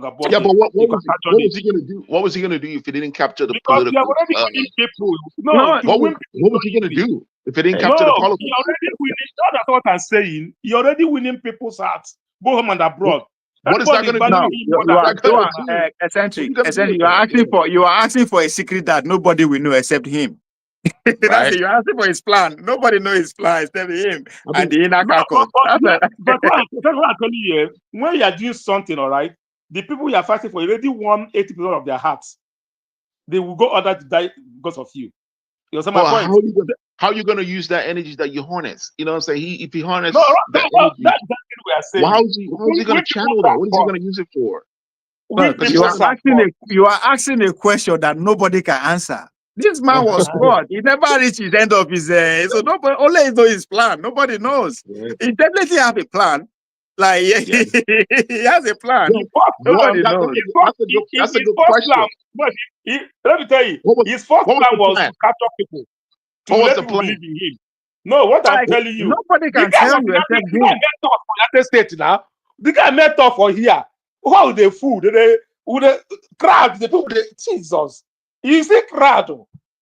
But what was he going to do? What was he going to do if he didn't capture the political? Because already winning people. What was he going to do if he didn't capture the political? He already winning. That's what I'm saying. He already winning people's hearts, both home and abroad. What is that going to do? No, What is that going to do? Eccentric. You are asking for a secret that nobody will know except him. That's it. You're asking for his plan. Nobody knows his plan except him and the inner caucus. But what I'm telling you, when you are doing something, all right, the people you are fighting for already won 80% of their hearts. They will go other to die because of you. You understand my point? How are you going to use that energy that you harness? You know what I'm saying? If he harness that's exactly what we are saying. Well, how is he going to channel that? What is he going to use it for? You are asking a question that nobody can answer. This man was God. He never reached his end of his so nobody only knows his plan. Nobody knows. He definitely have a plan. Like he has a plan. Nobody knows. That's a good question. Let me tell you, his first plan was to capture people. To let people believe in him. No, what I'm telling you, nobody can tell you except him. Met up for United States now. The guy met up for here. How they food? With the crowd, the people, Jesus. You see crowd,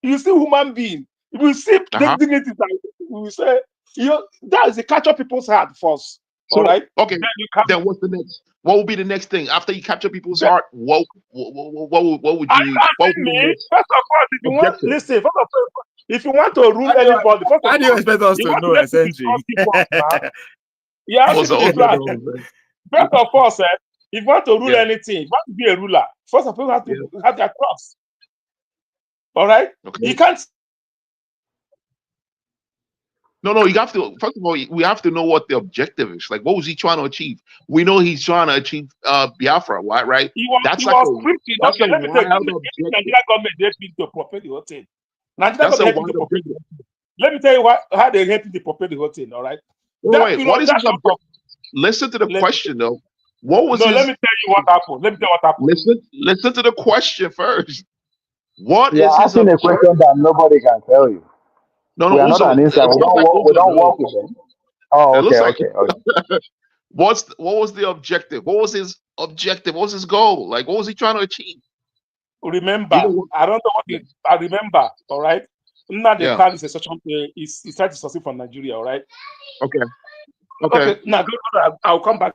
you see human being, you see dignity. We say, that is the capture people's heart first. So, all right. Okay. Then what's the next? What will be the next thing after you capture people's heart? What would you? First of all, if you want, listen. First of all, if you want to rule anybody, first of all, how do you expect us to know, essentially? Yeah, first of all, sir, if you want to rule anything, if you want to be a ruler, first of all, you have to have their trust. All right? Okay. You can't. No, you have to, first of all, we have to know what the objective is. Like, what was he trying to achieve? We know he's trying to achieve Biafra, right? That's like preaching. Okay, let me tell you, Nigeria government, they helped to prepare the whole thing. Nigeria government helped to prepare the whole thing. Let me tell you how they helped to prepare the whole thing, all right? Wait, what is his objective? Listen to the question, though. What was let me tell you what happened. Let me tell you what happened. Listen to the question first. What is his asking a question that nobody can tell you. No, we are not an inside. We don't work with them. Oh, okay. What was the objective? What was his objective? What was his goal? Like, what was he trying to achieve? Remember, I don't know what I remember, all right? Nnamdi Kanu is a such he's trying to succeed from Nigeria, all right? Okay. Now, I'll come back.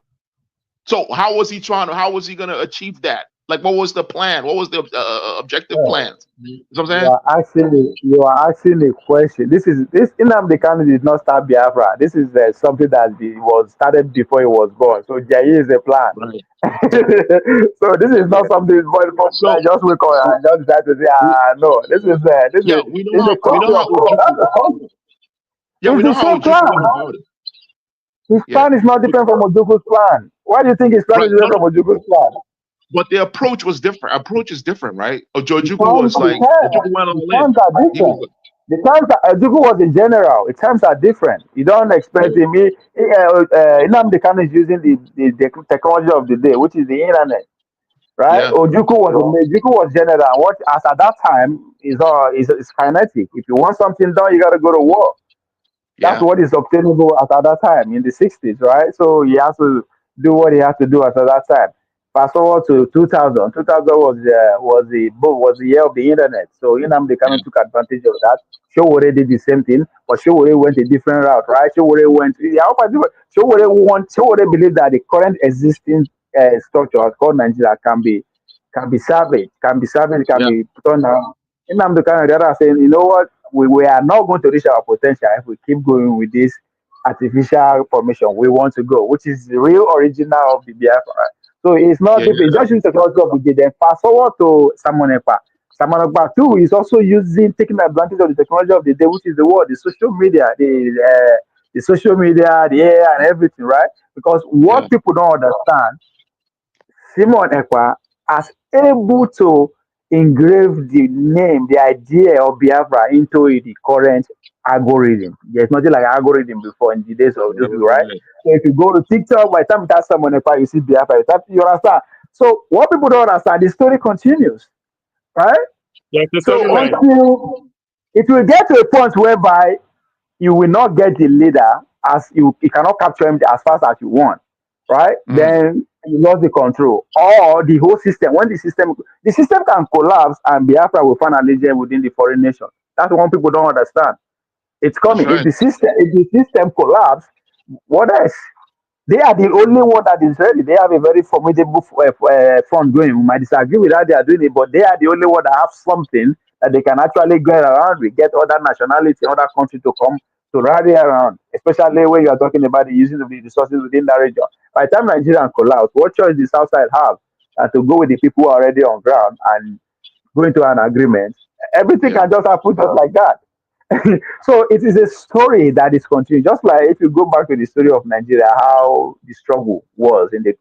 So how was he going to achieve that? Like, what was the plan? What was the objective plan? You know what I'm saying? You are asking a question. This Nnamdi Kanu did not start Biafra. This is something that was started before he was born. So Jai is a plan. Right. So this is not something I just wake up and just decide to say, no. This is we know how Ojukwu went about it. His plan is not different from Ojukwu's plan. Why do you think his plan is different from Ojukwu's plan? But the approach was different. Approach is different, right? Ojukwu was like, Ojukwu went on the terms are different. The terms that Ojukwu was in general. The terms are different. You don't expect me. Nnamdi Kanu is using the technology of the day, which is the internet, right? Yeah. Ojukwu was general. What as at that time is kinetic. If you want something done, you got to go to war. That's what is obtainable at that time in the 60s, right? So he has to do what he has to do at that time. Fast forward to 2000. 2000 was the year of the internet. So Nnamdi Kanu took advantage of that. Showore did the same thing, but Showore went a different route, right? Showore believed that the current existing structure called Nigeria can be salvaged, can be put on down. Nnamdi Kanu, the other saying, you know what? We are not going to reach our potential if we keep going with this artificial formation. We want to go, which is the real original of the Biafra. So it's not different. Just use technology of the day. Then fast forward to Samonekpa. Samonekpa too is also taking advantage of the technology of the day, which is the social media, the social media, the AI, and everything, right? Because what people don't understand, Simon Ekpa is able to engrave the name, the idea of Biafra into the current algorithm. There's nothing like algorithm before in the days of those people, right? So if you go to TikTok, by the time that's someone, you see Biafra, you understand. So what people don't understand, the story continues, right? So until it will get to a point whereby you will not get the leader as you cannot capture him as fast as you want, right? Then you lost the control or the whole system. When the system can collapse and Biafra will find a leader within the foreign nation. That's what people don't understand. It's coming. If the system collapse, what else? They are the only one that is ready. They have a very formidable front going. We might disagree with how they are doing it, but they are the only one that have something that they can actually get around. We get other nationality, other countries to come to rally around, especially when you are talking about the using of the resources within that region. By the time Nigerian collapse, what choice the South side have to go with the people who are already on ground and go into an agreement? Everything Yeah. can just happen just like that. So it is a story that is continuing. Just like if you go back to the story of Nigeria, how the struggle was in the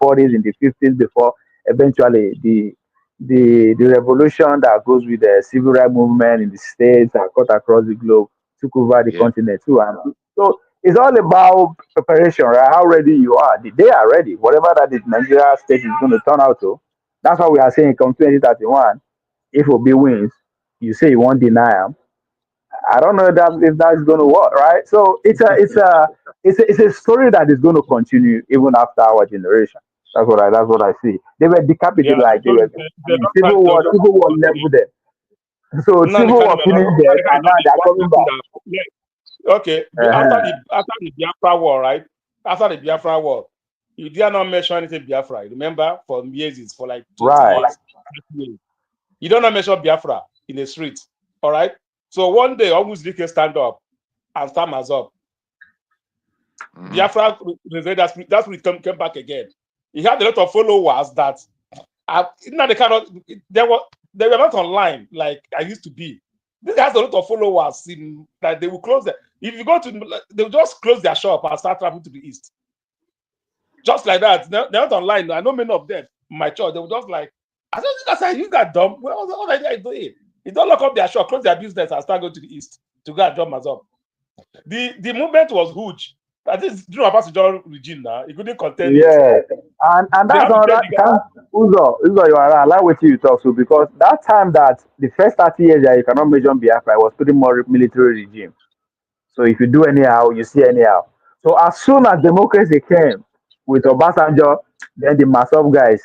40s, in the 50s, before eventually the revolution that goes with the civil rights movement in the states and cut across the globe took over the Yeah. continent too. And so it's all about preparation, right? How ready you are. They are ready. Whatever that the Nigeria state is going to turn out to. That's why we are saying come 2031, if Obi wins, you say you won't deny him. I don't know if that's going to work, right? So it's a story that is going to continue even after our generation. That's what I see. They were Yeah, decapitated like they because were. I they're mean, not trying to civil war leveled them. So Nnamdi civil Kanu war were not finished them, Nnamdi Kanu and is not now the they're one coming person back. that okay, after the Biafra war, right? After the Biafra war, you dare not mention anything Biafra. Remember, for years, for like 20 Right. years, 30 years. You don't not mention Biafra in the street. All right. So one day, almost DK stand up and stand us up. Biafra, that's when he came back again. He had a lot of followers that now they were not online like I used to be. This has a lot of followers in that they will close them. If you go to, they will just close their shop and start traveling to the east. Just like that. They're not online. I know many of them in my church. They were just like, I don't think that's how you got dumb. Well, what are they doing? They don't lock up their shop, close their business, and start going to the east to go and drum us up. The movement was huge. That is during Obasanjo regime now. He couldn't contain it. Yeah, and They that's have to tell another the guy. Uzo, you are right. I like what you talk to because that time that the first 30 years that you cannot mention Biafra was pretty much military regime. So if you do anyhow, you see anyhow. So as soon as democracy came with Obasanjo, then the Masov guys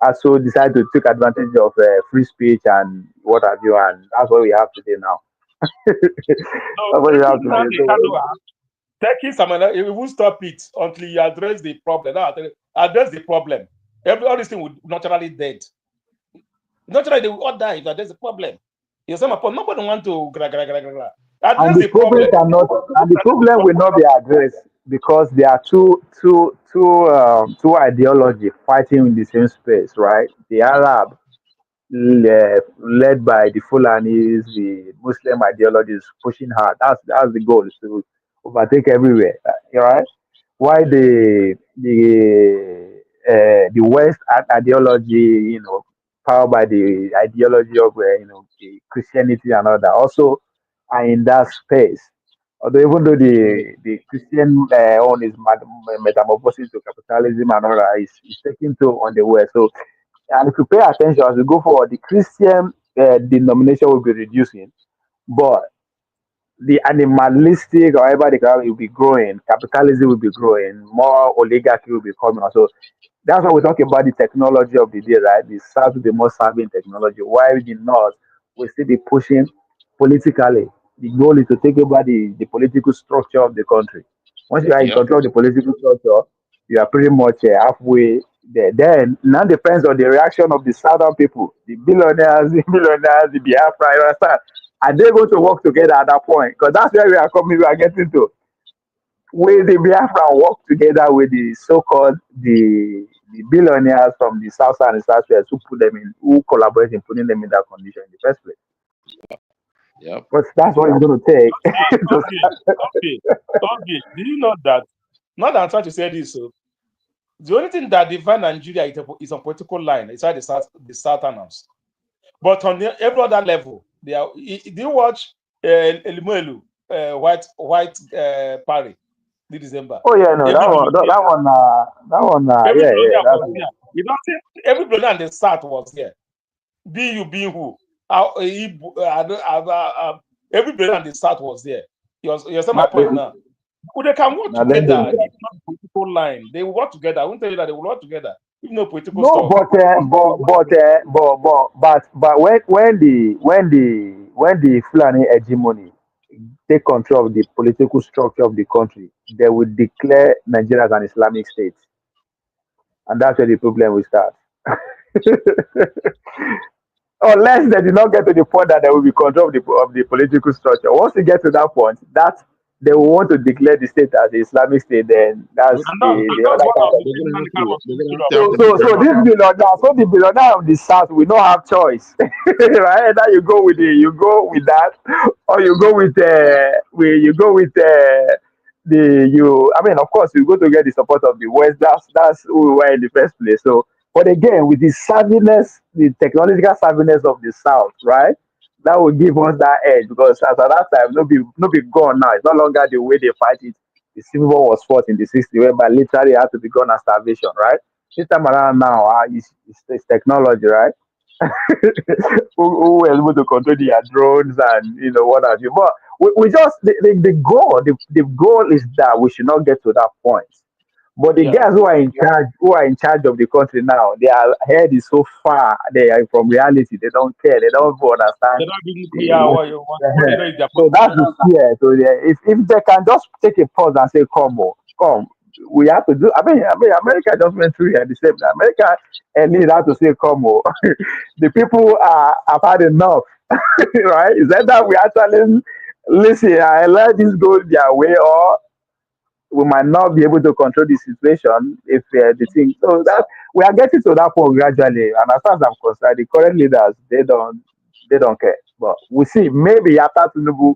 also decided to take advantage of free speech and what have you, and that's what we have today now. No, That's what we have taking today. down the So, Kanu, taking some, it won't stop it until you address the problem. Now, address the problem. All these things will naturally dead. Naturally, they will all die if address the problem. You say, nobody want to and address the the problem problem. cannot, and the Address the problem will problem. not be addressed because there are two ideology fighting in the same space, right? The Arab led by the Fulanis, the Muslim ideology is pushing hard. That's the goal, is to overtake everywhere, right? Why the West ideology, powered by the ideology of the Christianity and all that, also are in that space. Although even though the Christian own is metamorphosing to capitalism and all that, is taking toll on the West. So and if you pay attention as we go forward, the Christian denomination will be reducing, but the animalistic or whatever they call it will be growing, capitalism will be growing, more oligarchy will be coming. So that's why we talk about the technology of the day, right? The South will be more savvy in technology, while the North will still be pushing politically. The goal is to take over the political structure of the country. Once you are in Yep. control of the political structure, you are pretty much halfway there. Then now depends on the reaction of the southern people, the billionaires, the millionaires, the Biafra, you understand? Are they going to work together at that point? Because that's where we are getting to. Will the Biafra work together with the so-called the billionaires from the south and the southwest who put them in, who collaborate in putting them in that condition in the first place? Yep. But that's what it's going to take. to Okay. Do you know that? Not that I'm trying to say this. So the only thing that divides Nigeria is a political line inside the Southerners. But on every other level, they are. Do you watch Elimuelu, White Party, this December? Oh yeah, no, Every billionaire, every yeah, billionaire that's was here. You don't think every billionaire in the South was here? Being who? Every billionaire in the South was there. You understand my point now? Well, they can work now then together if not political line. They will work together. I won't tell you that they will work together if no political no, stuff. but when the Fulani hegemony take control of the political structure of the country, they will declare Nigeria as an Islamic state, and that's where the problem will start. Unless they did not get to the point that there will be control of the political structure. Once you get to that point, that they will want to declare the state as the Islamic state, then that's And the that's other one kind of of. the things when it comes to they're gonna have to So, have the so, so majority. this billionaire, so the billionaire of the South will not have choice, right? Either you go with that, or you go with the you. I mean, of course, you go to get the support of the West. That's who we were in the first place. So, but again, with the savviness, the technological savviness of the South, right? That will give us that edge because as at that time, no be gone now. It's no longer the way they fight it. The Civil War was fought in the 60s, whereby literally it had to be gone as starvation, right? This time around now, it's technology, right? Who were able to control their drones and what have you. But we just the goal is that we should not get to that point. But the Yeah. guys who are in charge of the country now, their head is so far they are from reality. They don't care. They don't even They understand. don't be nuclear the- or what they know is their So that's politics. the fear. So if they can just take a pause and say, "Come on, come, we have to do." I mean, America just went through here the same. America and need have to say, "Come on." The people have had enough, right? Is that we actually listen? I let this go their way, or we might not be able to control the situation if the thing. So that we are getting to that point gradually. And as far as I'm concerned, the current leaders they don't care. But we see maybe after Tinubu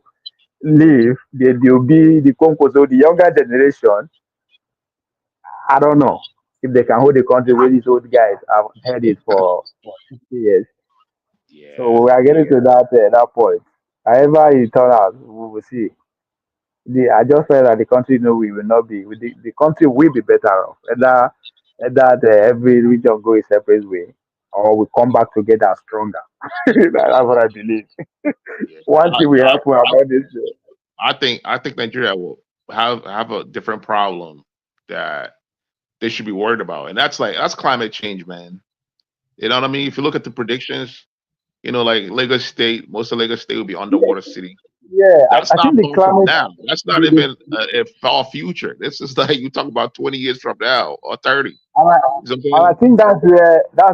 leave, there will be the conquest of the younger generation. I don't know if they can hold the country where these old guys have held it for 50 years. So Yeah. we are getting to that point. However it turn out, we will see. I just felt that the country, we will not be. The country will be better off. Either every region go a separate way, or we come back together stronger. That's what I believe. Yeah. One thing will happen about this. I think Nigeria will have a different problem that they should be worried about, and that's climate change, man. You know what I mean? If you look at the predictions, like Lagos State, most of Lagos State will be underwater city. Yeah, That's I not think the far from climate. now. That's not The, even a far future. This is like you talk about 20 years from now or 30. You and I, know what I'm and I saying? think that's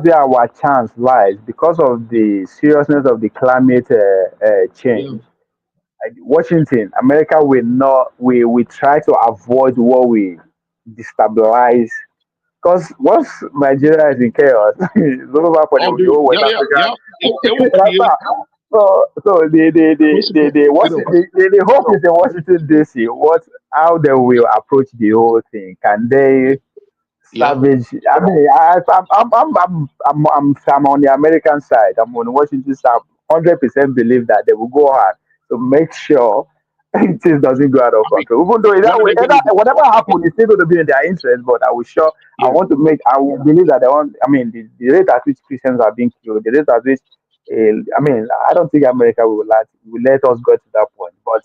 where our chance lies because of the seriousness of the climate Yeah. change. Like Washington, America will not. We try to avoid what we destabilize. Because once Nigeria is in chaos, it's over for Oh, the dude. whole West Yeah, yeah, Africa. yeah. It will That's create all. So the hope is in Washington D.C. How they will approach the whole thing? Can they yeah. savage? I mean, I'm on the American side. I'm on the Washington side. 100% believe that they will go hard to make sure things doesn't go out of I mean, control. Even though what are they gonna do? whatever happens, it's still going to be in their interest. But I will sure Yeah. I will believe that they want. I mean, the rate at which Christians are being killed, the rate at which, I mean, I don't think America will let us go to that point. But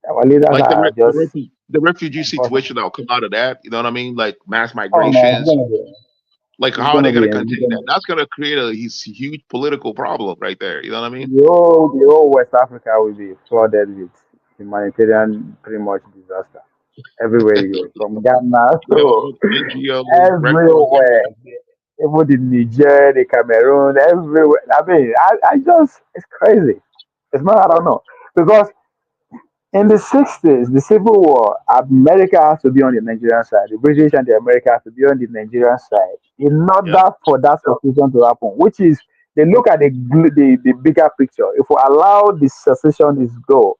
our leaders Like are just the refugee situation impossible. that'll come out of that, you know what I mean? Like mass Oh man, migrations. Like it's how are gonna they be, gonna it's contain gonna that? That's gonna create a huge political problem right there. You know what I mean? the whole West Africa will be flooded with humanitarian pretty much disaster everywhere you go, from Ghana to NGOs, Red Cross, everywhere, everything. even the Niger, the Cameroon, everywhere. I mean, I just it's crazy. It's not I don't know because in the 60s, the Civil War, America has to be on the Nigerian side. The British and the America has to be on the Nigerian side in Yeah. order for that secession to happen, which is they look at the bigger picture. If we allow the secessionists go,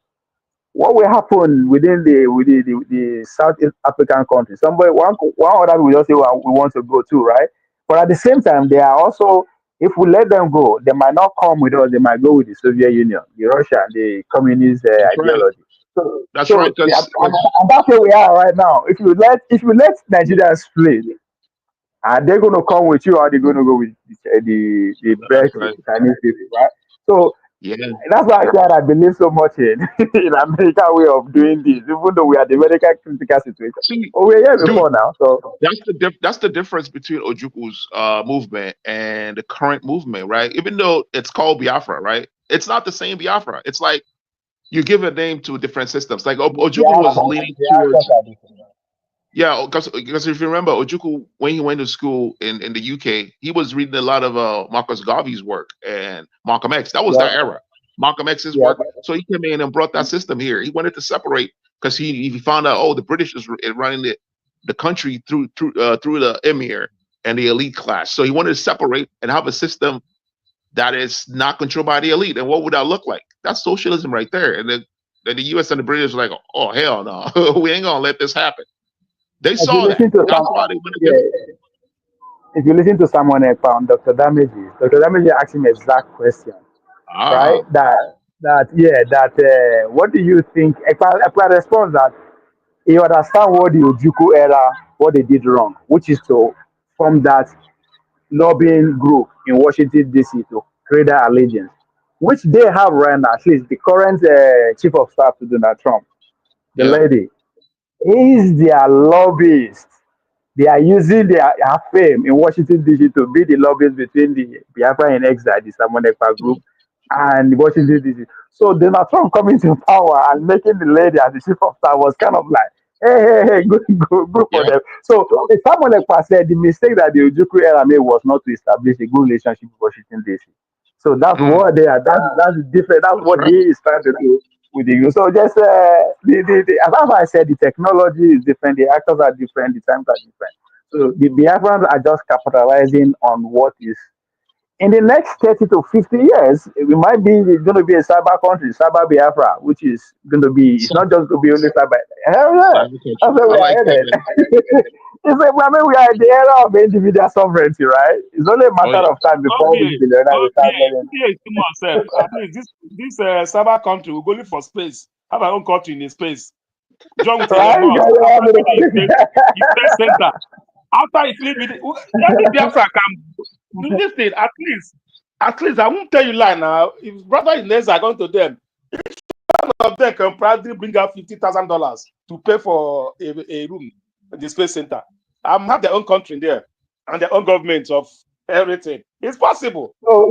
what will happen within the South African countries? One other will just say, well, we want to go too, right? But at the same time, they are also, if we let them go, they might not come with us. They might go with the Soviet Union, the Russia, the communist That's right. ideology. So, That's right. so and that's where we are right now. If you let Yeah, Nigeria split, are they going to come with you, or are they going to go with the that's best right. Chinese people, right? So Yeah. that's why I said I believe so much in in American way of doing this, even though we are the very critical situation. See, But we're here dude, before now, so that's the difference between Ojukwu's movement and the current movement, right? Even though it's called Biafra, right? It's not the same Biafra. It's like you give a name to different systems. Like Ojukwu was leaning towards. Yeah, because if you remember, Ojukwu, when he went to school in the UK, he was reading a lot of Marcus Garvey's work and Malcolm X. That was that era. Malcolm X's work. So he came in and brought that system here. He wanted to separate because he found out, oh, the British is running the country through the emir and the elite class. So he wanted to separate and have a system that is not controlled by the elite. And what would that look like? That's socialism right there. And then the US and the British were like, oh, hell no, we ain't gonna let this happen. They saw that. That's why they went against it. If you listen to someone on Dr. Damages asked him exact question, right? What do you think? If I respond that you understand what the Ojukwu era, what they did wrong, which is to form that lobbying group in Washington D.C. to create that allegiance, which they have right now. At least the current chief of staff to Donald Trump, the lady, is their lobbyist. They are using their fame in Washington D.C. to be the lobbyists between the Biafra and Exile, the Samonekpa group, and Washington D.C. So Donald Trump coming to power and making the lady as the chief of staff was kind of like, hey, good for them. So Samonekpa said the mistake that the Ojukwu era made was not to establish a good relationship with Washington D.C. So that's what they are. That's different. That's what he is trying to do with the. So just as I said, the technology is different. The actors are different. The times are different. So the Biafrans are just capitalizing on what is. In the next 30 to 50 years, we might be going to be a cyber country, cyber Biafra, which is going to be. It's not just going to be only cyber. Hell yeah, that's where we are headed. It's like, I mean, we are in the era of individual sovereignty, right? It's only a matter of time before we billionaires start getting. At least this cyber country will go for space. Have our own country in space. John with space center. After it leave it, Biafra can do this thing. At least I won't tell you lie now. If brother in Neza are going to them, each one of them can probably bring out $50,000 to pay for a room in the space center. Have their own country there and their own government of everything. It's possible. So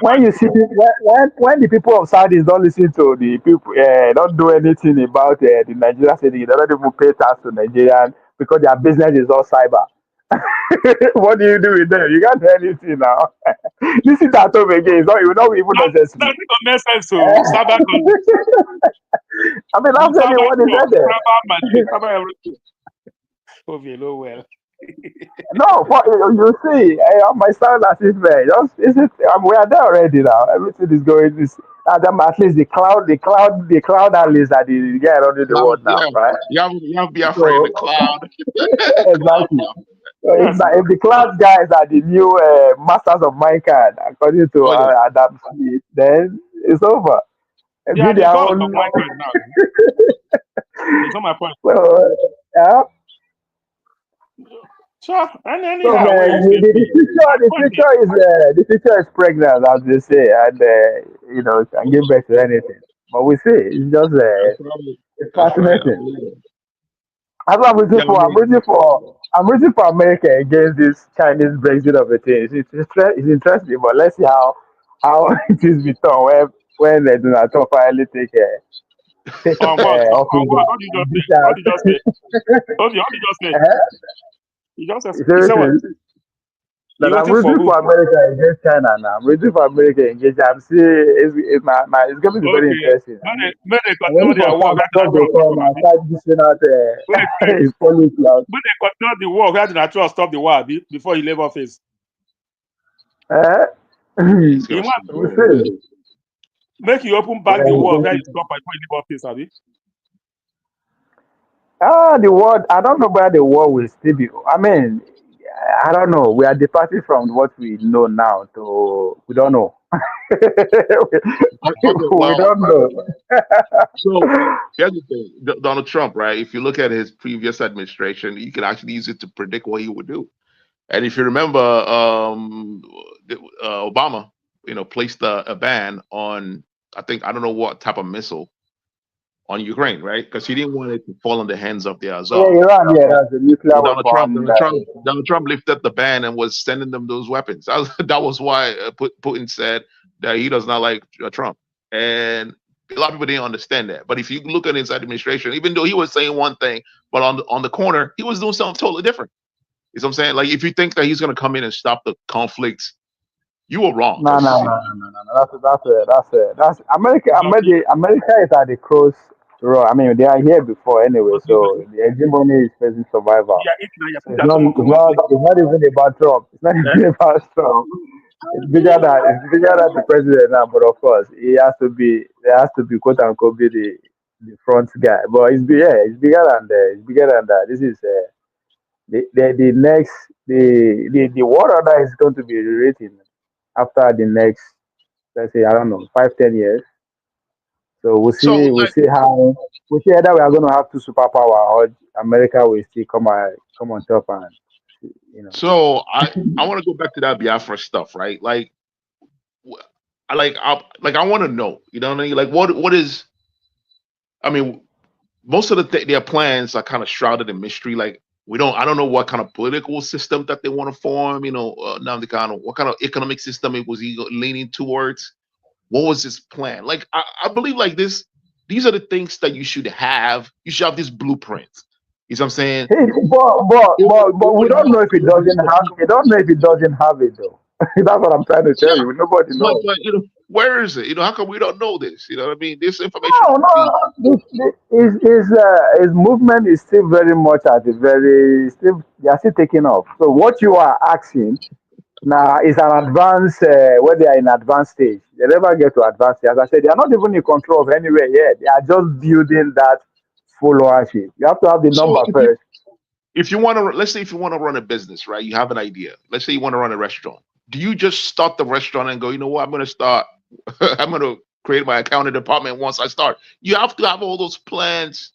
when you see when the people of Saudis don't listen to the people, don't do anything about the Nigerian city, they don't even pay tax to Nigerian because their business is all cyber. What do you do with them? You can't do anything now. This is at home again. It's not even necessary. That doesn't make sense to cyber country. I mean, that's really what is cyber everything. Well. No, you see, my son assist man. We are there already now. Everything is going. At least the cloud analysts are the guy running the world now, right? You have to be afraid of the cloud. Exactly. So if the cloud guys are the new masters of mankind, according to Adam Smith, then it's over. They are the gods of mankind now. That's not my point. So, yeah. Sure. The future is pregnant, as they say, and it can give birth to anything. But we see, it's just it's fascinating. That's what I'm rooting for America against this Chinese Brexit of a thing. It's interesting, but let's see how it is become when Donald Trump finally take office. What did you just say? You just said I'm rooting for America against China now. I'm rooting for America against. I'm seeing it's going to be very interesting. When they continue the war, where did Donald stop the war before he leave office? Make you open back the war where he stopped before he leave office, Abi. The war. I don't know where the war will still be. I mean, I don't know. We are departing from what we know now to we don't know. We don't know. So here's the thing: Donald Trump, right? If you look at his previous administration, you can actually use it to predict what he would do. And if you remember, Obama, placed a ban on, I don't know what type of missile on Ukraine, right? Because he didn't want it to fall in the hands of the Azov. Yeah, Iran, that's a nuclear weapon. Donald Trump lifted the ban and was sending them those weapons. That was why Putin said that he does not like Trump. And A lot of people didn't understand that. But if you look at inside the administration, even though he was saying one thing, but on the corner, he was doing something totally different. You know what I'm saying? Like if you think that he's gonna come in and stop the conflicts, you were wrong. No. That's America. America is at the crossroad. I mean, they are here before anyway, so the hegemony is facing survival. So it's not even about Trump. It's not even about Trump. It's bigger than the president now. But of course, there has to be quote unquote be the front guy. But it's bigger than that. It's bigger than that. This is the next the world order is going to be rewritten after the next, let's say, I don't know, 5, 10 years. So So like, we'll see either we are going to have two superpower or America will still come on top and you know. so I want to go back to that Biafra stuff, right? Like wh- I want to know, you know what I mean? Like what is I mean, most of their plans are kind of shrouded in mystery. Like I don't know what kind of political system that they want to form. You know, now the kind of what kind of economic system it was he leaning towards. What was his plan? Like I believe like this. These are the things that you should have. You should have this blueprint. You know what I'm saying? But we don't know if it doesn't have. We don't know if it doesn't have it though. That's what I'm trying to tell Yeah, you. Nobody knows. but you know, where is it? You know, how come we don't know this? You know what I mean? This information No, should be. his movement is still very much at the very still they are still taking off. So what you are asking now is an advanced where they are in advanced stage. They never get to advanced stage. As I said, they are not even in control of anywhere yet. They are just building that followership. You have to have the So number first. if you want to, let's say if you want to run a business, right? You have an idea. Let's say you want to run a restaurant. Do you just start the restaurant and go, you know what? I'm going to start. I'm going to create my accounting department once I start. You have to have all those plans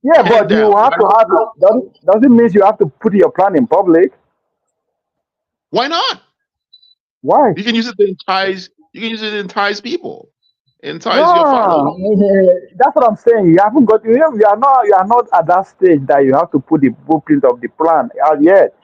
Yeah, pinned but you down, have right? to have it. Doesn't mean you have to put your plan in public. Why not? Why? You can use it to entice. You can use it to entice people, entice your followers. No, that's what I'm saying. You haven't got. You are not at that stage that you have to put the blueprint of the plan out yet.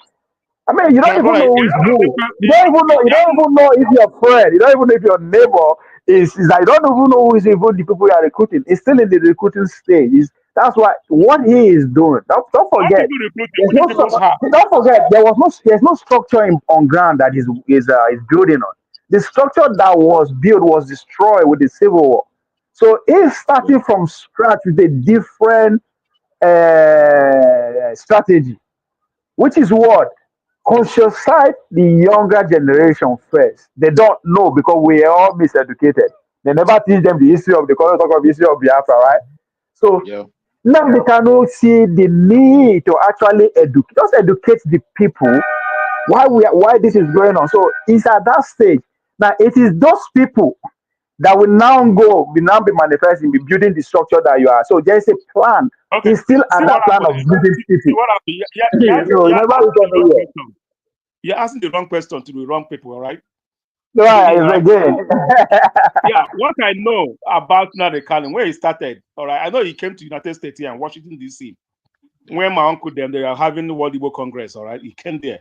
I mean, you don't My even brother, know who is who. You don't even know. You don't even know if your friend. You don't even know if your neighbor is that. You don't even know who is even the people you are recruiting. It's still in the recruiting stage. That's why what he is doing. Don't how forget. people recruiting? There's Put in no. people's heart. Don't forget. There's no structure on ground that is building on. The structure that was built was destroyed with the civil war. So he's starting from scratch with a different strategy, which is what conscientize the younger generation first. They don't know because we are all miseducated. They never teach them the history of the color talk of history of Biafra, right? So Yeah. now they cannot see the need to actually educate the people why this is going on. So it's at that stage. Now it is those people that will now be manifesting, be building the structure that you are. So there's a plan. Okay, He's still see at what that plan happened. of building See city. what happened. So you You're never asking will the go wrong nowhere. question. You're asking the wrong question to the wrong people, all right? Right, All right. again. Yeah, what I know about Nnamdi Kanu, where he started, all right, I know he came to United States here in Washington, D.C. When my uncle them, they are having the World Igbo Congress, all right? He came there.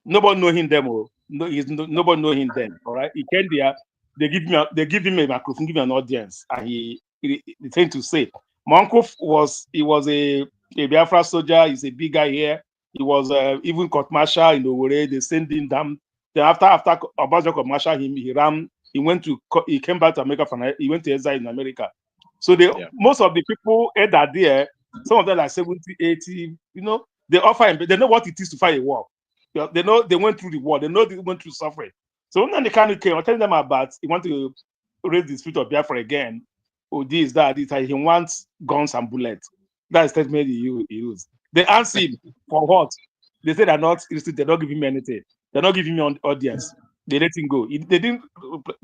Nobody know him then, oh. Nobody know him then, all right? He came there, they give him a microphone, give him an audience, and he thing to say. My uncle was a Biafra soldier, he's a big guy here. He was even court martial in Owerri, they sent him down. Then after Obasanjo court martial him, he came back to America he went to exile in America. So most of the people that there, some of them like 70, 80, you know, they offer him, they know what it is to fight a war. They know they went through the war, they know they went through suffering. So when the Kanu came, I'm telling them about he want to raise the spirit of Biafra again. Oh, this, that, he wants guns and bullets. That's the statement he used. They asked him for what? They said they're not interested, they don't give him anything. They're not giving him audience. They let him go. They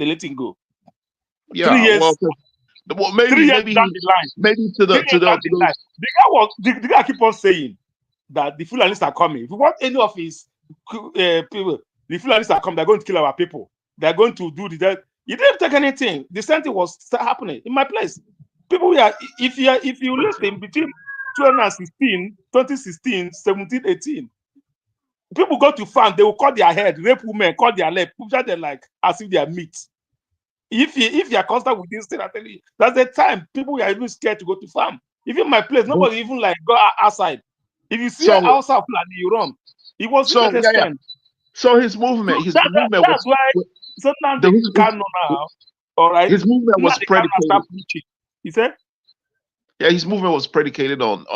let him go. Yeah. 3 years. Well, 3 years maybe down the line. maybe to the The guy keep on saying that the Fulanis are coming. If we want any of his people, the Fulanis are coming, they're going to kill our people. They're going to do the. You didn't take anything. The same thing was happening in my place. People were, if you listen between 2016, 17, 18, people go to farm, they will cut their head, rape women, cut their leg, push them like as if they are meat. If you are constant with this thing, I tell you, that's the time people are even scared to go to farm. Even my place, nobody even like go outside. If you see outside plan, you run. It was to that extent. So his movement, that's why. So now they can now. All right. His movement was predicated. He said. Yeah, his movement was predicated on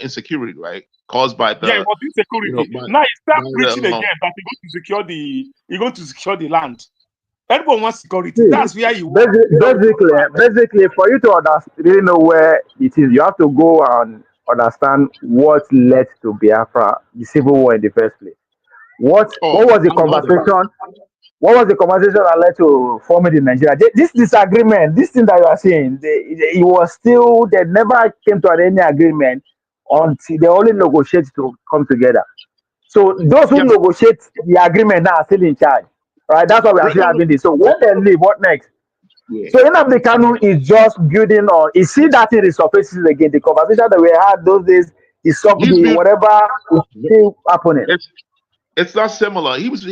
insecurity, right? Caused by the it was insecurity. Now he start preaching again that he's going to secure the land. Everyone wants security. That's where you basically for you to really know where it is, you have to go and understand what led to Biafra, the civil war in the first place. What was the conversation? What was the conversation that led to forming in Nigeria? This disagreement, this thing that you are saying, it was still, they never came to any agreement until they only negotiate to come together. So those who negotiate the agreement now are still in charge, right? That's why we are still having this. So when they leave, what next? Yeah. So Nnamdi Kanu is just building on. You see that it is surfaces again. The conversation that we had those days is something whatever is still happening. It's not similar. His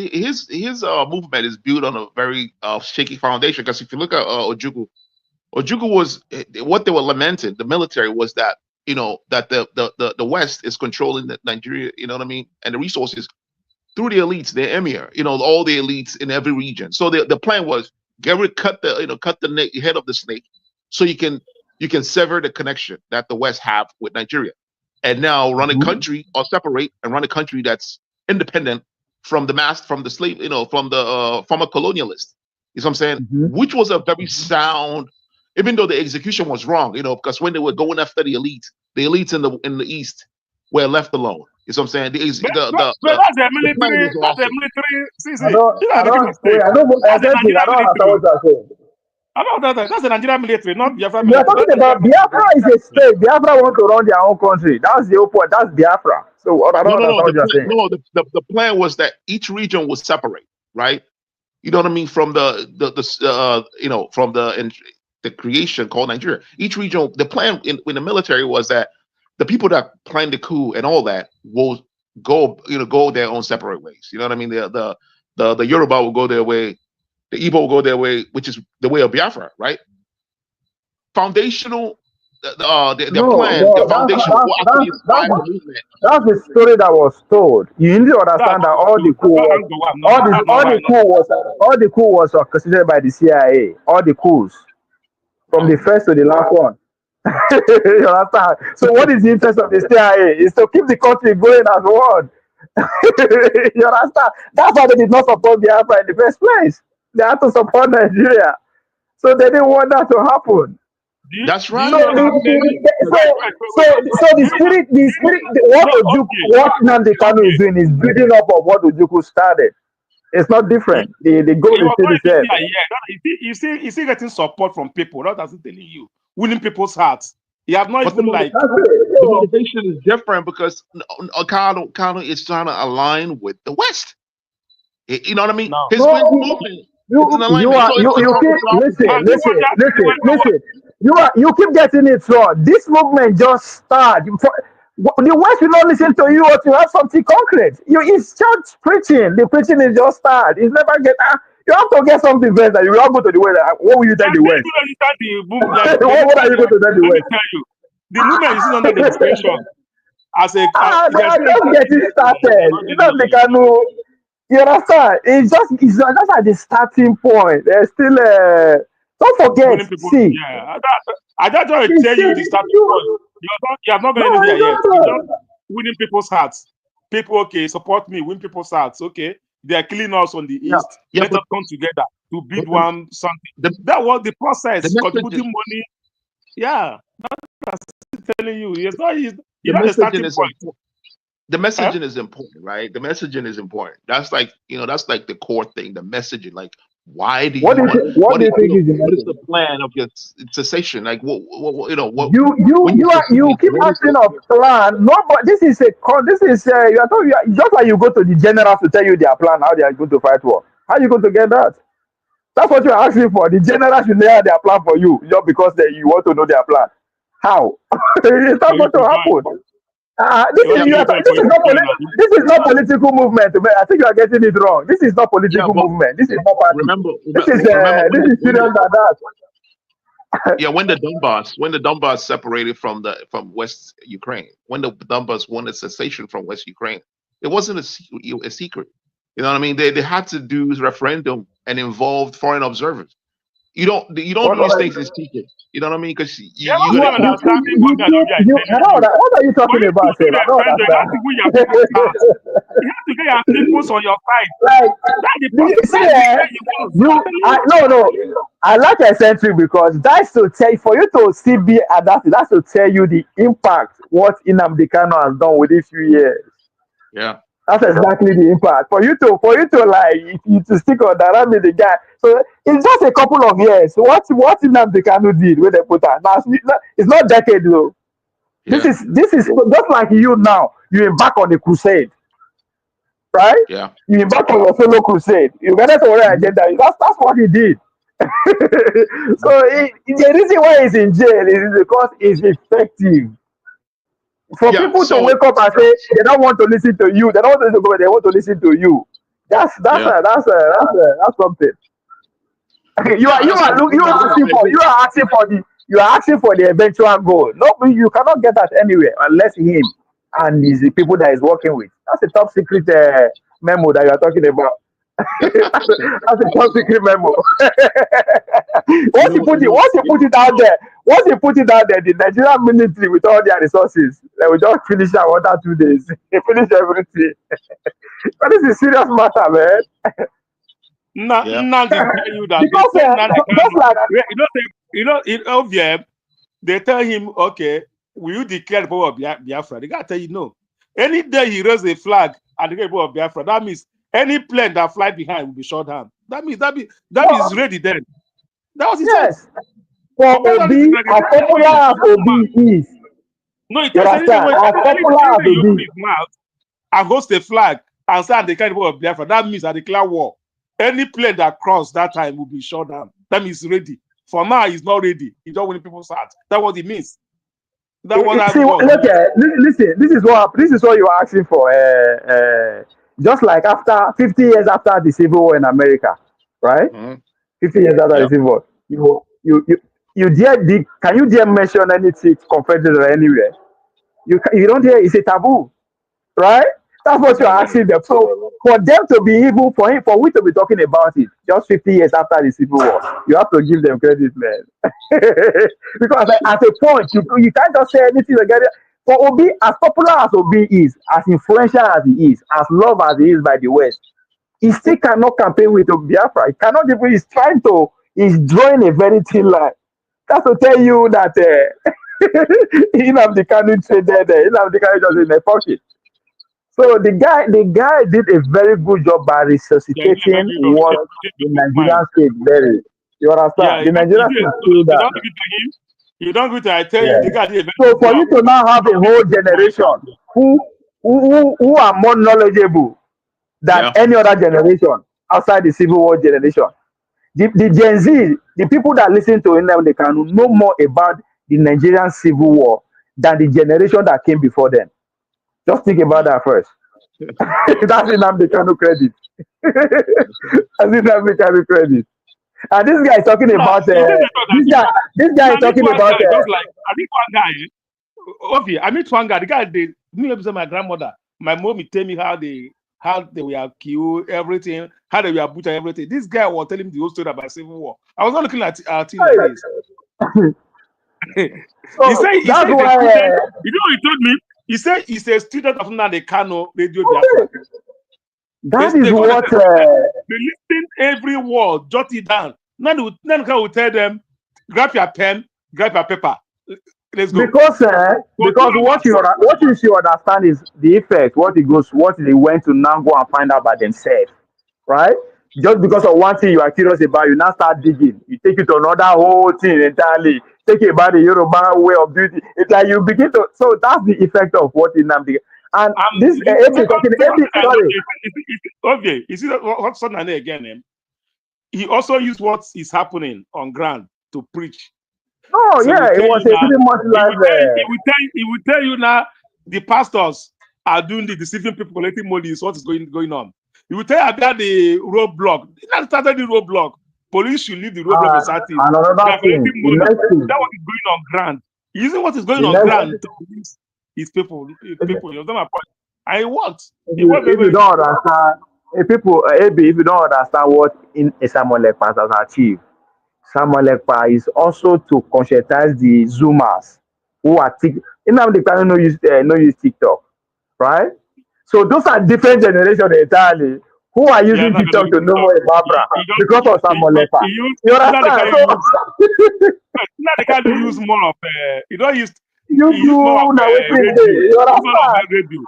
movement is built on a very shaky foundation. Because if you look at Ojukwu was what they were lamenting. The military was that that the West is controlling Nigeria. You know what I mean? And the resources through the elites, the emir. All the elites in every region. So the plan was cut the head of the snake, so you can sever the connection that the West have with Nigeria, and now run a country or separate and run a country that's independent from the slave, from a colonialist. You know what I'm saying? Which was a very sound, even though the execution was wrong, because when they were going after the elites in the East were left alone. You know what I'm saying? That's the military. That's the military. That's the Nigerian military, not Biafra military. We are talking about Biafra is a state. Biafra want to run their own country. That's the whole point. That's Biafra. So I don't understand what you're saying. No, the plan was that each region was separate, right? You know what I mean? From from the creation called Nigeria. Each region, the plan in the military was that the people that planned the coup and all that will go their own separate ways. You know what I mean? The Yoruba will go their way. The Igbo will go their way, which is the way of Biafra, right? Foundational, the plan, the foundation. That's the story that was told. You need to understand that all the coup was considered by the CIA. All the coups, from the first to the last one. You understand? So what is the interest of the CIA? Is to keep the country going as one. You understand? That's why they did not support Biafra in the first place. They had to support Nigeria. So they didn't want that to happen. That's right. So the spirit, what Nnamdi Kanu is doing is building up of what Ojukwu started. It's not different. The goal is still the same. You see getting support from people. That doesn't telling you winning people's hearts. You have not even like the motivation is different because Kanu is trying to align with the West. You know what I mean? No. His movement. Listen. You keep getting it wrong. This movement just started. The West will not listen to you or to have something concrete. It's just preaching. The preaching is just started. It's never get. You have to get something first that you will not go to the West. What will you tell the West? What are you going to tell the West? Tell you, the movement is under the discussion. As a just getting started. Nnamdi Kanu. You understand? It's just at the starting point. There's still don't forget. See, I just want to tell you the starting point. You are not going anywhere yet. You're just winning people's hearts. People, okay, support me, win people's hearts. Okay, they are killing us on the east. Let us come together to build one something. That was the process. Contributing money. Yeah, that's telling you. It's not. You're not the starting point. The messaging is important, right? The messaging is important. That's like, that's like the core thing, the messaging. Like, why do you what do you think what is the plan of your cessation? Like, what you keep asking of plan. No, but this is you are talking just like you go to the generals to tell you their plan, how they are going to fight war. How are you going to get that? That's what you're asking for. The generals should lay out their plan for you just because you want to know their plan. How? It's not going to happen. This is this is not political movement. I think you are getting it wrong. This is not political movement. This is not party. Remember This is serious than that. Yeah, when the Donbass separated from West Ukraine, when the Donbass wanted cessation from West Ukraine, it wasn't a secret. You know what I mean? They had to do referendum and involved foreign observers. You don't do these things in secret. You know what I mean? Because what are you talking about, Sir? I don't understand. You have to get your peoples on your side. No. I like eccentric because that's to tell for you to still be adapted. That's to tell you the impact what Nnamdi Kanu has done with these few years. Yeah. That's exactly the impact. For you to like you to stick on that, I mean the guy. So it's just a couple of years. What Nnamdi Kanu did when they put that. Now it's not decade though. Yeah. This is just like you now. You embark on a crusade, right? Yeah. You embark on a solo crusade. You got to worry agenda. That's what he did. So the reason why he's in jail is because it's effective. For people to wake up and say they don't want to listen to you, they don't want to listen to government, they want to listen to you. That's something. You are asking for the eventual goal. No, you cannot get that anywhere unless him and the people that he's working with. That's a top secret memo that you are talking about. That's a top secret memo. Once you put it out there, the Nigerian military with all their resources, they will just finish our water 2 days. They finish everything. But this is a serious matter, man. They tell him, okay, will you declare the power of Biafra? The guy tell you no. Any day he raises a flag and the power of Biafra, that means any plane that fly behind will be shot down. That means is ready then. That was his yes. For Obi, as popular as Obi is. No, it doesn't open his mouth and host a flag and say the kind of Biafra. That means I declare war. Any plane that cross that time will be shot down. That means ready. For now, he's not ready. He's not winning people's hearts. That's what it means. Listen. This is what you are asking for. Just like after 50 years after the Civil War in America, right? 50 years after the Civil War, can you dare mention anything Confederate anywhere? You don't dare. It's a taboo, right? That's what you're asking them. So for them to be able, for we to be talking about it just 50 years after the Civil War, you have to give them credit, man. Because at a point, you can't just say anything again. For Obi, as popular as Obi is, as influential as he is, as loved as he is by the West, he still cannot campaign with Biafra. He cannot even, he's drawing a very thin line. That's to tell you that Nnamdi Kanu traded there. Nnamdi Kanu just in their pocket. So the guy did a very good job by resuscitating what the Nigerian state buried. You understand? The Nigerian state killed that. You don't go to I tell you the guy did. So for you to now have a whole generation who are more knowledgeable than any other generation outside the Civil War generation. The Gen Z, the people that listen to Nnamdi Kanu know more about the Nigerian Civil War than the generation that came before them. Just think about that first. That's Nnamdi Kanu credit. That's Nnamdi Kanu credit. And this guy is talking about this guy is talking about I think one guy. Okay, I meet one guy. The guy they knew my grandmother. My mom would tell me how they were killed, everything, how they were butchered, everything. This guy was telling me the whole story about Civil War. I was not looking at it like this. He said you know what he told me? He said he's a student of Nnamdi Kanu Radio Biafra. That is what they listen every word, jot it down. Nnamdi Kanu will tell them, grab your pen, grab your paper. Let's go. Because what you should understand is the effect, what they went to now go and find out by themselves, right? Just because of one thing you are curious about, you now start digging. You take it to another whole thing entirely. Take it about the Yoruba way of beauty. It's like you begin to. So that's the effect of what Nnamdi. And this okay. You see what's something again? He also used what is happening on ground to preach. Oh, so yeah, it was a pretty much like he will tell you now the pastors are doing the deceiving people, collecting money is what is going on. You will tell about the roadblock. That started the roadblock. Police should leave the roadblock in certain. And They another are collecting thing, the money. next thing, That's what is going on ground. Using what is going the on next, ground to release his people. You know my point. And it worked. It if worked very, you very don't understand, if you don't understand what in Samuel Ekpa has achieved, Samuel Ekpa is also to conscientize the Zoomers who are you know the kind no use TikTok, right? So those are different generations entirely who are yeah, using not gonna TikTok use to know TikTok. more about Bra because of Samuel Ekpa. You Now they understand? can So use now they can't use more of you don't use you use more of do now wetin dey. radio. You Use more of understand? radio.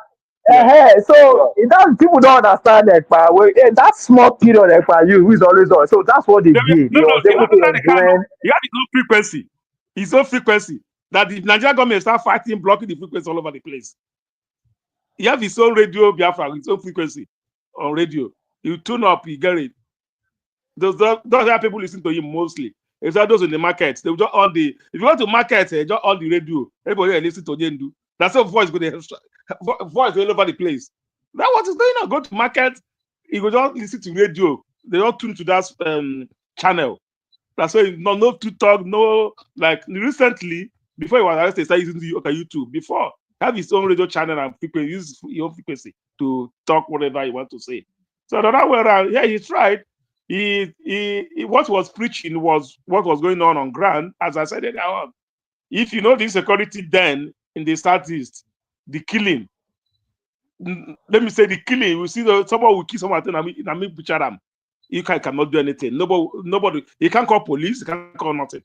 Yeah. So that people don't understand Ekpa. That small period Ekpa you who is always on. So that's what they did. He was You know able to that they can't enjoy. he had his own frequency. His own frequency. That the Nigerian government start fighting, blocking the frequency all over the place. He have his own radio Biafra, his own frequency on radio. You tune up, you get it. Those are people listen to him mostly. It's not those in the market. They will just on the if you go to market, just on the radio, everybody listen to them do. That's how voice go there. Voice all over the place. That's what is going on. Go to market, you go just listen to radio. They don't tune to that channel. That's why no to talk, no like recently before he was arrested, he started using the YouTube. Before have his own radio channel and frequency, use your own frequency to talk whatever you want to say. So that way around, yeah, he tried. He what was preaching was what was going on ground, as I said earlier on. If you know the insecurity then in the southeast, the killing, let me say the killing, we see someone will kill someone and me butcher them. You cannot do anything. Nobody, you can't call police, you can't call nothing.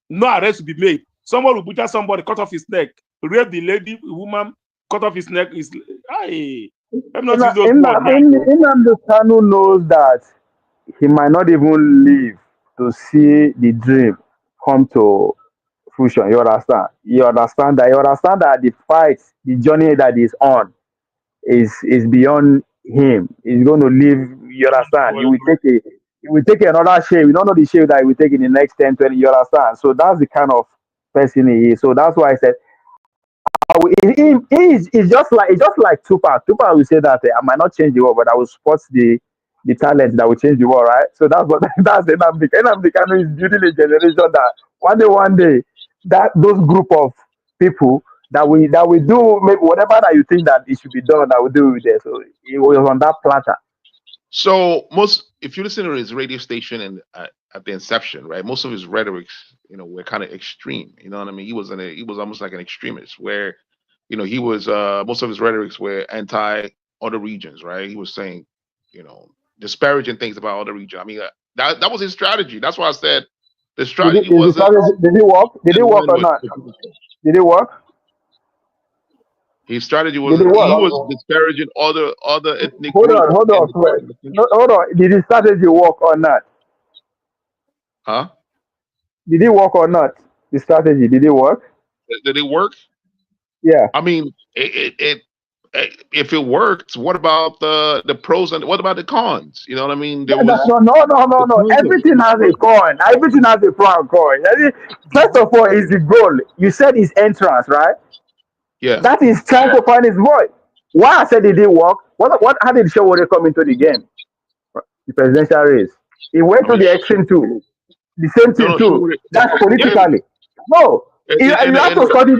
No arrest will be made. Someone will butcher somebody, cut off his neck, rape the lady, woman, cut off his neck. I'm not use those words. Nnamdi Kanu knows that he might not even live to see the dream come to fruition. You understand? You understand that the fight, the journey that he's on is beyond him. He's going to live, you understand? He will take another shape. We don't know the shape that he will take in the next 10, 20. You understand? So that's the kind of person he is. So that's why I said it's just like Tupac. Tupac will say that I might not change the world, but I will support the talent that will change the world, right? So that's what that's Nnamdi. Nnamdi Kanu is building a generation that one day that those group of people that we do maybe whatever that you think that it should be done, that will do it there. So it was on that platter. So if you listen to his radio station and at the inception, right, most of his rhetorics, were kind of extreme. You know what I mean? He was almost like an extremist, where, he was most of his rhetorics were anti other regions, right? He was saying, disparaging things about other regions. I mean, that was his strategy. That's why I said the strategy was. Did it work? Did it work or not? Did it work? His strategy was he was disparaging other ethnic groups. Hold on. Did his strategy work or not? Huh? Did it work or not? The strategy, did it work? Did it work? Yeah. I mean, if it works, what about the pros and what about the cons? You know what I mean? No. Everything has a con. Everything has a pro and con. First of all, is the goal. You said his entrance, right? Yeah. That is trying to find his voice. Why I said it didn't work? How did Showore come into the game? The presidential race. He went to the extreme too. The same thing too. That's politically. No. You have to study.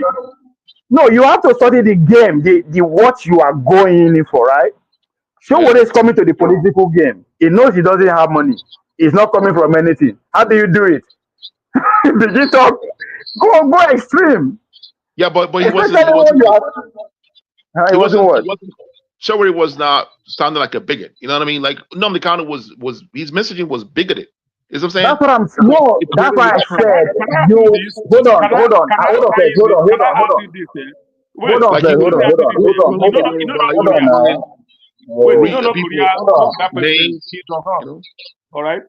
No, you have to study the game, the what you are going in for, right? Showore is coming to the political game. He knows he doesn't have money. He's not coming from anything. How do you do it? Begin talk. Go extreme. Yeah, but he wasn't. He wasn't what? Showore was not sounding like a bigot. You know what I mean? Like Nnamdi Kanu was his messaging was bigoted. You know what I'm saying? That's what I'm saying. No, that's why I said hold on. Hold on. All right.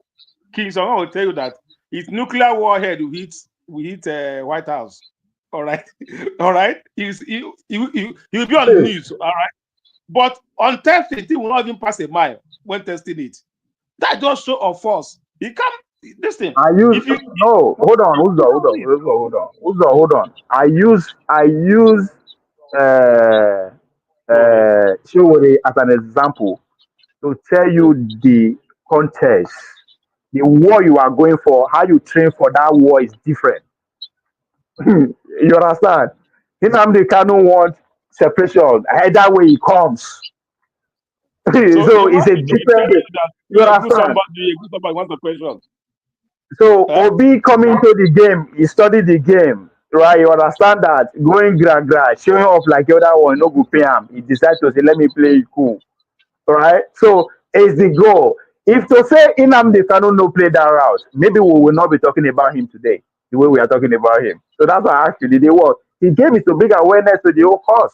King Song will tell you that if nuclear warhead will hit White House. All right. All right. He'll be on the news. All right. But on testing, he will not even pass a mile when testing it. That just show of force. He can't. Listen. Hold on. I use Showore as an example to tell you the context, the war you are going for, how you train for that war is different. You understand? Nnamdi Kanu want separation. Either way it comes. So So you it's want a me to tell different. you that You understand? a good somebody wants a question? So Eh? Obi coming to the game, he studied the game, right? You understand that going gra, showing off like the other one, no go pay him. He decided to say, "Let me play it cool." Right? So it's the goal. If to say Nnamdi Kanu no play that route, maybe we will not be talking about him today the way we are talking about him. So that's why actually they what he gave is to bring awareness to the whole cause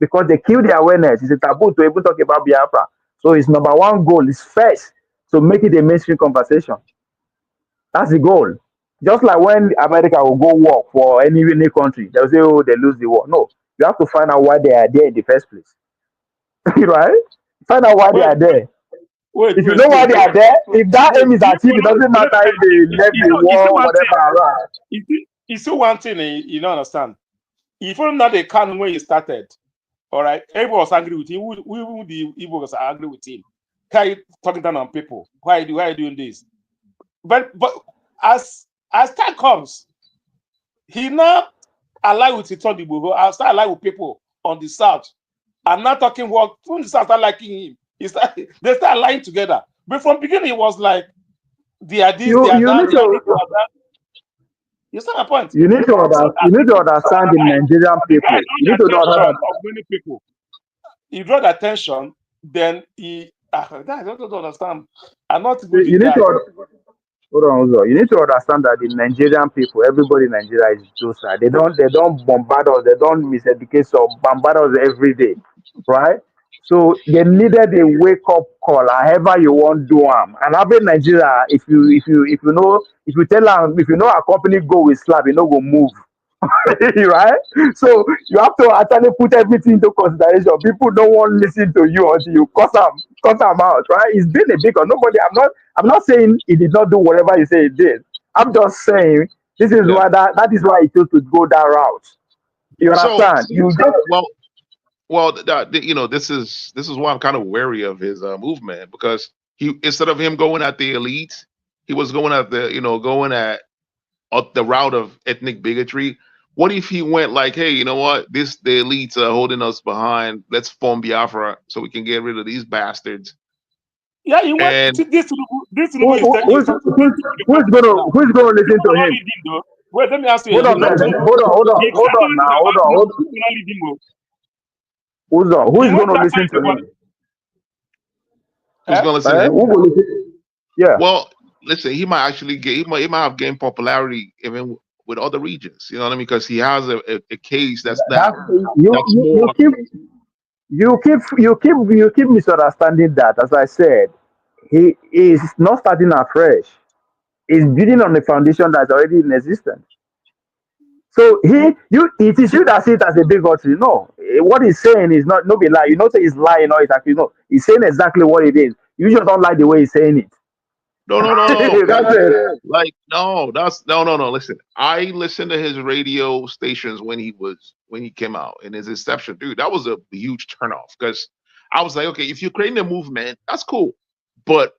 because they kill the awareness. It's a taboo to even talk about Biafra. So his number one goal is first to make it a mainstream conversation. That's the goal. Just like when America will go war for any country, they'll say, "Oh, they lose the war." No, you have to find out why they are there in the first place, right? Find out why they Wait, are there. wait, If you wait, know why wait, they wait, are there, if that wait. aim is Do you achieved, it follow? doesn't Let matter me if they left the you see war, one thing. whatever, around. You see one thing you don't understand. If you know the can when he started, all right, everyone was angry with him. Who the Igbo was angry with him. Why are you talking down on people? Why are you doing this? But as time comes, he not ally with Iton Igbo. I start ally with people on the south. I'm not talking what from the south start liking him. They start lying together. But from beginning, it was like they are this, they are You that, need they are this, they to are that. You see my point? So you need to understand the Nigerian the guy people. draw You the need to know attention that of many people. He draw the attention, then I don't understand. I'm not even the you need guy. to hold on. You need to understand that the Nigerian people, everybody in Nigeria is docile. They don't bombard us, they don't miseducate us, bombard us every day. Right? So they needed a wake up call, however you want do them. And having Nigeria, if you tell them if you know a company go with slab, you know go move. Right? So you have to actually put everything into consideration. People don't want to listen to you until you cut them out, right? It's been a big one. Nobody I'm not saying he did not do whatever you say he did. I'm just saying this is Yeah. why that is why he chose to go that route. You So, understand? You just well, this is why I'm kind of wary of his movement because he instead of him going at the elite, he was going at the route of ethnic bigotry. What if he went like, hey, you know what? The elites are holding us behind. Let's form Biafra so we can get rid of these bastards. Yeah, you want And this Tinubu is taking who's the who's president now. gonna listen People to will not him? lead him though. Wait, let me ask you. Hold on, You know guys. Tinubu. He Hold started on anything now. about Tinubu. People will not lead him. Hold on. Who He is won't gonna start listen fighting to about him? who's eh? going to listen to him? Who will listen? Yeah. Well, listen, he might actually he might have gained popularity even with other regions. You know what I mean? Because he has a case That's that's more. you keep misunderstanding that. As I said, he is not starting afresh. He's building on a foundation that's already in existence. So it is you that see it as a bigotry. No, what he's saying is not no be lie. You know, say he's lying or it's actually no. He's saying exactly what it is. You just don't like the way he's saying it. No, no, no, no. That's it. Like no, that's no, no, no. Listen, I listened to his radio stations when he came out in his inception, dude. That was a huge turnoff because I was like, okay, if you're creating a movement, that's cool, but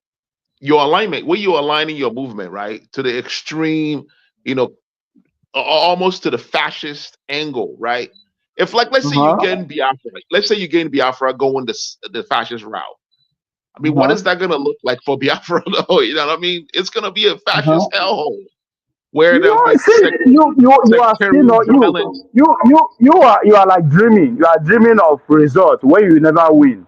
your alignment, where you're aligning your movement, right, to the extreme, you know, almost to the fascist angle, right? If like, let's say you Uh-huh. get in Biafra, let's say you get in Biafra going the fascist route. I mean, what Uh-huh. is that going to look like for Biafra? Though? You know what I mean? It's going to be a Uh-huh. fascist hellhole where there'll No, be see, you are still sectarian not violence. you are like dreaming. You are dreaming of results where you never win.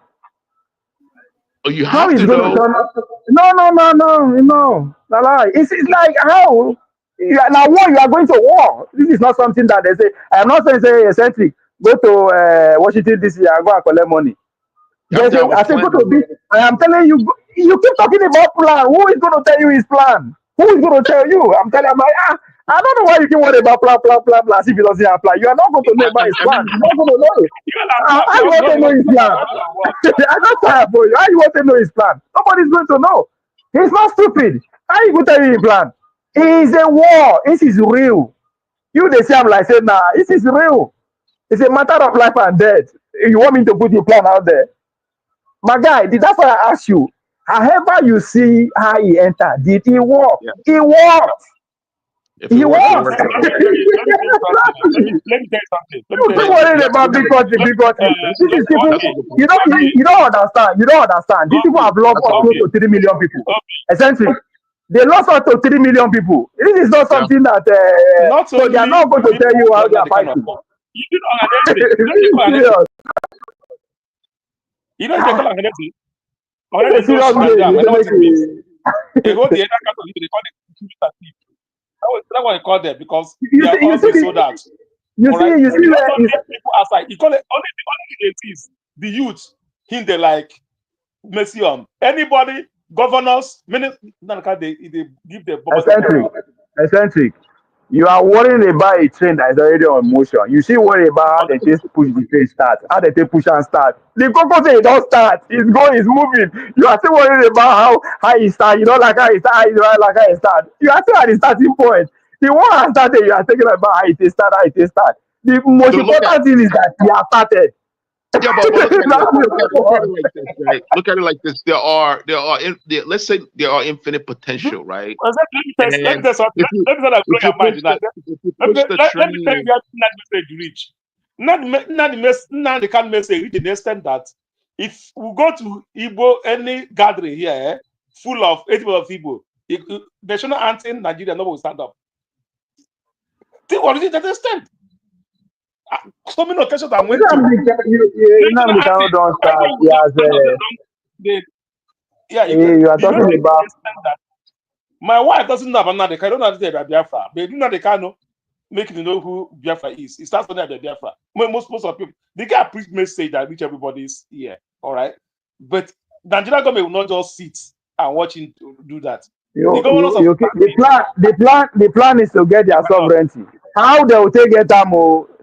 Oh, you How have is to going to know. turn up? No. No lie. It's like how now war you are going to war. This is not something that they say. I am not saying say eccentric. Go to Washington DC and go and collect money. I'm They say down with I the say go plan. to this. I am telling you. You keep talking about plan. Who is going to tell you his plan? Who is going to tell you? I'm telling you, I don't know why you keep worrying about plan. See if he doesn't have plan. You are not going to know about his I plan. mean, You're not going to know it. You know, How you want to know his plan? I got tired for you. How you want to know his plan? Nobody's going to know. He's not stupid. How you going to tell you his plan? It's a war. This is real. You they say I'm like say nah. This is real. It's a matter of life and death. You want me to put your plan out there? My guy, that's why I asked you. However you see how he entered, did he walk? Yeah. He walked. If it He works, it walked. works. Let me tell you something. Let me You tell you keep something. worrying about big country, big country. That's This is people. a good You point. don't. You don't understand. You don't understand. These people have lost That's a close good to point. 3 million people. Essentially, they lost up to 3 million people. This is not Yeah. something that. Not So they are only not going to tell you people how that they are are the kind of fighting. you did organize. You know they call organize. Serious. You know they call organize. It's a Organize serious knows game. Nigeria. I know what it means. You They hold the entire country. They call it thief. That's what they call them because they see, are all been sold out. you All right. see, you see You where also leave people outside. You call it only the is the youth. Him they like mercy on anybody, governors, ministers. They give the bombers. eccentric. You are worrying about a train that is already on motion. You see worry about how they just push the train start, how they take push and start. The Coco say it don't start. It's going, it's moving. You are still worried about how it start. You don't like how it start, you don't like how it start. You are still at the starting point. The one has started, you are thinking about how it start, how it start. The most So look at important thing is that you have started. yeah, but look at it like this, right? Look at it like this. Let's say there are infinite potential, right? Let me tell something. Let me tell If you push the let me tell you train, where that message reach. Not the kind of message reach to the extent that if we go to Igbo any gathering here full of 80 people of Igbo, the national anthem Nigeria no will stand up. Think what is it to that extent? So many occasions I went to. Nnamdi Kanu don't start. He has, you are talking about. My wife doesn't know about Nnamdi Kanu. I don't know about Biafra. But Nnamdi Kanu make you know who Biafra is. It starts from there Biafra. Most of people, they get a preach message that reach everybody's ear. All right. But Nigeria government will not just sit and watch him do that. The plan is to get their sovereignty. How they will take it,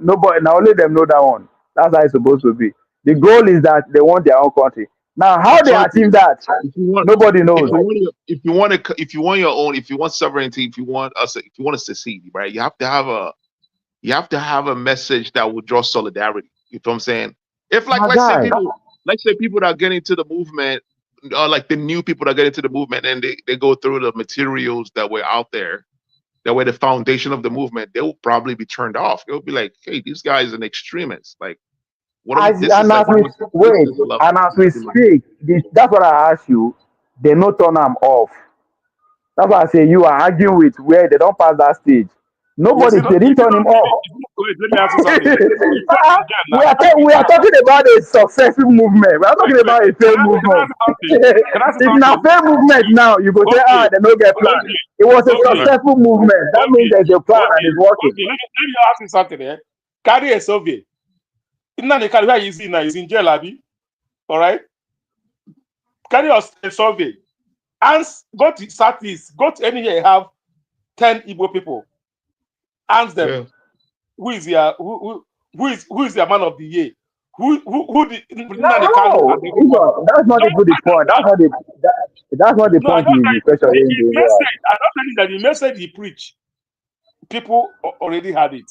nobody, now only them know that one. That's how it's supposed to be. The goal is that they want their own country. Now, how they achieve that, nobody knows. If you want your own, if you want sovereignty, if you want to secede, right? You have to have a message that will draw solidarity. You know what I'm saying? If let's say people that are getting into the movement, like the new people that get into the movement, and they go through the materials that were out there, that were the foundation of the movement, they will probably be turned off. They'll be like, "Hey, this guy is an extremist." Like, as we speak, that's what I ask you. They no turn them off. That's why I say you are arguing with where they don't pass that stage. Nobody, they didn't turn him off. Wait, let me ask you something. We are talking about a successful movement. We are talking about a failed movement. It's not a failed movement now. You go say, they don't get plan. It was a successful movement. That means there's a plan and it's working. Let me ask you something. Carry a survey. Nnamdi Kanu, where is he now? He's in jail, Abi. All right. Carry a survey. Go to Southeast. Go to anywhere you have 10 Igbo people. Ask them who is their man of the year. Who the that's not even the point. That's not the point. I'm not telling that the message he preached, people already had it.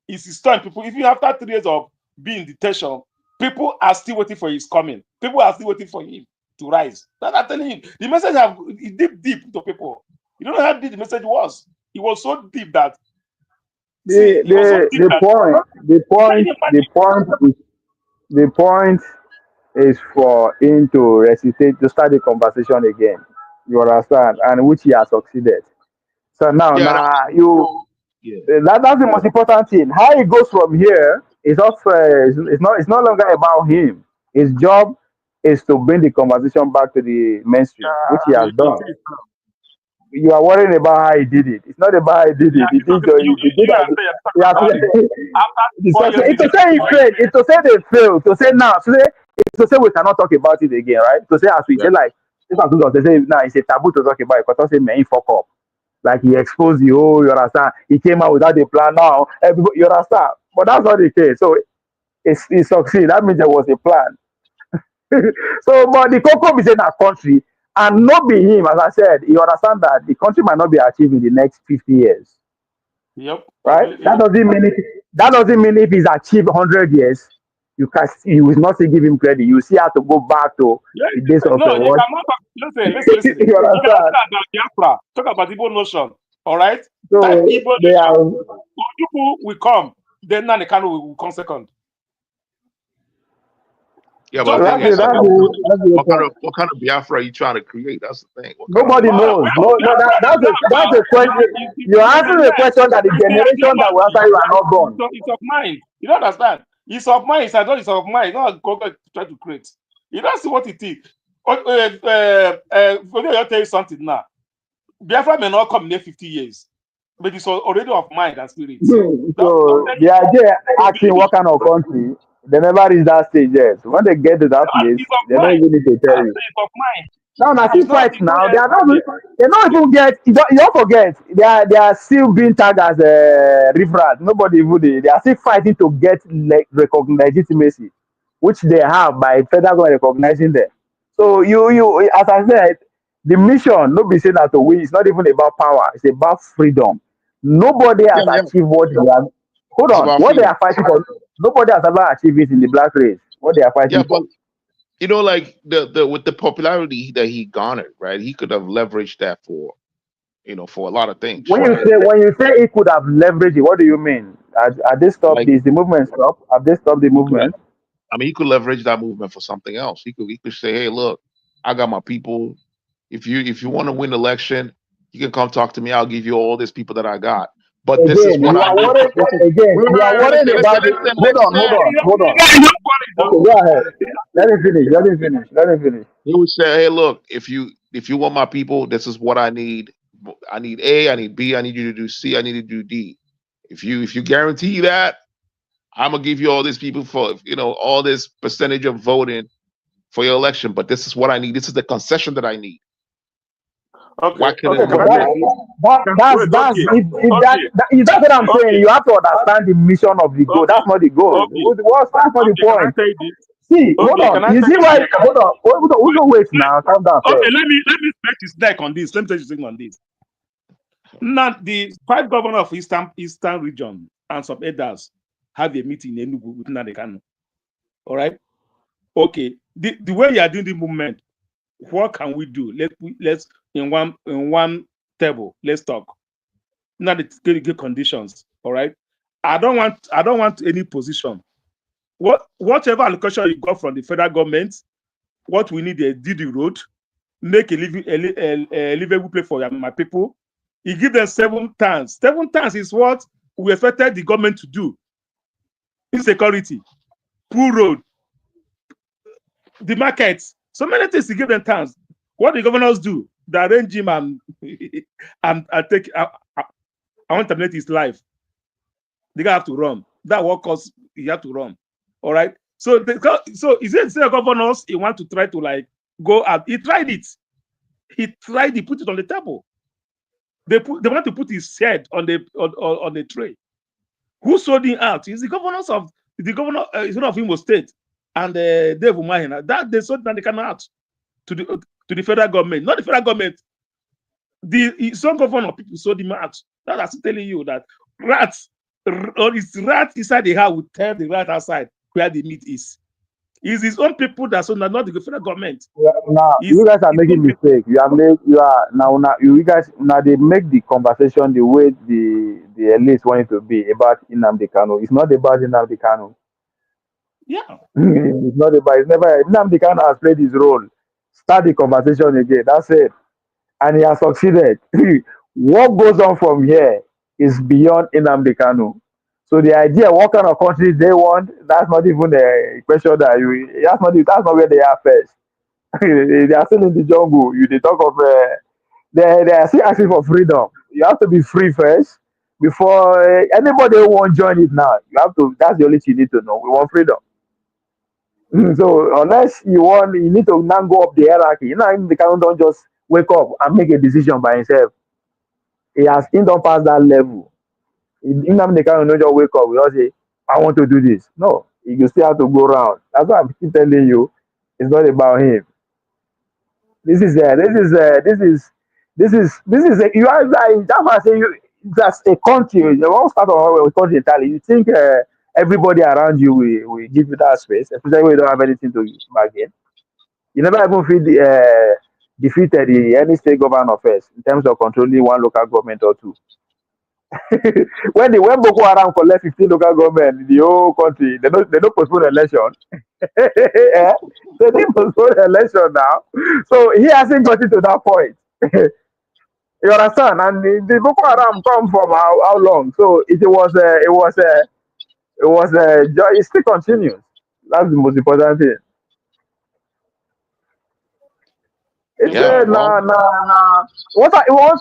It's his time. People, even after 3 years of being in detention, people are still waiting for his coming. People are still waiting for him to rise. That's what I'm telling you. The message is deep to people. You don't know how deep the message was. It was so deep that the point is for him to start the conversation again. You understand? And which he has succeeded. So now, that's the most important thing. How it goes from here is it's no longer about him. His job is to bring the conversation back to the mainstream, which he has done. You are worrying about how he did it. It's not about how he did it. It's to say he failed. It's to say they failed. To say now, to say we cannot talk about it again, right? To say as we say like they say now it's a taboo to talk about it because say man he fuck up. Like he exposed the whole, you understand? He came out without a plan now. Everybody, you understand? But that's not the case. So it succeeded. That means there was a plan. So, but the Coco is in our country, and not be him, as I said, you understand that the country might not be achieved in the next 50 years. Yep. Right? That doesn't mean it. That doesn't mean if he's achieved 100 years, you will not say give him credit. You see how to go back to Yeah, the days of no, you what? cannot listen. You You cannot talk understand? about Biafra, talk about Igbo notion. All right? That So Igbo they are. nation, people will come, then Nanekano will come second. Yeah, but Just the thing is, That's what kind of Biafra are you trying to create? That's the thing. What kind of Nobody Biafra? knows. No, that's a question. You're answering a question that the generation that will answer you are not born. It's of mind. You don't understand. It's of mind. It's of mind. Not going to try to create. You don't see what it is. I'll tell you something now. Biafra may not come in 50 years, but it's already of mind and spirit. So the idea asking what kind of country, they never reach that stage yet. When they get to that place, they don't even need to tell you. It's of mind. Now, I see fights now. They are not. They don't even get. You don't forget. They are still being tagged as a referral. Nobody even. They are still fighting to get legitimacy, which they have by federal government recognizing them. So you as I said, the mission no be saying that to win. It's not even about power. It's about freedom. Nobody has Yeah. achieved what they are. Hold It's on. about What they freedom. are fighting for. Nobody has ever achieved it in the black race. What they are fighting Yeah, for. but you know, like the with the popularity that he garnered, right? He could have leveraged that for for a lot of things, right? When you say he could have leveraged it, what do you mean? Are they stopped? Like Is the movement stopped? Have they stopped the he could have, movement? I mean, he could leverage that movement for something else. He could say, hey, look, I got my people. If you want to win election, you can come talk to me. I'll give you all these people that I got. But this is Again, what you I are need. worried. Again, Wait, you are worried listen, about it. Hold on. Okay, go ahead. Let me finish. Let me finish. He would say, hey, look, if you want my people, this is what I need. I need A, I need B, I need you to do C, I need you to do D. If you guarantee that, I'm gonna give you all these people for all this percentage of voting for your election. But this is what I need. This is the concession that I need. Why couldn't Okay, it but have been? that's what I'm saying. You have to understand the mission of the goal. That's not the goal. That's not the Can I point. tell you this? See, hold Can on. I You tell see you why? this? Hold on. Wait now. Calm down Okay, first. let me stretch his neck on this. Let me tell you something on this. Now, the 5 governors of Eastern region and some elders have a meeting in Enugu with Nnamdi. All right. Okay. The way you are doing the movement, what can we do? Let's in one table. Let's talk. Now the good conditions. All right. I don't want any position. Whatever allocation you got from the federal government, what we need is do the road, make a livable place for my people. He give them 7 tons. 7 tons is what we expected the government to do. Insecurity, poor road, the markets, so many things to give them tons. What the governors do, they arrange him and take. I want to terminate his life. The guy have to run. That what cause he have to run. All right. So is it the governors he want to try to like go out? He tried it. He put it on the table. They want to put his head on the tray. Who sold him out? It's the governor of Imo State and Dave Umahina. That they sold Nnamdi out to the federal government, not the federal government. Some governor people sold him out. That's telling you that rats inside the house will tell the rat outside where the meat is. It's his own people that sold, not the federal government. Now you guys are making mistake. You guys now they make the conversation the way the elites want it to be about Nnamdi Kanu. It's not about Nnamdi Kanu. Yeah. It's not about. It's never. Nnamdi Kanu has played his role. Start the conversation again. That's it, and he has succeeded. What goes on from here is beyond Nnamdi Kanu. So the idea, what kind of countries they want, that's not even a question that you. That's not where they are first. They are still in the jungle. They talk of they are still asking for freedom. You have to be free first before anybody who won't join it now. You have to. That's the only thing you need to know. We want freedom. So unless you need to now go up the hierarchy. The count don't just wake up and make a decision by himself. He don't pass that level. The count don't just wake up. We all say, I want to do this. No, you still have to go around. That's why I'm keep telling you, it's not about him. This is you are like, that's why I say that's a country. You won't start on a country entirely. You think everybody around you will give you that space, especially when you don't have anything to bargain. You never even feel defeated in any state government affairs in terms of controlling one local government or two. When Boko Haram collect 15 local government in the whole country, they don't postpone election. Eh? They didn't postpone election now. So he hasn't got it to that point. You understand? And the Boko Haram come from how long? So it still continues. That's the most important thing. It's Yeah, well,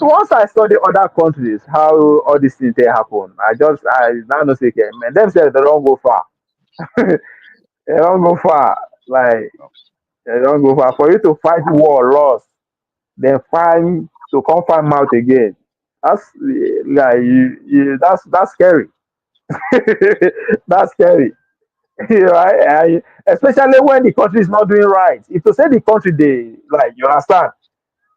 once I study other countries, how all these things they happen. I now know say okay, man, them say they don't go far. They don't go far. Like they don't go far. For you to fight war lost, then find to come find out again. That's like that's scary. That's scary. Right? Especially when the country is not doing right. If to say the country they like you understand,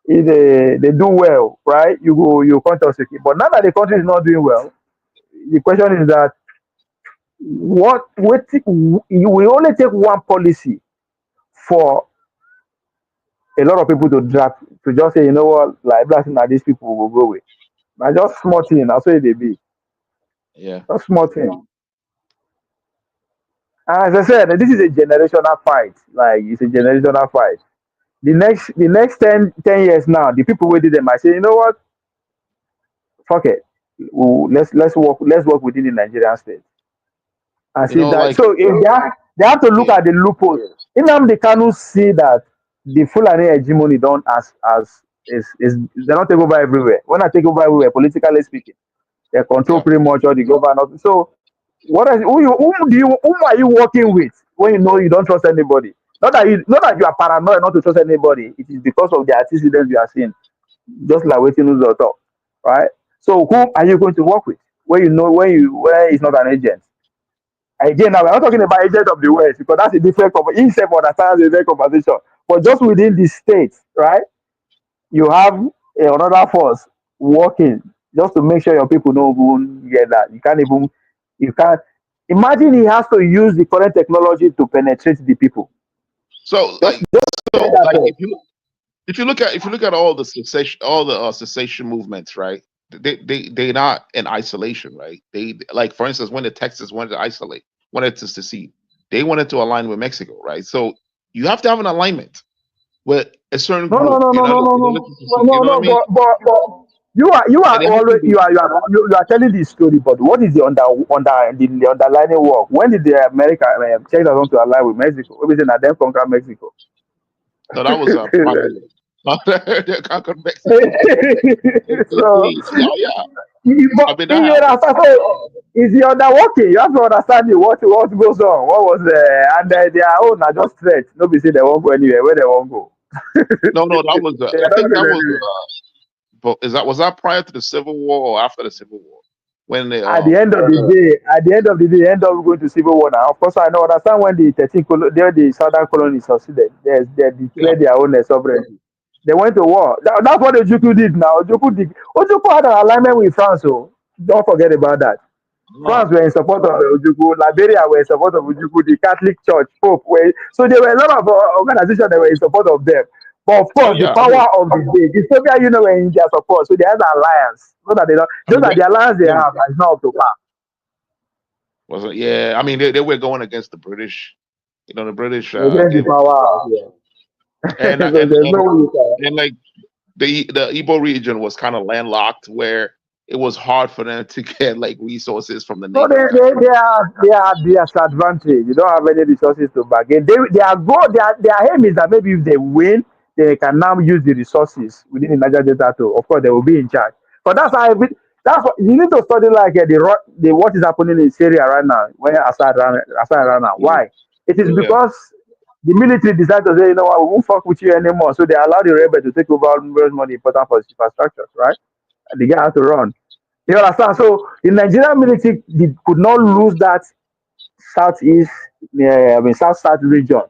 if they do well, right? You can't tell security. But now that the country is not doing well, the question is that we only take one policy for a lot of people to draft to just say, you know what, like blasting at these people will go away. Now just small thing, that's what they be. yeah. Just small thing. And as I said, this is a generational fight. Like it's a generational fight. The next 10 years now, the people who did them might say, you know what, fuck it. Let's work within the Nigerian state. And You see know, that like, so if they have to look yeah, at the loopholes. Nnamdi Kanu see that the Fulani hegemony don't as they don't take over everywhere. When I take over everywhere, politically speaking, they control yeah. pretty much all the government. So whom are you working with when you know you don't trust anybody? Not that you are paranoid not to trust anybody. It is because of the antecedents you are seeing, just like waiting news or talk, right? So who are you going to work with when you know where it's not an agent? Again, now we're not talking about agent of the West because that's a different conversation. He understands a different conversation. But just within the state, right? You have another force working just to make sure your people don't even get that. You can't imagine he has to use the current technology to penetrate the people. So Just like, get so that like, thought. if you look at all the cessation movements, right? They're not in isolation, right? They, like, for instance, when the Texas wanted to secede, they wanted to align with Mexico, right? So you have to have an alignment with a certain No, no, group no, no, no, no, in order no, to no, secede. You no, know what I no. mean? But you And are it has to always be, you are telling the story. But what is the underlying work? When did the America Texas want to align with Mexico? We say that them conquer Mexico. no, that was privately. They conquered Mexico. So Please, yeah, yeah. but I mean, that if you happened. understand, so is the underworking? You have to understand what goes on. What was and their own are just threats. Nobody say they won't go anywhere. Where they won't go? No, no, that was. They I are not think going that was. anywhere. But was that prior to the Civil War or after the Civil War? When they At the end of the day, end up going to civil war now. Of course, I know understand when the 13 the southern colonies succeeded. They yeah, declared their own sovereignty. They went to war. That's what Ojukwu did now. Ojukwu had an alignment with France. So don't forget about that. France no, were in support of Ojukwu. Liberia were in support of Ojukwu. The Catholic Church, Pope were. So there were a lot of organizations that were in support of them. But of oh course, the yeah, power of the day, the Soviet Union were in their support. So they had an alliance. So that they don't, I those mean, are the alliance they they have. It's not up to par. was it? Yeah, I mean, they were going against the British. You know, the British, Against the power. Yeah. and So there's no way you can. and like the Igbo region was kind of landlocked, where it was hard for them to get like resources from the No, neighboring countries. they are disadvantaged. You don't have any resources to bargain. Their aim is that maybe if they win, they can now use the resources within the Niger Delta to, of course, they will be in charge. But that's what you need to study like the what is happening in Syria right now, where Assad ran now. Yeah, Why? It is yeah, because the military decided to say, you know what, we won't fuck with you anymore. So they allow the rebels to take over various money important for infrastructures, right? And the guy has to run. You understand? So the Nigerian military could not lose that southeast, south region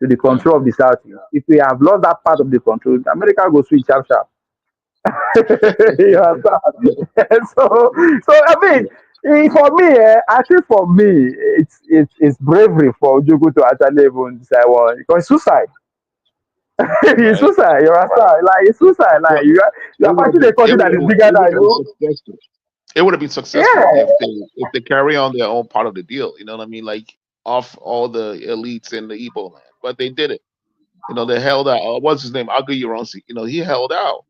to the yeah. control of the southeast. If we have lost that part of the control, America will switch sharp sharp. You understand? So I mean, for me, I think for me, it's bravery for Ojukwu to actually even decide one because suicide. It's Right. suicide. You understand? Like it's suicide. Like But you are fighting a it country would that have is been bigger it would than have been you. successful. It would have been successful Yeah. if they carry on their own part of the deal. You know what I mean? Like off all the elites in the Igbo land, but they did it. You know, they held out. What's his name? Agu Ironsi. You know, he held out.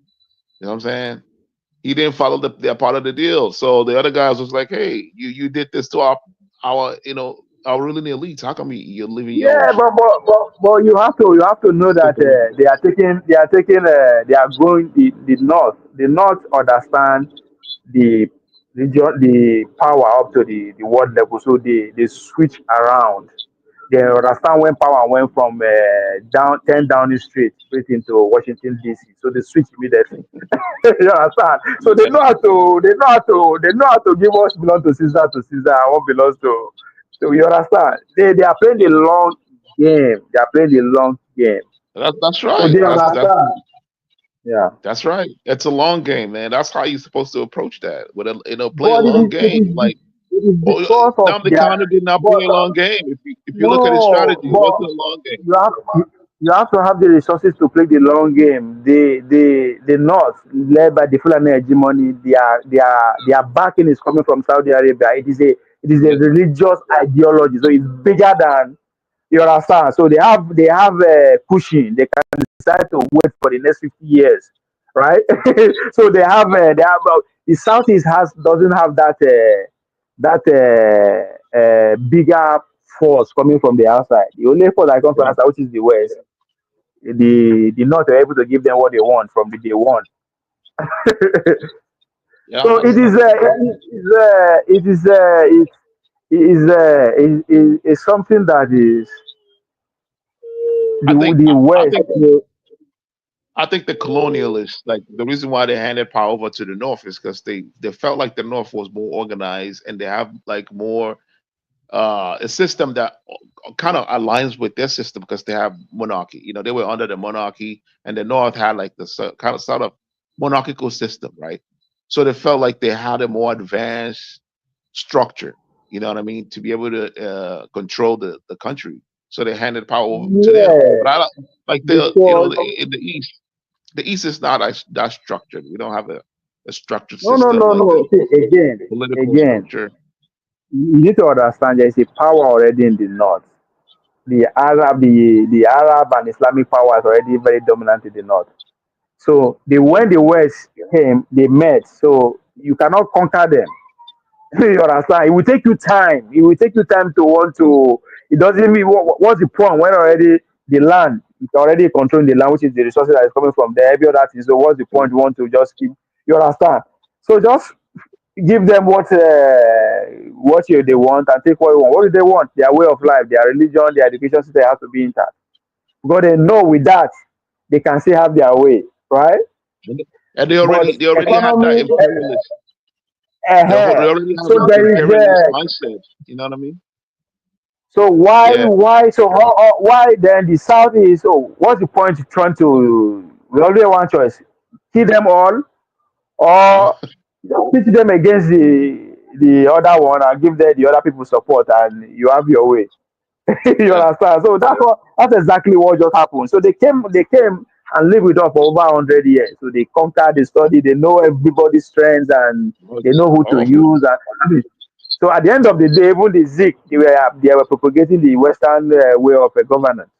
You know what I'm saying? He didn't follow their part of the deal. So the other guys was like, "Hey, you did this to our our ruling elites. How come you're leaving Yeah, yours?" but you have to know that they are going the north understand the the power up to the world level, so they switch around. They understand when power went from down 10 Downing Street straight into Washington DC, so they switch immediately. You understand? So they know how to give what belongs to Caesar and what belongs to. So you understand? They are playing the long game. They are playing the long game. That's So right. they understand. Yeah. That's right. It's a long game, man. That's how you're supposed to approach that. With a play a But long game. Like it is oh, because of now the their counter did not but play a long game. If you look at his no, strategy, it but wasn't a long game. you have you have to have the resources to play the long game. The North, led by the Fulani hegemony, their backing is coming from Saudi Arabia. It is a Yeah. religious ideology, so it's bigger than you understand. So they have pushing. They can decide to wait for the next 50 years, right? So they have the Southeast has doesn't have that bigger force coming from the outside. The only force that comes from Yeah. outside, which is the West, the North are able to give them what they want from the day one. Yeah. So it is something that is I think the I West. think I think the colonialists, like the reason why they handed power over to the North is because they felt like the North was more organized and they have like more a system that kind of aligns with their system because they have monarchy. You know, they were under the monarchy, and the North had like the kind of sort of monarchical system, right? So they felt like they had a more advanced structure. You know what I mean? To be able to control the country. So they handed power over to them. Yeah, But I like because in the East is not that structured. We don't have a structured no, no, system no, like a no. See, political again, structure. you need to understand there is a power already in the north. The Arab and Islamic power is already very dominant in the north. So Yeah. when the West came, they met. So you cannot conquer them. You understand? It will take you time. It will take you time to want to. It doesn't mean what's the point when already the land is already controlling the land, which is the resources that is coming from there. Every other thing. So what's the point? You want to just keep. You understand? So just give them they want and take what you want. What do they want? Their way of life, their religion, their education system has to be intact. Because they know with that they can still have their way, right? And But they already had that economy, imperialist. They already have so that there is imperialist mindset. You know what I mean? so why Yeah. why then the south is so what's the point of trying to we only have one choice, kill them all Uh, or just pit them against the other one and give them the other people support and you have your way. You yeah. understand? So that's exactly what just happened. So they came and lived with us for over 100 years. So they conquered, they studied, they know everybody's strengths and they It's know who to powerful. use. And so at the end of the day, even the Zik, they were propagating the Western way of governance.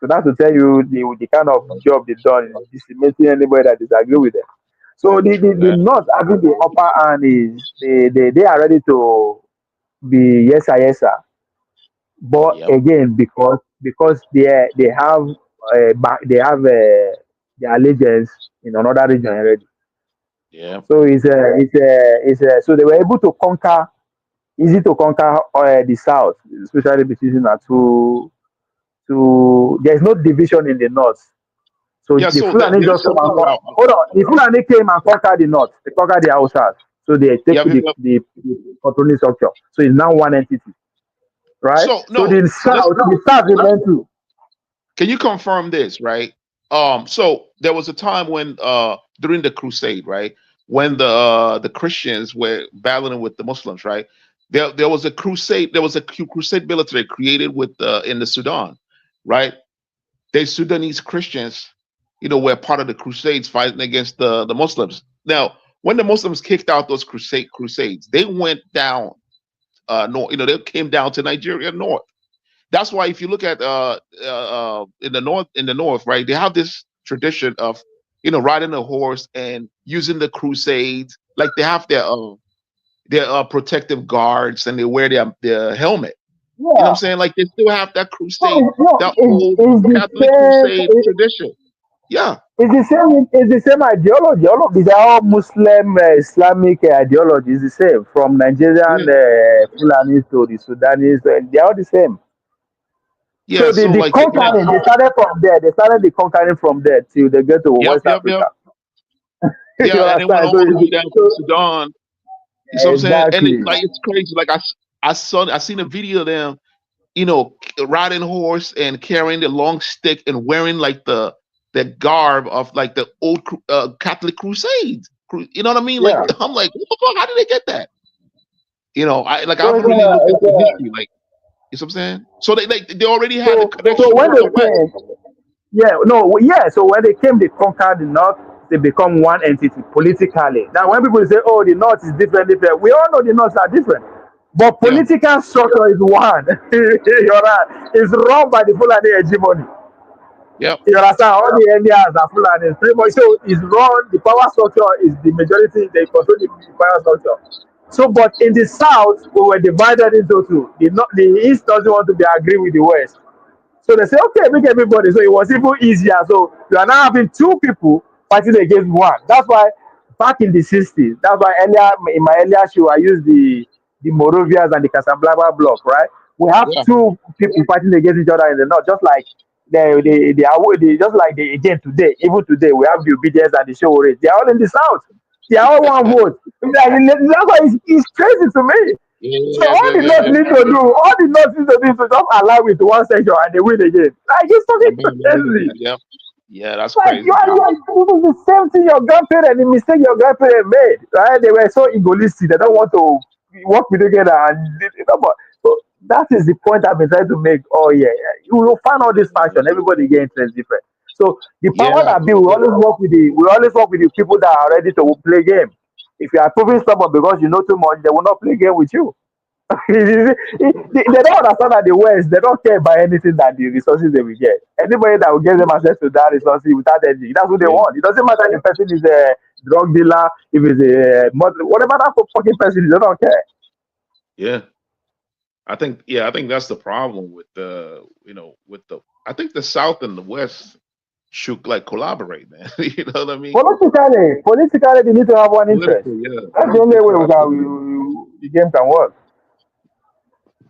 So that's to tell you the kind of job they've done in decimating anybody that disagree with them. So the Yeah. North having the upper hand is they are ready to be yes sir, yes sir. But Yep. again, because they have their allegiance in another region already. Yeah. So so they were able to conquer, easy to conquer the south, especially between the two. There's no division in the north. So Yeah. the So Fulani there's just come and something about hold on. The Fulani came and conquered the north. They conquered the Hausas. So they take yeah. the controlling structure. So it's now one entity, right? So So no, let's the south remain two. can you confirm this, right? So there was a time when during the crusade, right? When the Christians were battling with the Muslims, right? There was a crusade. There was a crusade military created with in the Sudan, right? They Sudanese Christians, were part of the Crusades fighting against the Muslims. Now, when the Muslims kicked out those crusades, they went down north. They came down to Nigeria north. That's why if you look at in the north, right, they have this tradition of riding a horse and using the crusades. Like they have their protective guards and they wear their helmet. You know what I'm Yeah. saying? Like they still have that crusade, No, that old it's the Catholic crusade same. tradition. Yeah, It's the same. It's the same ideology. All of these are all Muslim, Islamic ideology. Is the same from Nigerian yeah, Fulanis to the Sudanese. They are all the same. yeah. So So the like, conquering, they started from there. They started the conquering from there till they get to yep, West yep, yep. Africa. You Yeah, and then went understand? all the way down to Sudan. You know what I'm saying? And Exactly. it's crazy. Like I seen a video of them, riding horse and carrying the long stick and wearing like the garb of like the old Catholic Crusades. You know what I mean? Like Yeah. I'm like, what the fuck? How did they get that? I So haven't really looked into history. Like, you know what I'm saying? So they already had the so connection when with they the West. came, yeah. So when they came, they conquered the North. They become one entity politically. Now, when people say, "Oh, the North is different," we all know the North are different, but Yeah, political structure is one. You're right. It's run by the Fulani hegemony. yep, You understand? All the areas are Fulani. Pretty much, so it's run. The power structure is the majority. They control the power structure. So, but in the South, we were divided into two. The East doesn't want to be agree with the West. So they say, okay, make everybody. So it was even easier. So you are now having two people fighting against one. That's why back in the 60s, that's why earlier in my earlier show, I used the Moravians and the Casablanca block, right? We have yeah, two people fighting against each other in the north, just like just like the again today, even today, we have the obedience and the show race. They are all in the south. They are all one vote. Like, that's why it's crazy to me. So yeah, all yeah, the yeah, North yeah. need to do, all the North need to do is to just allow with one section and they win again. Like it's And fucking boom, look at crazy. that. Yep, yeah, that's Like crazy. you are doing the same thing your grandparents, the mistake your grandparents made. Right? They were so egoistic, they don't want to work with together but so that is the point I've been trying to make. Oh yeah. You will find all this fashion, everybody get interest different. So the power Yeah, that be we always work with the people that are ready to play game. If you are proving stubborn because you know too much, they will not play game with you. They don't understand that the West, they don't care about anything that the resources they will get. Anybody that will give them access to that resources without anything, that's what they yeah, want. It doesn't matter if the person is a drug dealer, if it's a whatever that fucking person is, they don't care. yeah. I think that's the problem with I think the South and the West should like collaborate, man. You know what I mean? Politically, they need to have one interest. Politically, yeah, That's the only way politically, absolutely. the game can work.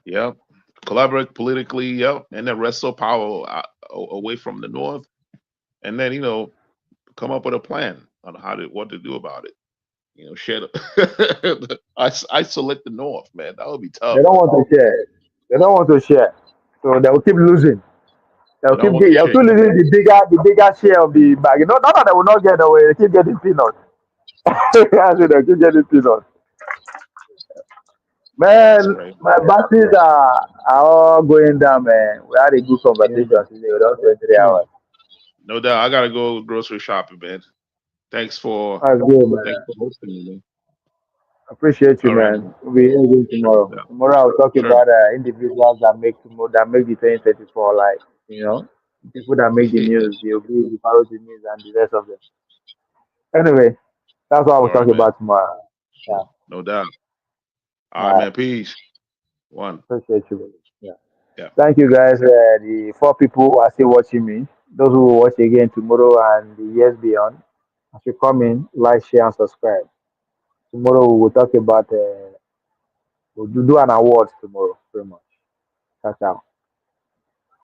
Yeah, collaborate politically, yep, and then wrestle power away from the North, and then come up with a plan on what to do about it. Share isolate the North, man. That would be They tough. don't want to share. They don't want to share. So they will keep losing. They don't want to They'll share. keep losing the bigger share of the bag. Not that they will not get away, they keep getting peanuts. I said they keep getting peanuts. Yeah, that's Man, crazy. my batteries are all going down, man. We had a good Yeah, conversation today without 23 hours. no doubt. I gotta go grocery shopping, man. Thanks for That's good, man. hosting me, man. Appreciate you, All right, man. We'll be here again sure, no tomorrow. doubt. Tomorrow I'll talk Sure. about individuals that make the 2024 like, people that make the news, the obey, the follow the news and the rest of them. Anyway, that's what I will All right, talk man. about tomorrow. Yeah. No doubt. All right, All right. man. Peace. One. Appreciate you, buddy. Yeah. Yeah. Thank you guys. The 4 people who are still watching me, those who will watch again tomorrow and the years beyond, as you come in, like, share, and subscribe. Tomorrow we will talk about, we'll do an awards tomorrow, pretty much. Ciao, ciao.